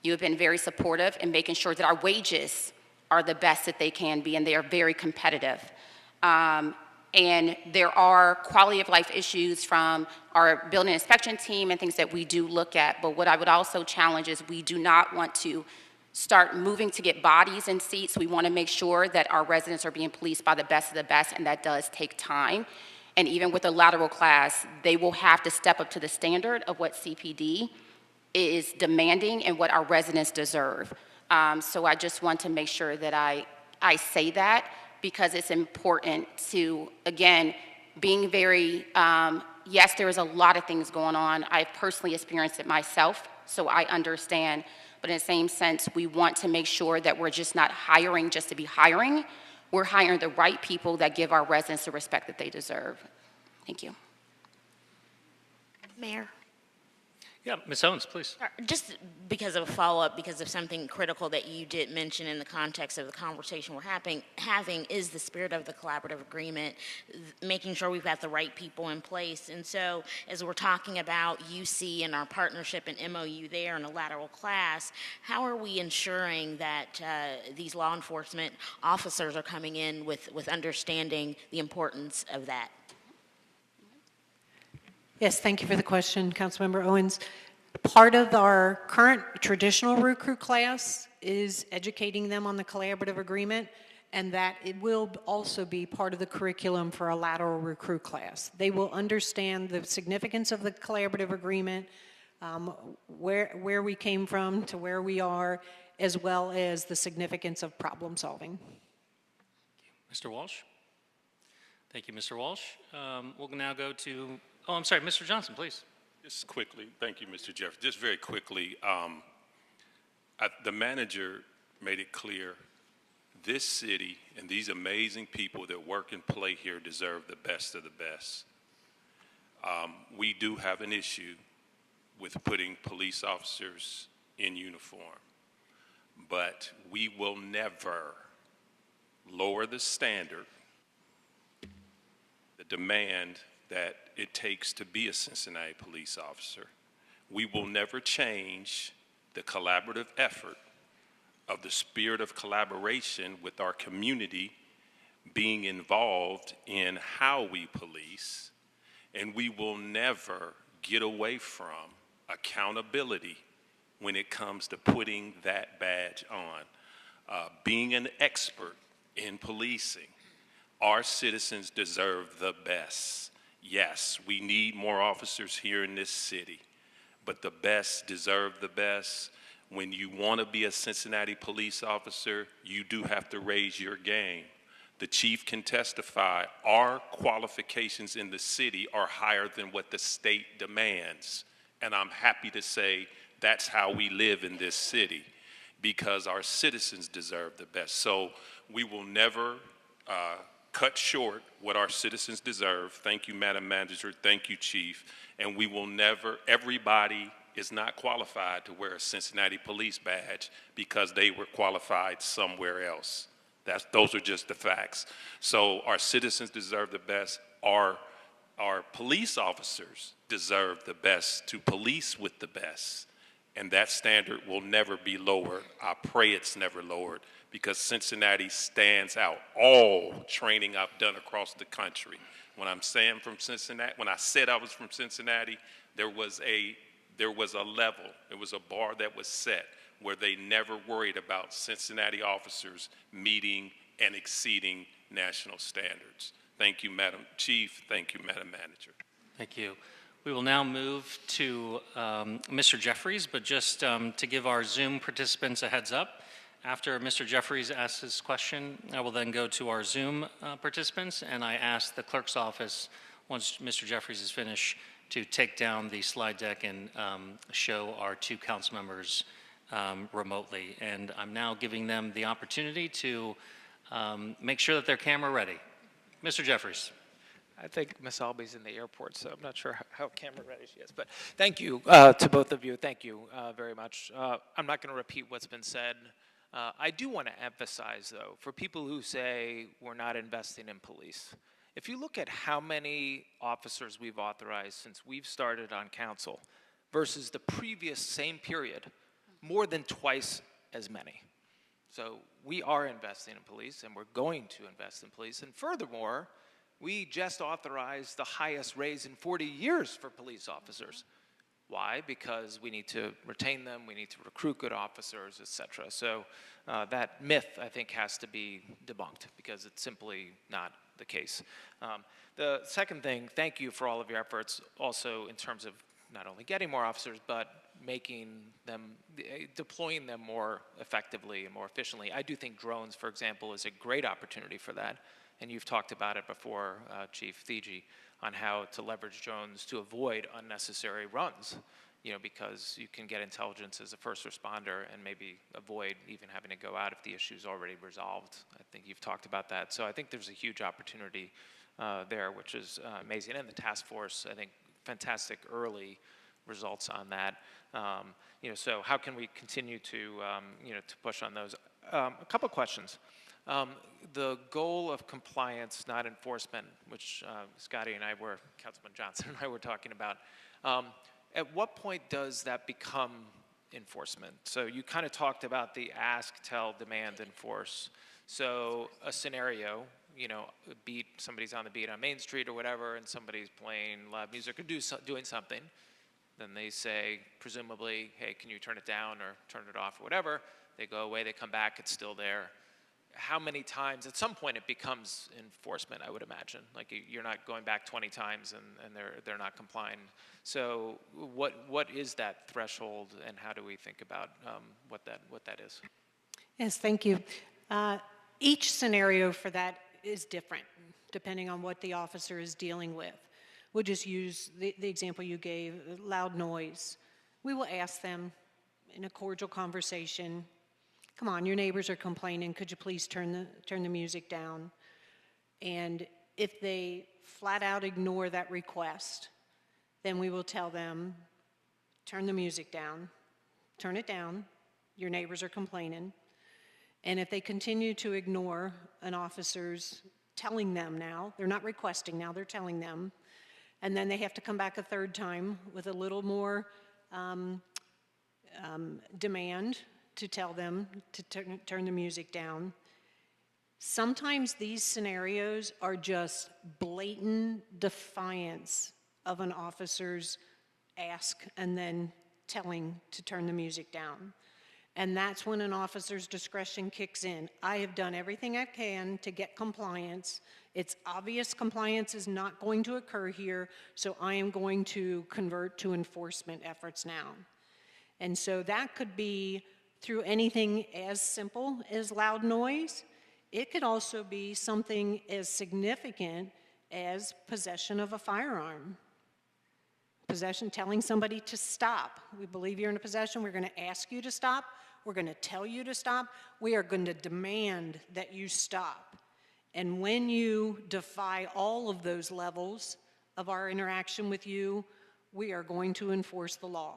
You have been very supportive in making sure that our wages are the best that they can be, and they are very competitive. And there are quality of life issues from our building inspection team and things that we do look at. But what I would also challenge is, we do not want to start moving to get bodies in seats. We want to make sure that our residents are being policed by the best of the best, and that does take time. And even with a lateral class, they will have to step up to the standard of what CPD is demanding and what our residents deserve. So I just want to make sure that I say that, because it's important to, again, being very, yes, there is a lot of things going on. I've personally experienced it myself, so I understand. But in the same sense, we want to make sure that we're just not hiring just to be hiring. We're hiring the right people that give our residents the respect that they deserve. Thank you. Mayor? Yeah, Ms. Owens, please. Just because of a follow-up, because of something critical that you did mention in the context of the conversation we're having is the spirit of the collaborative agreement, making sure we've got the right people in place. And so as we're talking about UC and our partnership and MOU there in a lateral class, how are we ensuring that these law enforcement officers are coming in with understanding the importance of that? Yes, thank you for the question, Councilmember Owens. Part of our current traditional recruit class is educating them on the collaborative agreement, and that it will also be part of the curriculum for a lateral recruit class. They will understand the significance of the collaborative agreement, where we came from to where we are, as well as the significance of problem solving. Mr. Walsh? Thank you, Mr. Walsh. We'll now go to, oh, I'm sorry, Mr. Johnson, please. Just quickly, thank you, Mr. Jeffrey. Just very quickly, the manager made it clear this city and these amazing people that work and play here deserve the best of the best. We do have an issue with putting police officers in uniform, but we will never lower the standard, the demand that it takes to be a Cincinnati police officer. We will never change the collaborative effort of the spirit of collaboration with our community being involved in how we police, and we will never get away from accountability when it comes to putting that badge on. Being an expert in policing, our citizens deserve the best. Yes, we need more officers here in this city, but the best deserve the best. When you want to be a Cincinnati police officer, you do have to raise your game. The chief can testify, our qualifications in the city are higher than what the state demands. And I'm happy to say that's how we live in this city, because our citizens deserve the best. So we will never cut short what our citizens deserve. Thank you, Madam Manager. Thank you, Chief. And we will never, everybody is not qualified to wear a Cincinnati police badge because they were qualified somewhere else. Those are just the facts. So our citizens deserve the best. Our police officers deserve the best to police with the best. And that standard will never be lowered. I pray it's never lowered, because Cincinnati stands out. All training I've done across the country. When I'm saying from Cincinnati, when I said I was from Cincinnati, there was a level, there was a bar that was set where they never worried about Cincinnati officers meeting and exceeding national standards. Thank you, Madam Chief. Thank you, Madam Manager. Thank you. We will now move to Mr. Jeffries, but just to give our Zoom participants a heads up, after Mr. Jeffries asks his question, I will then go to our Zoom participants, and I ask the clerk's office, once Mr. Jeffries is finished, to take down the slide deck and show our two council members remotely. And I'm now giving them the opportunity to make sure that they're camera ready. Mr. Jeffries. I think Ms. Alby's in the airport, so I'm not sure how camera ready she is. But thank you to both of you. Thank you very much. I'm not going to repeat what's been said. I do want to emphasize, though, for people who say we're not investing in police, if you look at how many officers we've authorized since we've started on council versus the previous same period, more than twice as many. So we are investing in police, and we're going to invest in police. And furthermore, we just authorized the highest raise in 40 years for police officers. Why? Because we need to retain them, we need to recruit good officers, et cetera. So that myth, I think, has to be debunked, because it's simply not the case. The second thing, thank you for all of your efforts also in terms of not only getting more officers, but making them, deploying them more effectively and more efficiently. I do think drones, for example, is a great opportunity for that. And you've talked about it before, Chief Thigi, on how to leverage drones to avoid unnecessary runs, because you can get intelligence as a first responder and maybe avoid even having to go out if the issue's already resolved. I think you've talked about that. So I think there's a huge opportunity there, which is amazing. And the task force, I think, fantastic early results on that. So how can we continue to, to push on those? A couple questions. The goal of compliance, not enforcement, which Scotty and Councilman Johnson and I were talking about, at what point does that become enforcement? So you kind of talked about the ask, tell, demand, enforce. So a scenario, somebody's on the beat on Main Street or whatever, and somebody's playing loud music or doing something. Then they say, presumably, hey, can you turn it down or turn it off or whatever? They go away, they come back, it's still there. How many times? At some point, it becomes enforcement, I would imagine. Like you're not going back 20 times and they're not complying. So what is that threshold, and how do we think about what that is? Yes, thank you. Each scenario for that is different, depending on what the officer is dealing with. We'll just use the example you gave, loud noise. We will ask them in a cordial conversation, come on, your neighbors are complaining, could you please turn the music down? And if they flat out ignore that request, then we will tell them, turn the music down, turn it down, your neighbors are complaining. And if they continue to ignore an officer's telling them now, they're not requesting now, they're telling them, and then they have to come back a third time with a little more demand to tell them to turn the music down. Sometimes these scenarios are just blatant defiance of an officer's ask and then telling to turn the music down. And that's when an officer's discretion kicks in. I have done everything I can to get compliance. It's obvious compliance is not going to occur here, so I am going to convert to enforcement efforts now. And so that could be through anything as simple as loud noise. It could also be something as significant as possession of a firearm. Possession, telling somebody to stop. We believe you're in a possession. We're going to ask you to stop. We're going to tell you to stop. We are going to demand that you stop. And when you defy all of those levels of our interaction with you, we are going to enforce the law.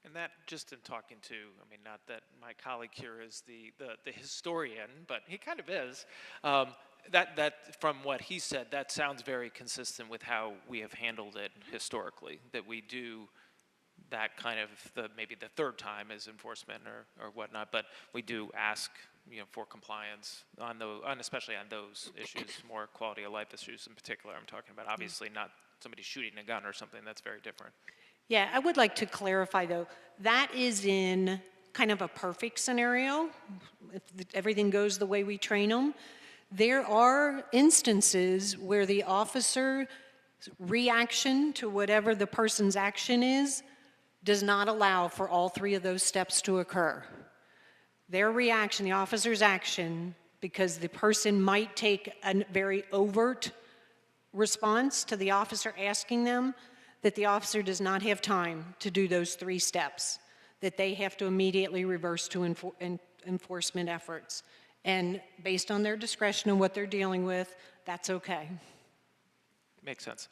And that, just in talking to, not that my colleague here is the historian, but he kind of is. That from what he said, that sounds very consistent with how we have handled it historically, that we do that kind of, maybe the third time is enforcement or whatnot, but we do ask for compliance especially on those issues, more quality of life issues in particular I'm talking about. Obviously not somebody shooting a gun or something, that's very different. Yeah, I would like to clarify though, that is in kind of a perfect scenario, if everything goes the way we train them. There are instances where the officer's reaction to whatever the person's action is does not allow for all three of those steps to occur. Their reaction, the officer's action, because the person might take a very overt response to the officer asking them, that the officer does not have time to do those three steps, that they have to immediately reverse to enforcement efforts. And based on their discretion and what they're dealing with, that's okay. Makes sense.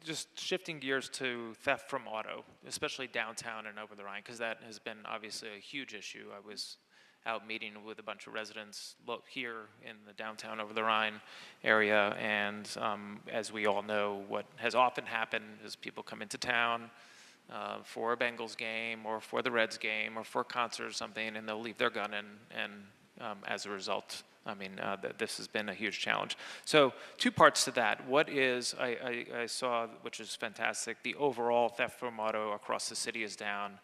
Just shifting gears to theft from auto, especially downtown and over the Rhine, because that has been obviously a huge issue. I was out meeting with a bunch of residents here in the downtown over the Rhine area, and as we all know, what has often happened is people come into town for a Bengals game or for the Reds game or for a concert or something, and they'll leave their gun and as a result, this has been a huge challenge. So 2 parts to that. What is, I saw, which is fantastic, the overall theft from auto across the city is down.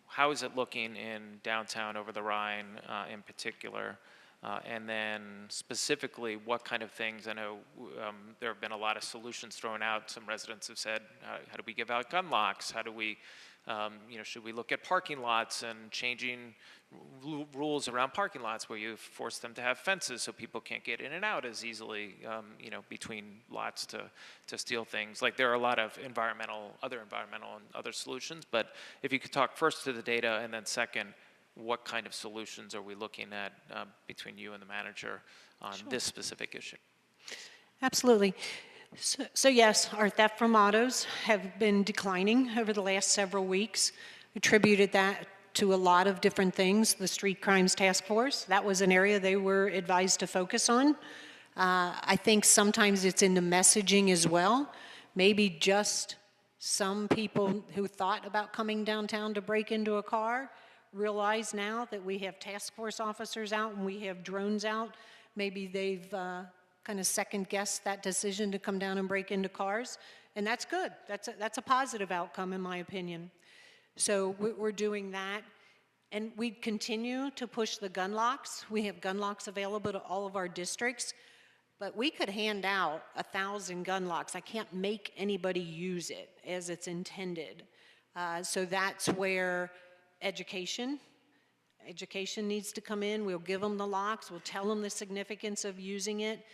How is it looking in downtown over the Rhine in particular? And then specifically, what kind of things, I know there have been a lot of solutions thrown out. Some residents have said, how do we give out gun locks? How do we, should we look at parking lots and changing rules around parking lots where you force them to have fences so people can't get in and out as easily, between lots to steal things. Like there are a lot of other environmental and other solutions, but if you could talk first to the data and then second, what kind of solutions are we looking at between you and the manager on this specific issue? Absolutely. So yes, our theft from autos have been declining over the last several weeks. Attributed that to a lot of different things. The Street Crimes Task Force, that was an area they were advised to focus on. I think sometimes it's in the messaging as well. Maybe just some people who thought about coming downtown to break into a car realize now that we have task force officers out and we have drones out. Maybe they've kind of second-guessed that decision to come down and break into cars, and that's good. That's a positive outcome, in my opinion. So we're doing that, and we continue to push the gun locks. We have gun locks available to all of our districts, but we could hand out 1,000 gun locks. I can't make anybody use it as it's intended. So that's where education needs to come in. We'll give them the locks. We'll tell them the significance of using it.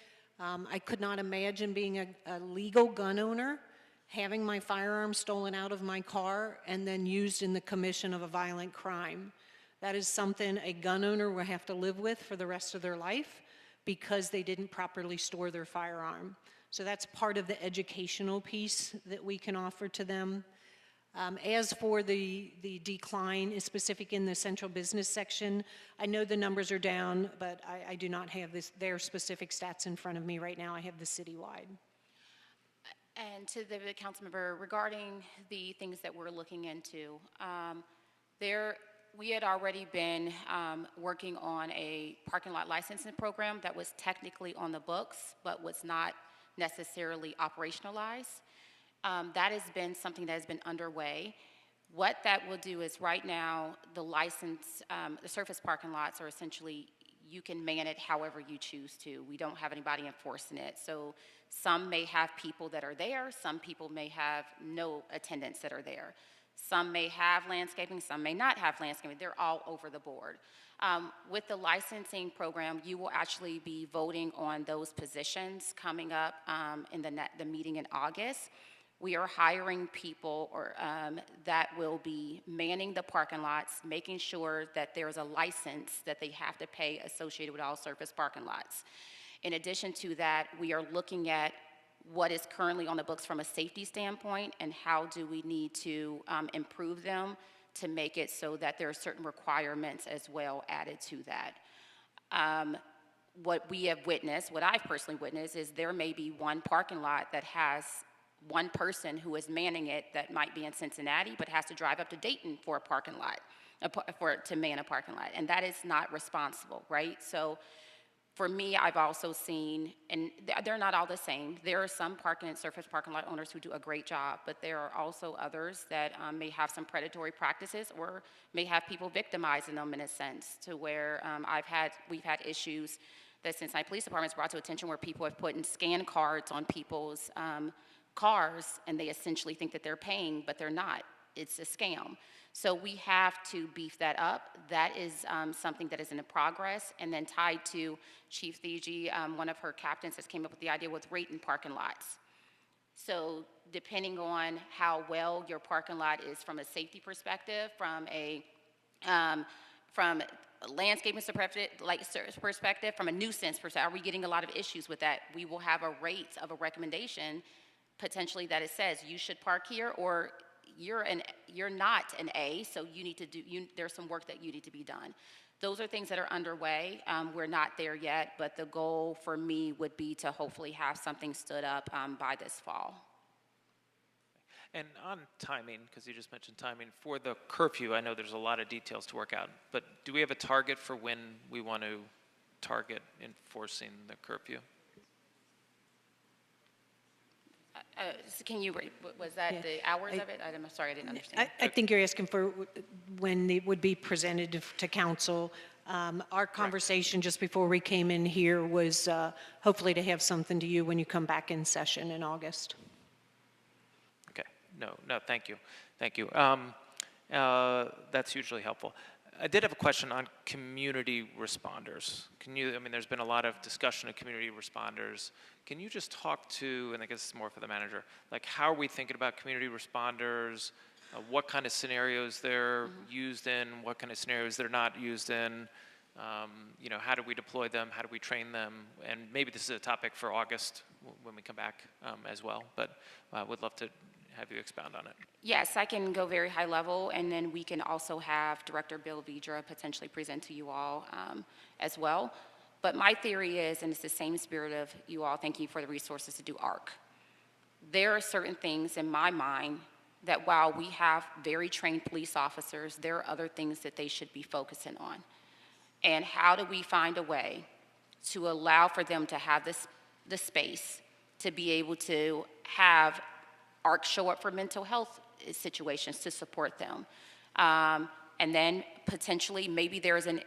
I could not imagine being a legal gun owner, having my firearm stolen out of my car and then used in the commission of a violent crime. That is something a gun owner will have to live with for the rest of their life because they didn't properly store their firearm. So that's part of the educational piece that we can offer to them. As for the decline, is specific in the central business section, I know the numbers are down, but I do not have their specific stats in front of me right now. I have the citywide. And to the council member, regarding the things that we're looking into, we had already been working on a parking lot licensing program that was technically on the books, but was not necessarily operationalized. That has been something that has been underway. What that will do is right now, the surface parking lots are essentially, you can man it however you choose to. We don't have anybody enforcing it. So some may have people that are there, some people may have no attendants that are there. Some may have landscaping, some may not have landscaping. They're all over the board. With the licensing program, you will actually be voting on those positions coming up in the meeting in August. We are hiring people that will be manning the parking lots, making sure that there's a license that they have to pay associated with all surface parking lots. In addition to that, we are looking at what is currently on the books from a safety standpoint and how do we need to improve them to make it so that there are certain requirements as well added to that. What we have witnessed, what I've personally witnessed, is there may be one parking lot that has one person who is manning it that might be in Cincinnati but has to drive up to Dayton for a parking lot, to man a parking lot, and that is not responsible, right? So for me, I've also seen, and they're not all the same, there are some surface parking lot owners who do a great job, but there are also others that may have some predatory practices or may have people victimizing them in a sense to where we've had issues that Cincinnati Police Department's brought to attention where people have put in scan cards on people's cars and they essentially think that they're paying, but they're not. It's a scam. So we have to beef that up. That is something that is in progress. And then tied to Chief Thigi, one of her captains has came up with the idea with rating parking lots. So depending on how well your parking lot is from a safety perspective, from a landscaping perspective, from a nuisance perspective, are we getting a lot of issues with that? We will have a rate of a recommendation potentially that it says you should park here, or you're not an A, so you need to there's some work that you need to be done. Those are things that are underway. We're not there yet, but the goal for me would be to hopefully have something stood up by this fall. And on timing, because you just mentioned timing, for the curfew, I know there's a lot of details to work out, but do we have a target for when we want to target enforcing the curfew? Can you, was that the hours of it? I'm sorry, I didn't understand. I think you're asking for when it would be presented to council. Our conversation just before we came in here was hopefully to have something to you when you come back in session in August. Okay. No, thank you. Thank you. That's hugely helpful. I did have a question on community responders. I mean, there's been a lot of discussion of community responders. Can you just talk to, and I guess it's more for the manager, like how are we thinking about community responders? What kind of scenarios they're used in? What kind of scenarios they're not used in? How do we deploy them? How do we train them? And maybe this is a topic for August when we come back as well, but I would love to have you expound on it. Yes, I can go very high level, and then we can also have Director Bill Vidra potentially present to you all as well. But my theory is, and it's the same spirit of you all, thank you for the resources to do ARC. There are certain things in my mind that while we have very trained police officers, there are other things that they should be focusing on. And how do we find a way to allow for them to have the space to be able to have ARC show up for mental health situations to support them. And then potentially maybe there's an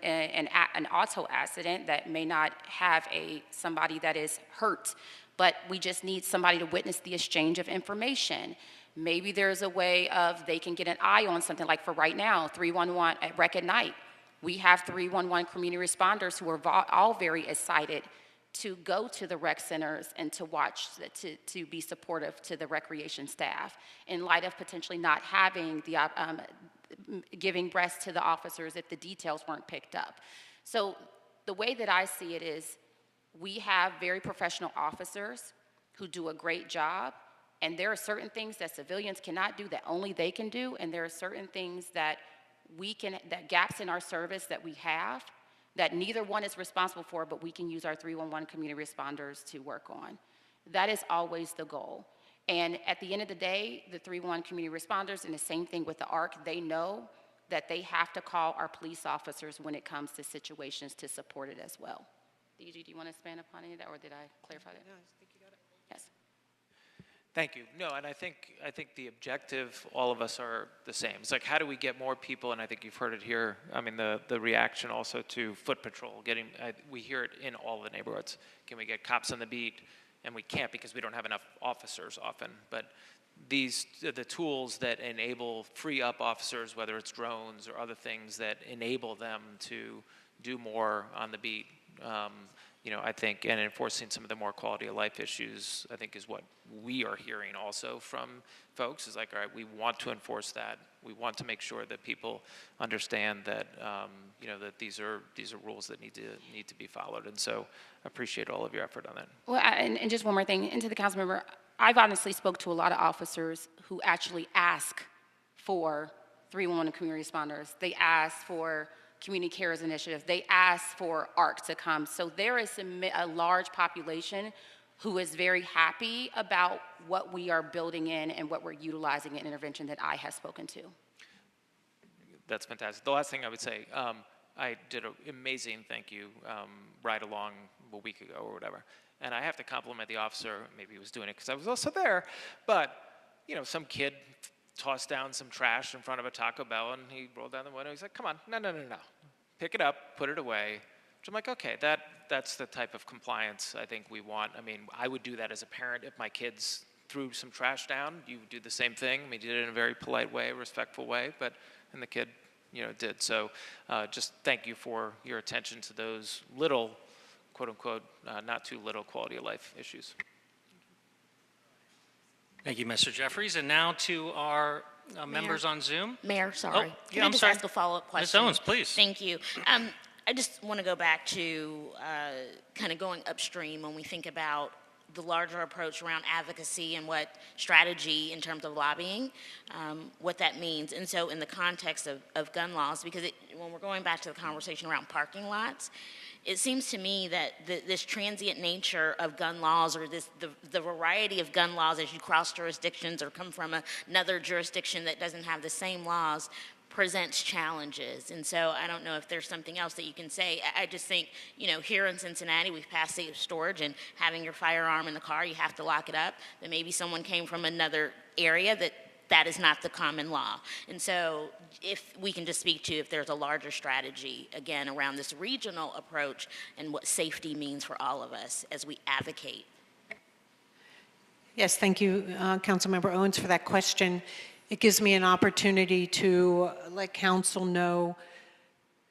auto accident that may not have somebody that is hurt, but we just need somebody to witness the exchange of information. Maybe there's a way of they can get an eye on something, like for right now, 311 at Rec at Night. We have 311 community responders who are all very excited to go to the rec centers and to watch, to be supportive to the recreation staff in light of potentially not having the, giving breast to the officers if the details weren't picked up. So the way that I see it is we have very professional officers who do a great job, and there are certain things that civilians cannot do that only they can do, and there are certain things that that gaps in our service that we have that neither one is responsible for, but we can use our 311 community responders to work on. That is always the goal. And at the end of the day, the 311 community responders, and the same thing with the ARC, they know that they have to call our police officers when it comes to situations to support it as well. DG, do you want to expand upon any of that, or did I clarify that? No, I think you got it. Yes. Thank you. No, and I think the objective, all of us are the same. It's like, how do we get more people? And I think you've heard it here. I mean, the reaction also to foot patrol. We hear it in all the neighborhoods. Can we get cops on the beat? And we can't because we don't have enough officers often. But these are the tools that free up officers, whether it's drones or other things that enable them to do more on the beat. I think, and enforcing some of the more quality of life issues, I think is what we are hearing also from folks is like, all right, we want to enforce that. We want to make sure that people understand that, that these are rules that need to be followed. And so I appreciate all of your effort on that. Well, and just one more thing, and to the council member, I've honestly spoke to a lot of officers who actually ask for 311 community responders. They ask for Community Cares Initiative. They ask for ARC to come. So there is a large population who is very happy about what we are building in and what we're utilizing in intervention that I have spoken to. That's fantastic. The last thing I would say, I did an amazing thank you ride along a week ago or whatever. And I have to compliment the officer. Maybe he was doing it because I was also there. But, some kid tossed down some trash in front of a Taco Bell, and he rolled down the window. He's like, come on, no. Pick it up, put it away. Which I'm like, okay, that's the type of compliance I think we want. I mean, I would do that as a parent if my kids threw some trash down. You would do the same thing. I mean, you did it in a very polite way, respectful way, and the kid, did. So just thank you for your attention to those little, quote unquote, not too little quality of life issues. Thank you, Mr. Jeffries. And now to our members on Zoom. Mayor, sorry. Oh, Can I just ask a follow-up question? Ms. Owens, please. Thank you. I just want to go back to kind of going upstream when we think about the larger approach around advocacy and what strategy in terms of lobbying, what that means. And so in the context of gun laws, because when we're going back to the conversation around parking lots, it seems to me that this transient nature of gun laws, or the variety of gun laws as you cross jurisdictions or come from another jurisdiction that doesn't have the same laws, presents challenges. And so I don't know if there's something else that you can say. I just think, here in Cincinnati, we've passed safe storage, and having your firearm in the car, you have to lock it up. That maybe someone came from another area that that is not the common law. And so if we can just speak to if there's a larger strategy, again, around this regional approach and what safety means for all of us as we advocate. Yes, thank you, Councilmember Owens, for that question. It gives me an opportunity to let council know.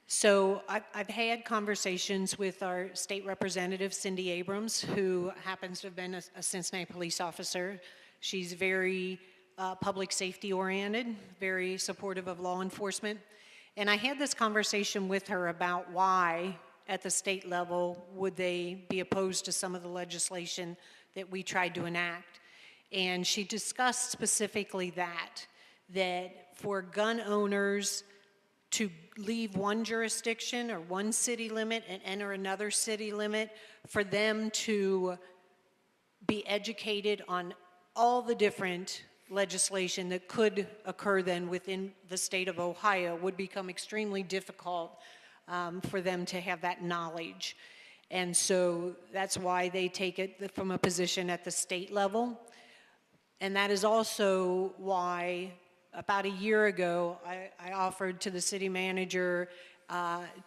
So I've had conversations with our state representative, Cindy Abrams, who happens to have been a Cincinnati police officer. She's very public safety oriented, very supportive of law enforcement. And I had this conversation with her about why at the state level would they be opposed to some of the legislation that we tried to enact. And she discussed specifically that for gun owners to leave one jurisdiction or one city limit and enter another city limit, for them to be educated on all the different legislation that could occur then within the state of Ohio would become extremely difficult for them to have that knowledge. And so that's why they take it from a position at the state level. And that is also why about a year ago, I offered to the city manager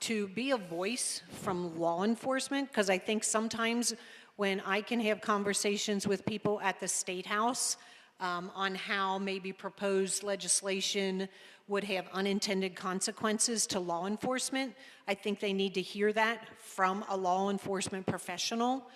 to be a voice from law enforcement, because I think sometimes when I can have conversations with people at the State House on how maybe proposed legislation would have unintended consequences to law enforcement, I think they need to hear that from a law enforcement professional.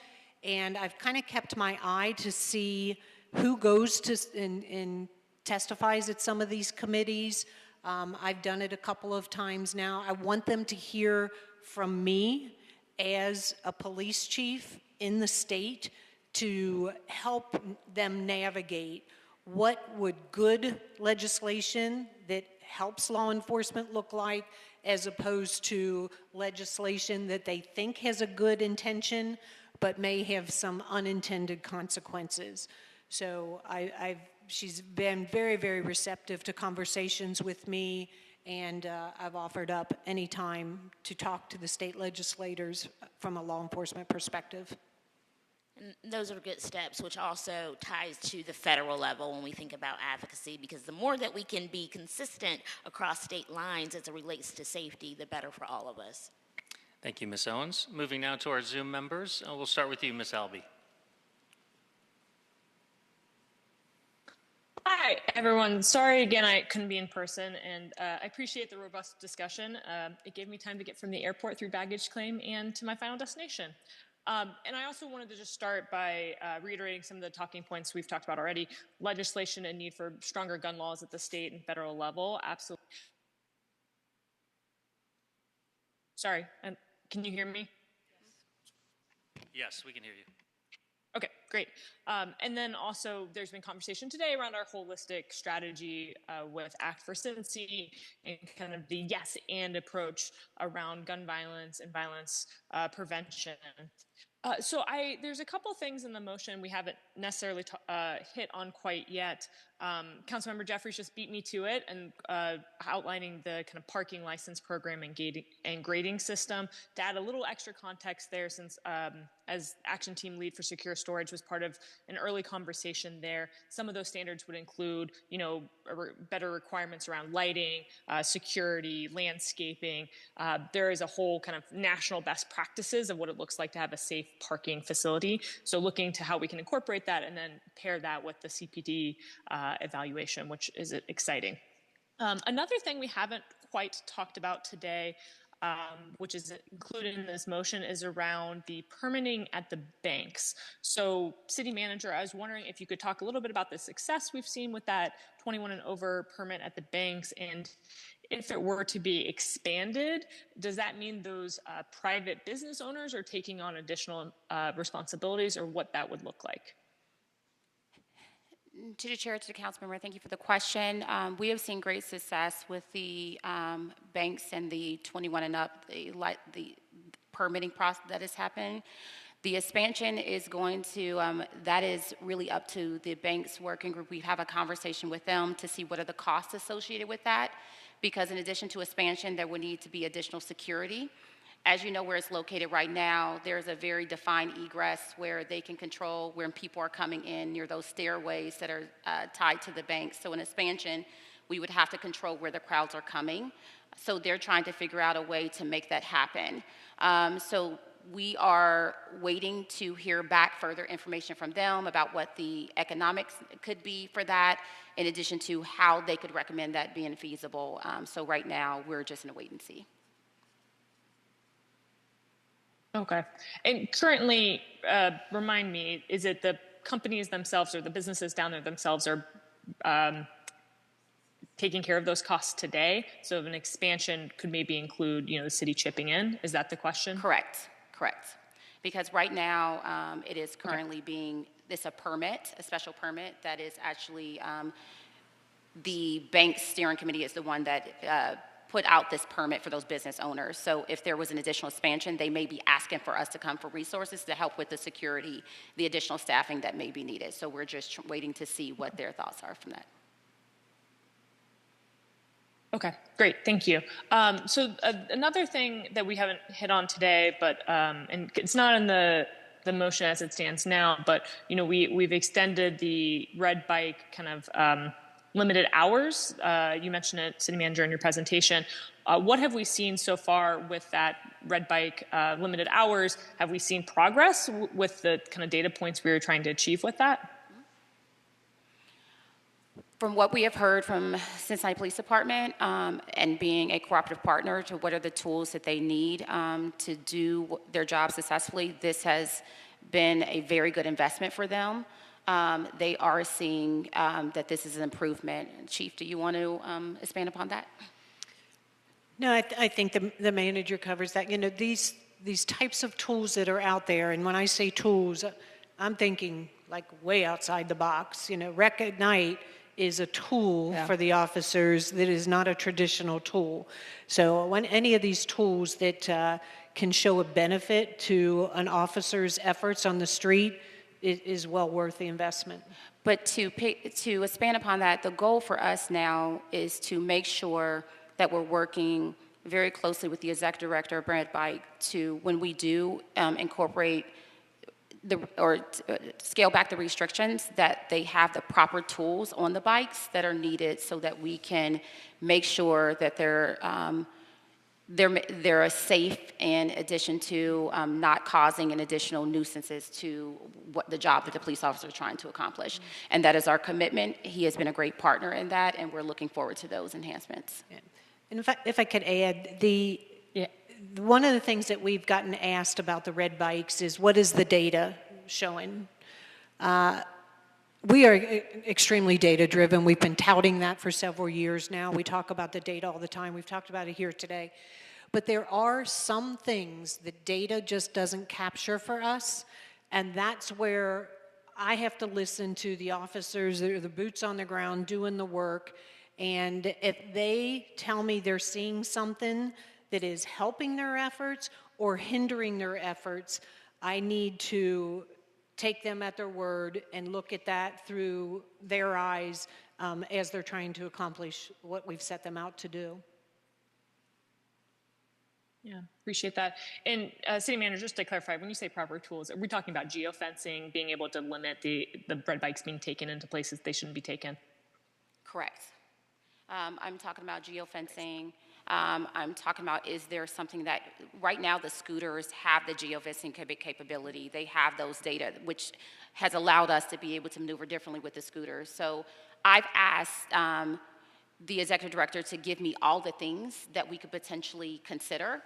And I've kind of kept my eye to see who goes to and testifies at some of these committees. I've done it a couple of times now. I want them to hear from me as a police chief in the state to help them navigate what would good legislation that helps law enforcement look like, as opposed to legislation that they think has a good intention but may have some unintended consequences. So she's been very, very receptive to conversations with me, and I've offered up any time to talk to the state legislators from a law enforcement perspective. And those are good steps, which also ties to the federal level when we think about advocacy, because the more that we can be consistent across state lines as it relates to safety, the better for all of us. Thank you, Ms. Owens. Moving now to our Zoom members. We'll start with you, Ms. Albee. Hi, everyone. Sorry again I couldn't be in person, and I appreciate the robust discussion. It gave me time to get from the airport through baggage claim and to my final destination. And I also wanted to just start by reiterating some of the talking points we've talked about already. Legislation and need for stronger gun laws at the state and federal level, absolutely. Sorry, can you hear me? Yes, we can hear you. Okay, great. And then also there's been conversation today around our holistic strategy with Act for Citizency and kind of the yes and approach around gun violence and violence prevention. So there's a couple things in the motion we haven't necessarily hit on quite yet. Councilmember Jeffries just beat me to it and outlining the kind of parking license program and grading system. To add a little extra context there, since as Action Team Lead for Secure Storage was part of an early conversation there, some of those standards would include, better requirements around lighting, security, landscaping. There is a whole kind of national best practices of what it looks like to have a safe parking facility. So looking to how we can incorporate that and then pair that with the CPD evaluation, which is exciting. Another thing we haven't quite talked about today, which is included in this motion, is around the permitting at the banks. So, City Manager, I was wondering if you could talk a little bit about the success we've seen with that 21 and over permit at the banks, and if it were to be expanded, does that mean those private business owners are taking on additional responsibilities, or what that would look like? To the chair, to the council member, thank you for the question. We have seen great success with the banks and the 21 and up, the permitting process that has happened. The expansion is going to, that is really up to the banks working group. We have a conversation with them to see what are the costs associated with that, because in addition to expansion, there would need to be additional security. As you know, where it's located right now, there's a very defined egress where they can control when people are coming in near those stairways that are tied to the bank. So in expansion, we would have to control where the crowds are coming. So they're trying to figure out a way to make that happen. So we are waiting to hear back further information from them about what the economics could be for that, in addition to how they could recommend that being feasible. So right now, we're just in a wait and see. Okay. And currently, remind me, is it the companies themselves or the businesses down there themselves are taking care of those costs today? So if an expansion could maybe include, the city chipping in? Is that the question? Correct. Because right now, it is currently it's a permit, a special permit that is actually, the bank's steering committee is the one that put out this permit for those business owners. So if there was an additional expansion, they may be asking for us to come for resources to help with the security, the additional staffing that may be needed. So we're just waiting to see what their thoughts are from that. Okay, great, thank you. So another thing that we haven't hit on today, but and it's not in the motion as it stands now, but we've extended the red bike kind of limited hours. You mentioned it, City Manager, in your presentation. What have we seen so far with that red bike limited hours? Have we seen progress with the kind of data points we were trying to achieve with that? From what we have heard from Cincinnati Police Department and being a cooperative partner to what are the tools that they need to do their job successfully, this has been a very good investment for them. They are seeing that this is an improvement. Chief, do you want to expand upon that? No, I think the manager covers that. These types of tools that are out there, and when I say tools, I'm thinking like way outside the box. Rec at Night is a tool for the officers that is not a traditional tool. So when any of these tools that can show a benefit to an officer's efforts on the street, it is well worth the investment. But to expand upon that, the goal for us now is to make sure that we're working very closely with the executive director of Red Bike to, when we do incorporate scale back the restrictions, that they have the proper tools on the bikes that are needed so that we can make sure that they're safe in addition to not causing an additional nuisances to what the job that the police officer is trying to accomplish. And that is our commitment. He has been a great partner in that, and we're looking forward to those enhancements. Yeah. And if I could add, one of the things that we've gotten asked about the red bikes is, what is the data showing? We are extremely data-driven. We've been touting that for several years now. We talk about the data all the time. We've talked about it here today. But there are some things that data just doesn't capture for us, and that's where I have to listen to the officers that are the boots on the ground doing the work, and if they tell me they're seeing something that is helping their efforts or hindering their efforts, I need to take them at their word and look at that through their eyes as they're trying to accomplish what we've set them out to do. Yeah, appreciate that. And City Manager, just to clarify, when you say proper tools, are we talking about geofencing, being able to limit the red bikes being taken into places they shouldn't be taken? Correct. I'm talking about geofencing. I'm talking about, is there something that, right now the scooters have the geofencing capability. They have those data, which has allowed us to be able to maneuver differently with the scooters. So I've asked the executive director to give me all the things that we could potentially consider.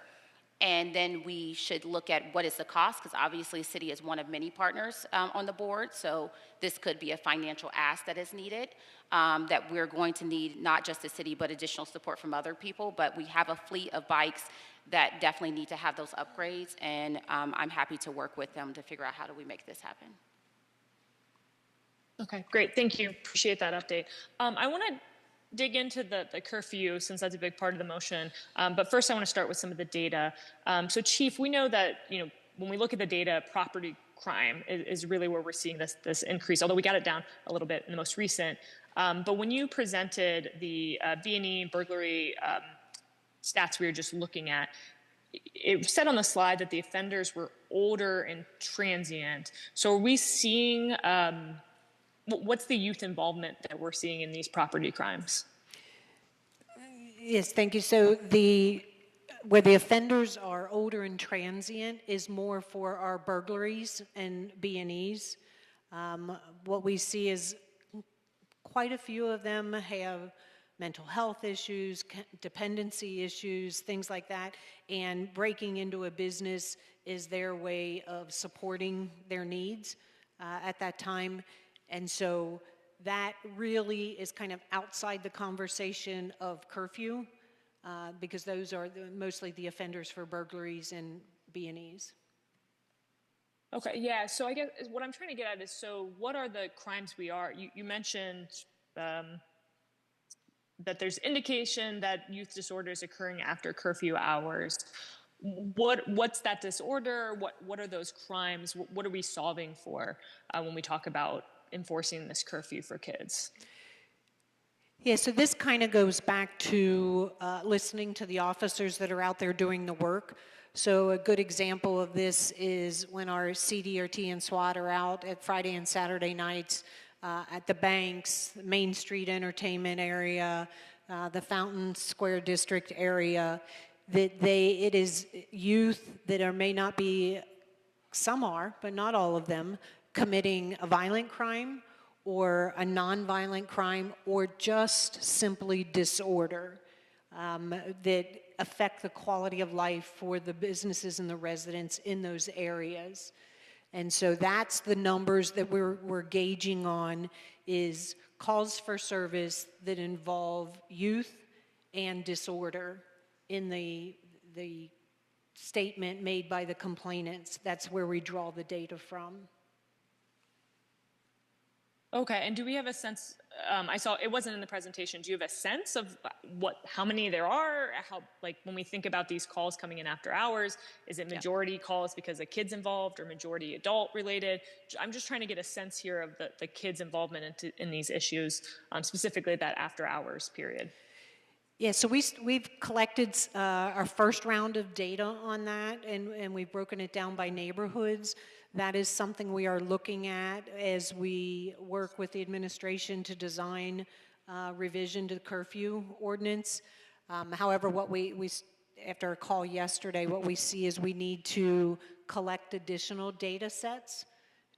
And then we should look at what is the cost, because obviously the city is one of many partners on the board. So this could be a financial ask that is needed, that we're going to need not just the city, but additional support from other people. But we have a fleet of bikes that definitely need to have those upgrades. And I'm happy to work with them to figure out how do we make this happen. Okay, great. Thank you. Appreciate that update. I want to dig into the curfew, since that's a big part of the motion. But first I want to start with some of the data. So Chief, we know that, when we look at the data, property crime is really where we're seeing this increase, although we got it down a little bit in the most recent. But when you presented the B&E burglary stats we were just looking at, it said on the slide that the offenders were older and transient. So are we seeing, what's the youth involvement that we're seeing in these property crimes? Yes, thank you. So where the offenders are older and transient is more for our burglaries and B&Es. What we see is quite a few of them have mental health issues, dependency issues, things like that, and breaking into a business is their way of supporting their needs at that time. And so that really is kind of outside the conversation of curfew, because those are mostly the offenders for burglaries and B&Es. Okay, yeah, so I guess what I'm trying to get at is, so what are the crimes you mentioned that there's indication that youth disorder is occurring after curfew hours. What's that disorder? What are those crimes? What are we solving for when we talk about enforcing this curfew for kids? Yeah, so this kind of goes back to listening to the officers that are out there doing the work. So a good example of this is when our CDRT and SWAT are out at Friday and Saturday nights at the banks, Main Street entertainment area, the Fountain Square District area, that it is youth that may not be, some are, but not all of them, committing a violent crime or a non-violent crime or just simply disorder that affect the quality of life for the businesses and the residents in those areas. And so that's the numbers that we're gauging on, is calls for service that involve youth and disorder in the statement made by the complainants. That's where we draw the data from. Okay, and do we have a sense, I saw it wasn't in the presentation, do you have a sense of how many there are? How, like, when we think about these calls coming in after hours, is it majority calls because the kids involved or majority adult related? I'm just trying to get a sense here of the kids' involvement in these issues, specifically that after hours period. Yeah, so we've collected our first round of data on that, and we've broken it down by neighborhoods. That is something we are looking at as we work with the administration to design revision to the curfew ordinance. However, what we after a call yesterday, what we see is we need to collect additional data sets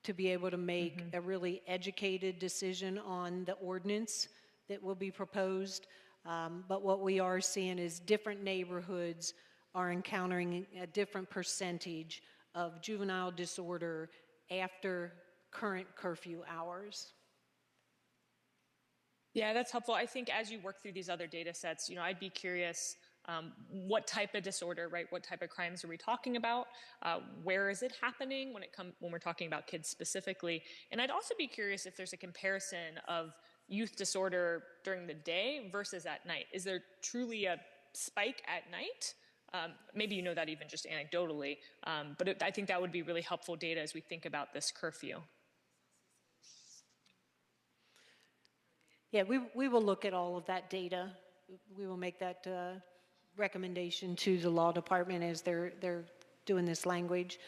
to be able to make a really educated decision on the ordinance that will be proposed. But what we are seeing is different neighborhoods are encountering a different percentage of juvenile disorder after current curfew hours. Yeah, that's helpful. I think as you work through these other data sets, I'd be curious what type of disorder, right? What type of crimes are we talking about? Where is it happening when we're talking about kids specifically? And I'd also be curious if there's a comparison of youth disorder during the day versus at night. Is there truly a spike at night? Maybe you know that even just anecdotally, but I think that would be really helpful data as we think about this curfew. Yeah, we will look at all of that data. We will make that recommendation to the law department as they're doing this language.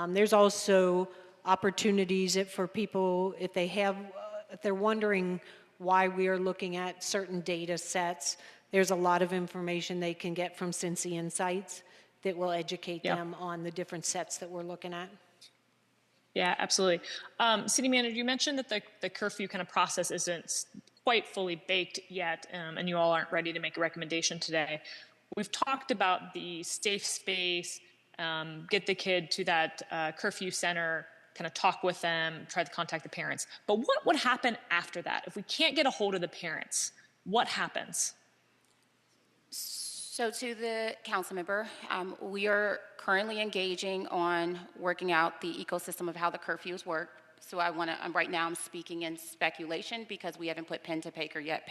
There's also opportunities for people if they're wondering why we are looking at certain data sets. There's a lot of information they can get from Cincy Insights that will educate them on the different sets that we're looking at. Yeah, absolutely. City Manager, you mentioned that the curfew kind of process isn't quite fully baked yet, and you all aren't ready to make a recommendation today. We've talked about the safe space, get the kid to that curfew center, kind of talk with them, try to contact the parents. But what would happen after that? If we can't get a hold of the parents, what happens? So to the council member, we are currently engaging on working out the ecosystem of how the curfews work. So right now I'm speaking in speculation because we haven't put pen to paper yet,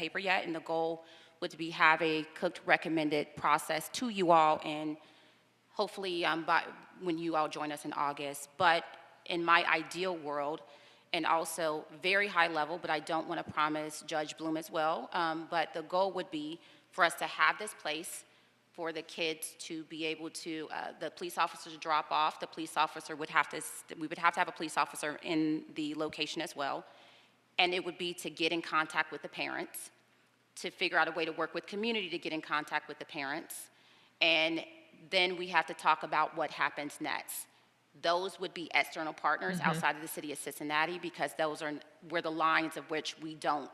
and the goal would be have a cooked recommended process to you all, and hopefully when you all join us in August. But in my ideal world, and also very high level, but I don't want to promise Judge Bloom as well, but the goal would be for us to have this place for the kids to be able to, the police officer to drop off. The police officer would have to, we would have to have a police officer in the location as well. And it would be to get in contact with the parents, to figure out a way to work with community to get in contact with the parents. And then we have to talk about what happens next. Those would be external partners outside of the city of Cincinnati, because those are where the lines of which we don't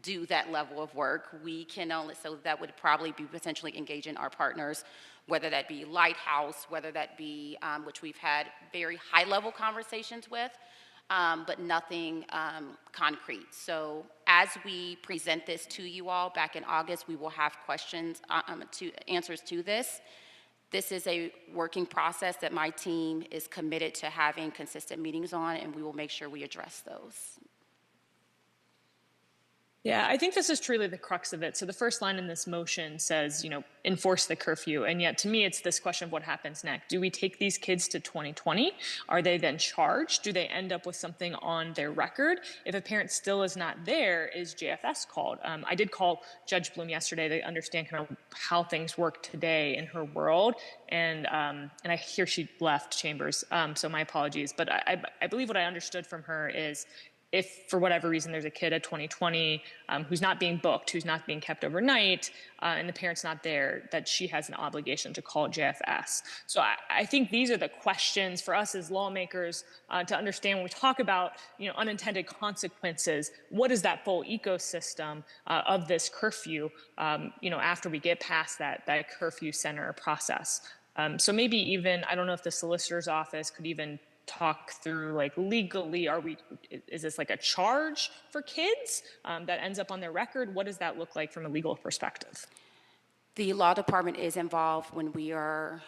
do that level of work. We can only, so that would probably be potentially engaging our partners, whether that be Lighthouse, whether that be, which we've had very high-level conversations with, but nothing concrete. So as we present this to you all back in August, we will have questions, answers to this. This is a working process that my team is committed to having consistent meetings on, and we will make sure we address those. Yeah, I think this is truly the crux of it. So the first line in this motion says, enforce the curfew. And yet to me, it's this question of what happens next. Do we take these kids to 2020? Are they then charged? Do they end up with something on their record? If a parent still is not there, is JFS called? I did call Judge Bloom yesterday to understand kind of how things work today in her world. And I hear she left chambers, so my apologies. But I believe what I understood from her is, if for whatever reason there's a kid at 2020 who's not being booked, who's not being kept overnight, and the parent's not there, that she has an obligation to call JFS. So I think these are the questions for us as lawmakers to understand when we talk about unintended consequences. What is that full ecosystem of this curfew? After we get past that curfew center process. So maybe even, I don't know if the solicitor's office could even talk through, like, legally, is this like a charge for kids that ends up on their record? What does that look like from a legal perspective? The law department is involved when we are,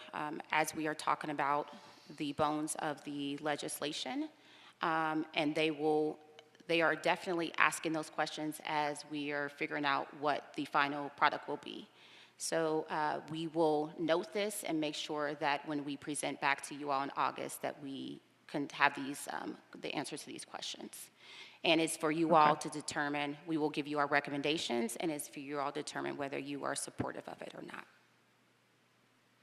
as we are talking about the bones of the legislation, and they are definitely asking those questions as we are figuring out what the final product will be. So we will note this and make sure that when we present back to you all in August that we can have these, the answers to these questions. And it's for you all to determine, we will give you our recommendations, and it's for you all to determine whether you are supportive of it or not.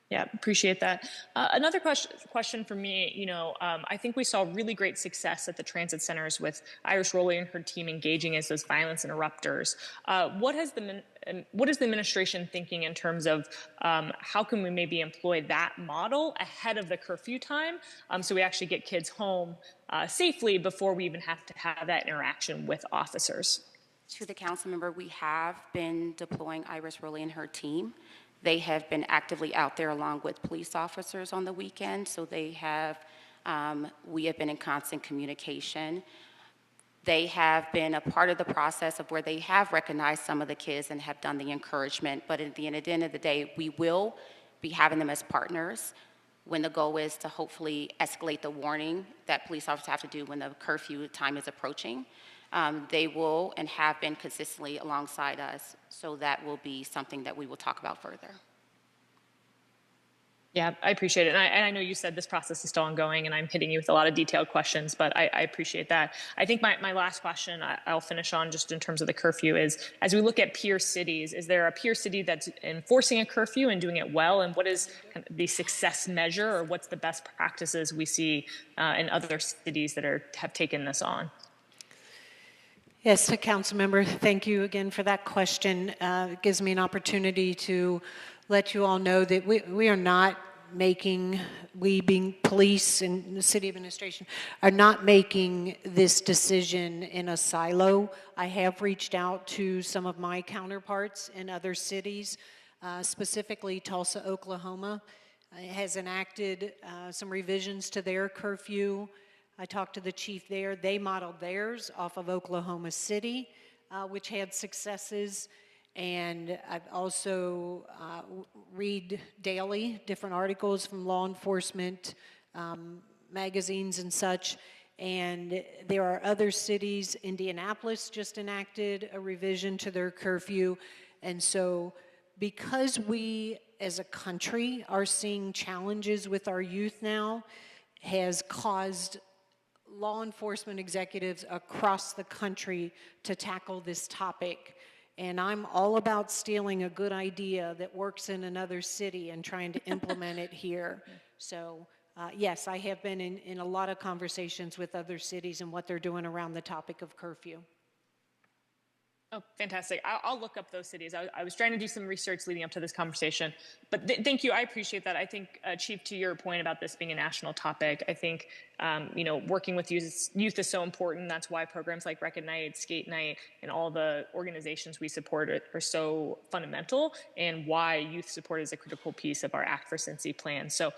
Yeah, appreciate that. Another question for me, I think we saw really great success at the transit centers with Iris Rowley and her team engaging as those violence interrupters. What is the administration thinking in terms of how can we maybe employ that model ahead of the curfew time so we actually get kids home safely before we even have to have that interaction with officers? To the council member, we have been deploying Iris Rowley and her team. They have been actively out there along with police officers on the weekend, so they have, we have been in constant communication. They have been a part of the process of where they have recognized some of the kids and have done the encouragement, but at the end of the day, we will be having them as partners when the goal is to hopefully escalate the warning that police officers have to do when the curfew time is approaching. They will and have been consistently alongside us, so that will be something that we will talk about further. Yeah, I appreciate it. And I know you said this process is still ongoing, and I'm hitting you with a lot of detailed questions, but I appreciate that. I think my last question I'll finish on just in terms of the curfew is, as we look at peer cities, is there a peer city that's enforcing a curfew and doing it well? And what is the success measure, or what's the best practices we see in other cities that have taken this on? Yes, Council Member, thank you again for that question. It gives me an opportunity to let you all know that we are not making, we being police and the city administration, are not making this decision in a silo. I have reached out to some of my counterparts in other cities, specifically Tulsa, Oklahoma. Has enacted some revisions to their curfew. I talked to the chief there. They modeled theirs off of Oklahoma City, which had successes. And I've also read daily different articles from law enforcement magazines and such. And there are other cities. Indianapolis just enacted a revision to their curfew. And so because we as a country are seeing challenges with our youth now, has caused law enforcement executives across the country to tackle this topic. And I'm all about stealing a good idea that works in another city and trying to implement it here. So yes, I have been in a lot of conversations with other cities and what they're doing around the topic of curfew. Oh, fantastic. I'll look up those cities. I was trying to do some research leading up to this conversation, but thank you. I appreciate that. I think, Chief, to your point about this being a national topic, I think, working with youth is so important. That's why programs like Rec at Night, Skate Night, and all the organizations we support are so fundamental, and why youth support is a critical piece of our Act for Cincy plan. So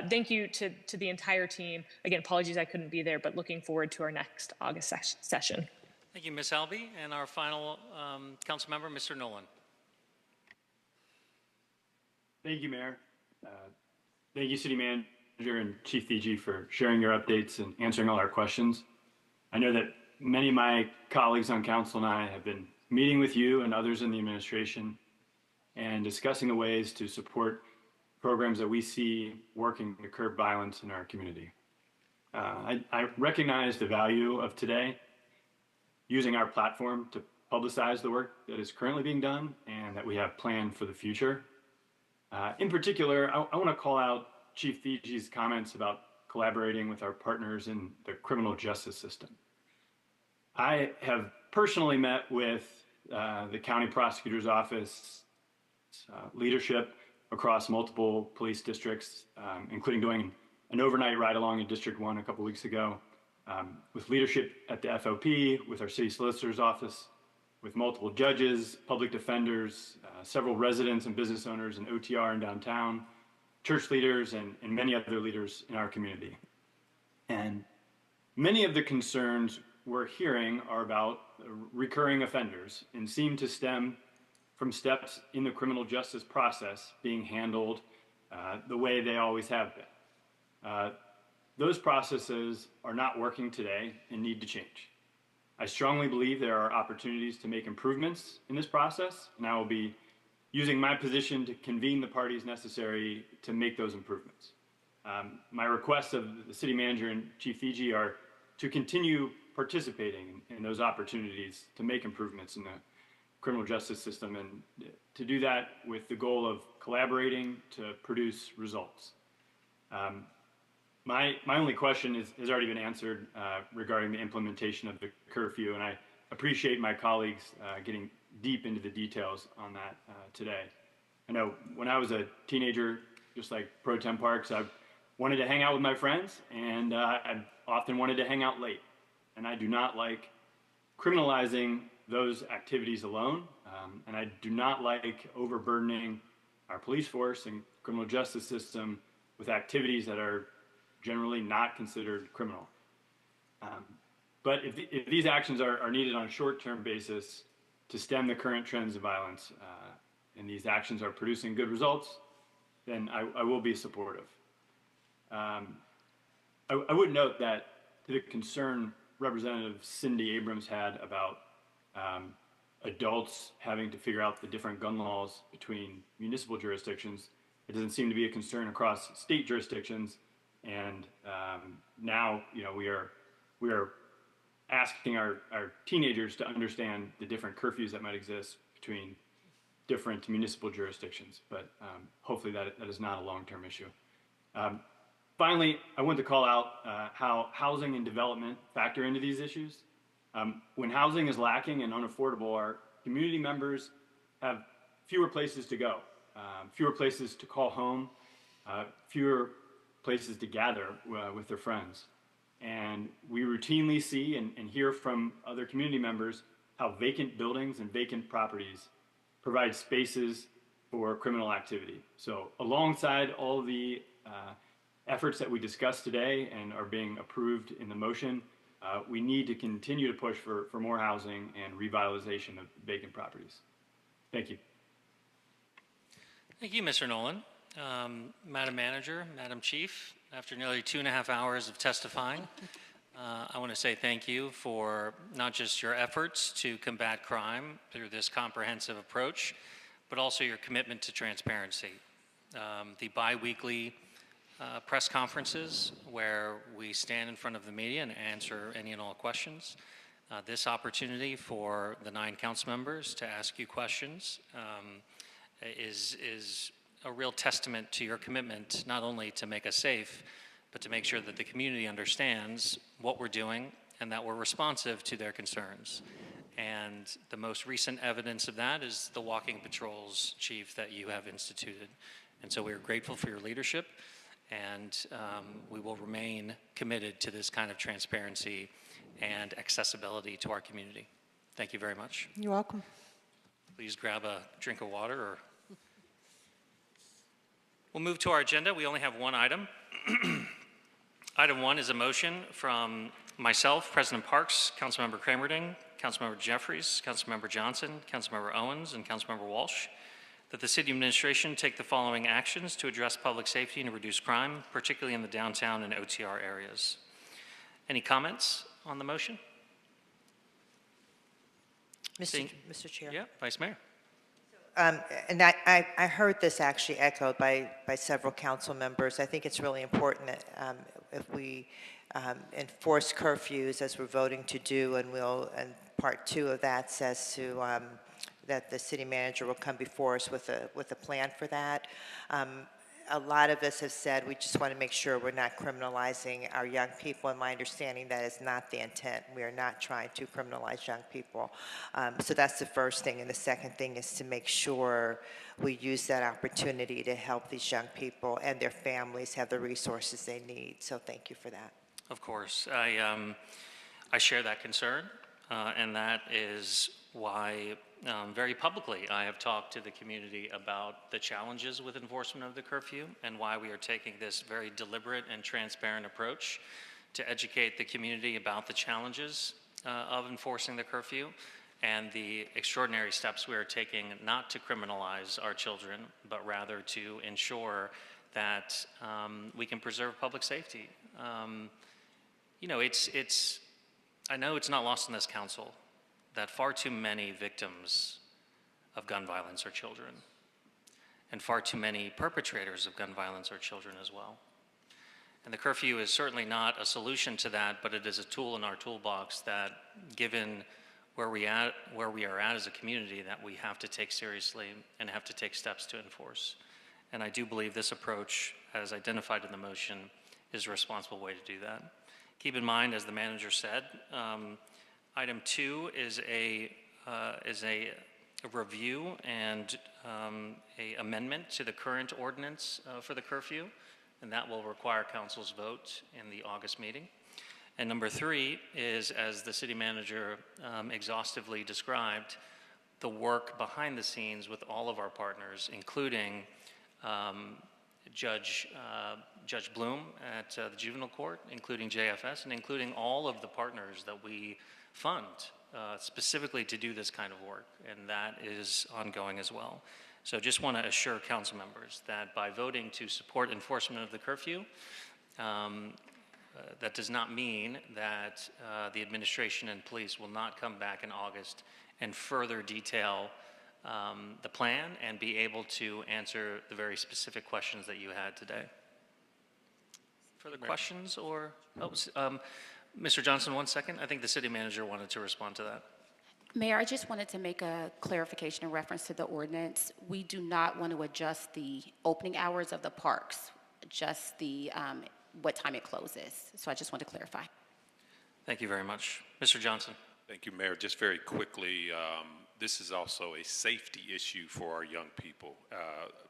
thank you to the entire team. Again, apologies I couldn't be there, but looking forward to our next August session. Thank you, Ms. Albee. And our final council member, Mr. Nolan. Thank you, Mayor. Thank you, City Manager and Chief Fiji, for sharing your updates and answering all our questions. I know that many of my colleagues on council and I have been meeting with you and others in the administration and discussing the ways to support programs that we see working to curb violence in our community. I recognize the value of today, using our platform to publicize the work that is currently being done and that we have planned for the future. In particular, I want to call out Chief Fiji's comments about collaborating with our partners in the criminal justice system. I have personally met with the county prosecutor's office leadership across multiple police districts, including doing an overnight ride along in District 1 a couple weeks ago, with leadership at the FOP, with our city solicitor's office, with multiple judges, public defenders, several residents and business owners in OTR and downtown, church leaders, and many other leaders in our community. And many of the concerns we're hearing are about recurring offenders and seem to stem from steps in the criminal justice process being handled the way they always have been. Those processes are not working today and need to change. I strongly believe there are opportunities to make improvements in this process, and I will be using my position to convene the parties necessary to make those improvements. My requests of the City Manager and Chief Fiji are to continue participating in those opportunities to make improvements in the criminal justice system, and to do that with the goal of collaborating to produce results. My only question has already been answered regarding the implementation of the curfew, and I appreciate my colleagues getting deep into the details on that today. I know when I was a teenager, just like Pro Tem Parks, I wanted to hang out with my friends, and I often wanted to hang out late. And I do not like criminalizing those activities alone, and I do not like overburdening our police force and criminal justice system with activities that are generally not considered criminal. But if these actions are needed on a short-term basis to stem the current trends of violence, and these actions are producing good results, then I will be supportive. I would note that to the concern Representative Cindy Abrams had about adults having to figure out the different gun laws between municipal jurisdictions, it doesn't seem to be a concern across state jurisdictions. And now, we are asking our teenagers to understand the different curfews that might exist between different municipal jurisdictions. But hopefully that is not a long-term issue. Finally, I want to call out how housing and development factor into these issues. When housing is lacking and unaffordable, our community members have fewer places to go, fewer places to call home, fewer places to gather with their friends. And we routinely see and hear from other community members how vacant buildings and vacant properties provide spaces for criminal activity. So alongside all the efforts that we discussed today and are being approved in the motion, we need to continue to push for more housing and revitalization of vacant properties. Thank you. Thank you, Mr. Nolan. Madam Manager, Madam Chief, after nearly 2.5 hours of testifying, I want to say thank you for not just your efforts to combat crime through this comprehensive approach, but also your commitment to transparency. The bi-weekly press conferences where we stand in front of the media and answer any and all questions, This opportunity for the 9 council members to ask you questions is a real testament to your commitment, not only to make us safe, but to make sure that the community understands what we're doing and that we're responsive to their concerns. And the most recent evidence of that is the walking patrols, Chief, that you have instituted. And so we are grateful for your leadership, and we will remain committed to this kind of transparency and accessibility to our community. Thank you very much. You're welcome. Please grab a drink of water or... We'll move to our agenda. We only have one item. Item 1 is a motion from myself, President Parks, Councilmember Cramerding, Councilmember Jeffries, Councilmember Johnson, Councilmember Owens, and Councilmember Walsh, that the city administration take the following actions to address public safety and reduce crime, particularly in the downtown and OTR areas. Any comments on the motion? Mr. Chair. Yeah, Vice Mayor. And I heard this actually echoed by several council members. I think it's really important that if we enforce curfews as we're voting to do, and part 2 of that says to that the city manager will come before us with a plan for that. A lot of us have said we just want to make sure we're not criminalizing our young people, and my understanding that is not the intent. We are not trying to criminalize young people. So that's the first thing, and the second thing is to make sure we use that opportunity to help these young people and their families have the resources they need. So thank you for that. Of course. I share that concern, and that is why very publicly I have talked to the community about the challenges with enforcement of the curfew and why we are taking this very deliberate and transparent approach to educate the community about the challenges of enforcing the curfew and the extraordinary steps we are taking not to criminalize our children, but rather to ensure that we can preserve public safety. You know, I know it's not lost on this council that far too many victims of gun violence are children, and far too many perpetrators of gun violence are children as well. And the curfew is certainly not a solution to that, but it is a tool in our toolbox that, given where we are at as a community, that we have to take seriously and have to take steps to enforce. And I do believe this approach, as identified in the motion, is a responsible way to do that. Keep in mind, as the manager said, item 2 is a review and a amendment to the current ordinance for the curfew, and that will require council's vote in the August meeting. And number 3 is, as the city manager exhaustively described, the work behind the scenes with all of our partners, including Judge Bloom at the Juvenile Court, including JFS, and including all of the partners that we fund specifically to do this kind of work, and that is ongoing as well. So just want to assure council members that by voting to support enforcement of the curfew, that does not mean that the administration and police will not come back in August and further detail the plan and be able to answer the very specific questions that you had today. Further questions or, Mr. Johnson, 1 second. I think the city manager wanted to respond to that. Mayor, I just wanted to make a clarification in reference to the ordinance. We do not want to adjust the opening hours of the parks, just the what time it closes. So I just want to clarify. Thank you very much. Mr. Johnson. Thank you, Mayor. Just very quickly, this is also a safety issue for our young people.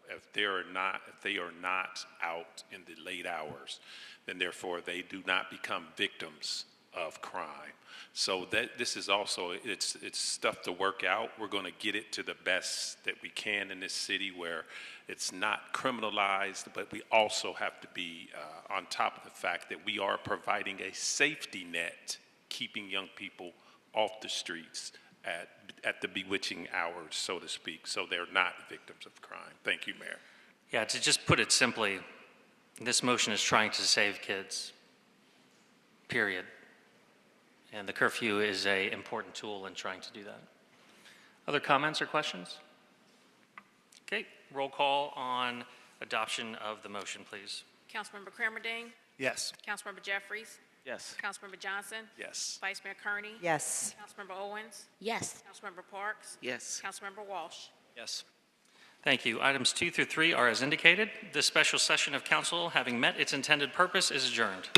If they are not out in the late hours, then therefore they do not become victims of crime. So this is also, it's stuff to work out. We're going to get it to the best that we can in this city where it's not criminalized, but we also have to be on top of the fact that we are providing a safety net, keeping young people off the streets at the bewitching hours, so to speak, so they're not victims of crime. Thank you, Mayor. Yeah, to just put it simply, this motion is trying to save kids, period. And the curfew is an important tool in trying to do that. Other comments or questions? Okay, roll call on adoption of the motion, please. Councilmember Cramerding? Yes. Councilmember Jeffries? Yes. Councilmember Johnson. Yes. Vice Mayor Kearney. Yes. Councilmember Owens. Yes. Councilmember Parks. Yes. Councilmember Walsh. Yes. Thank you. Items 2 through 3 are as indicated. This special session of council, having met its intended purpose, is adjourned.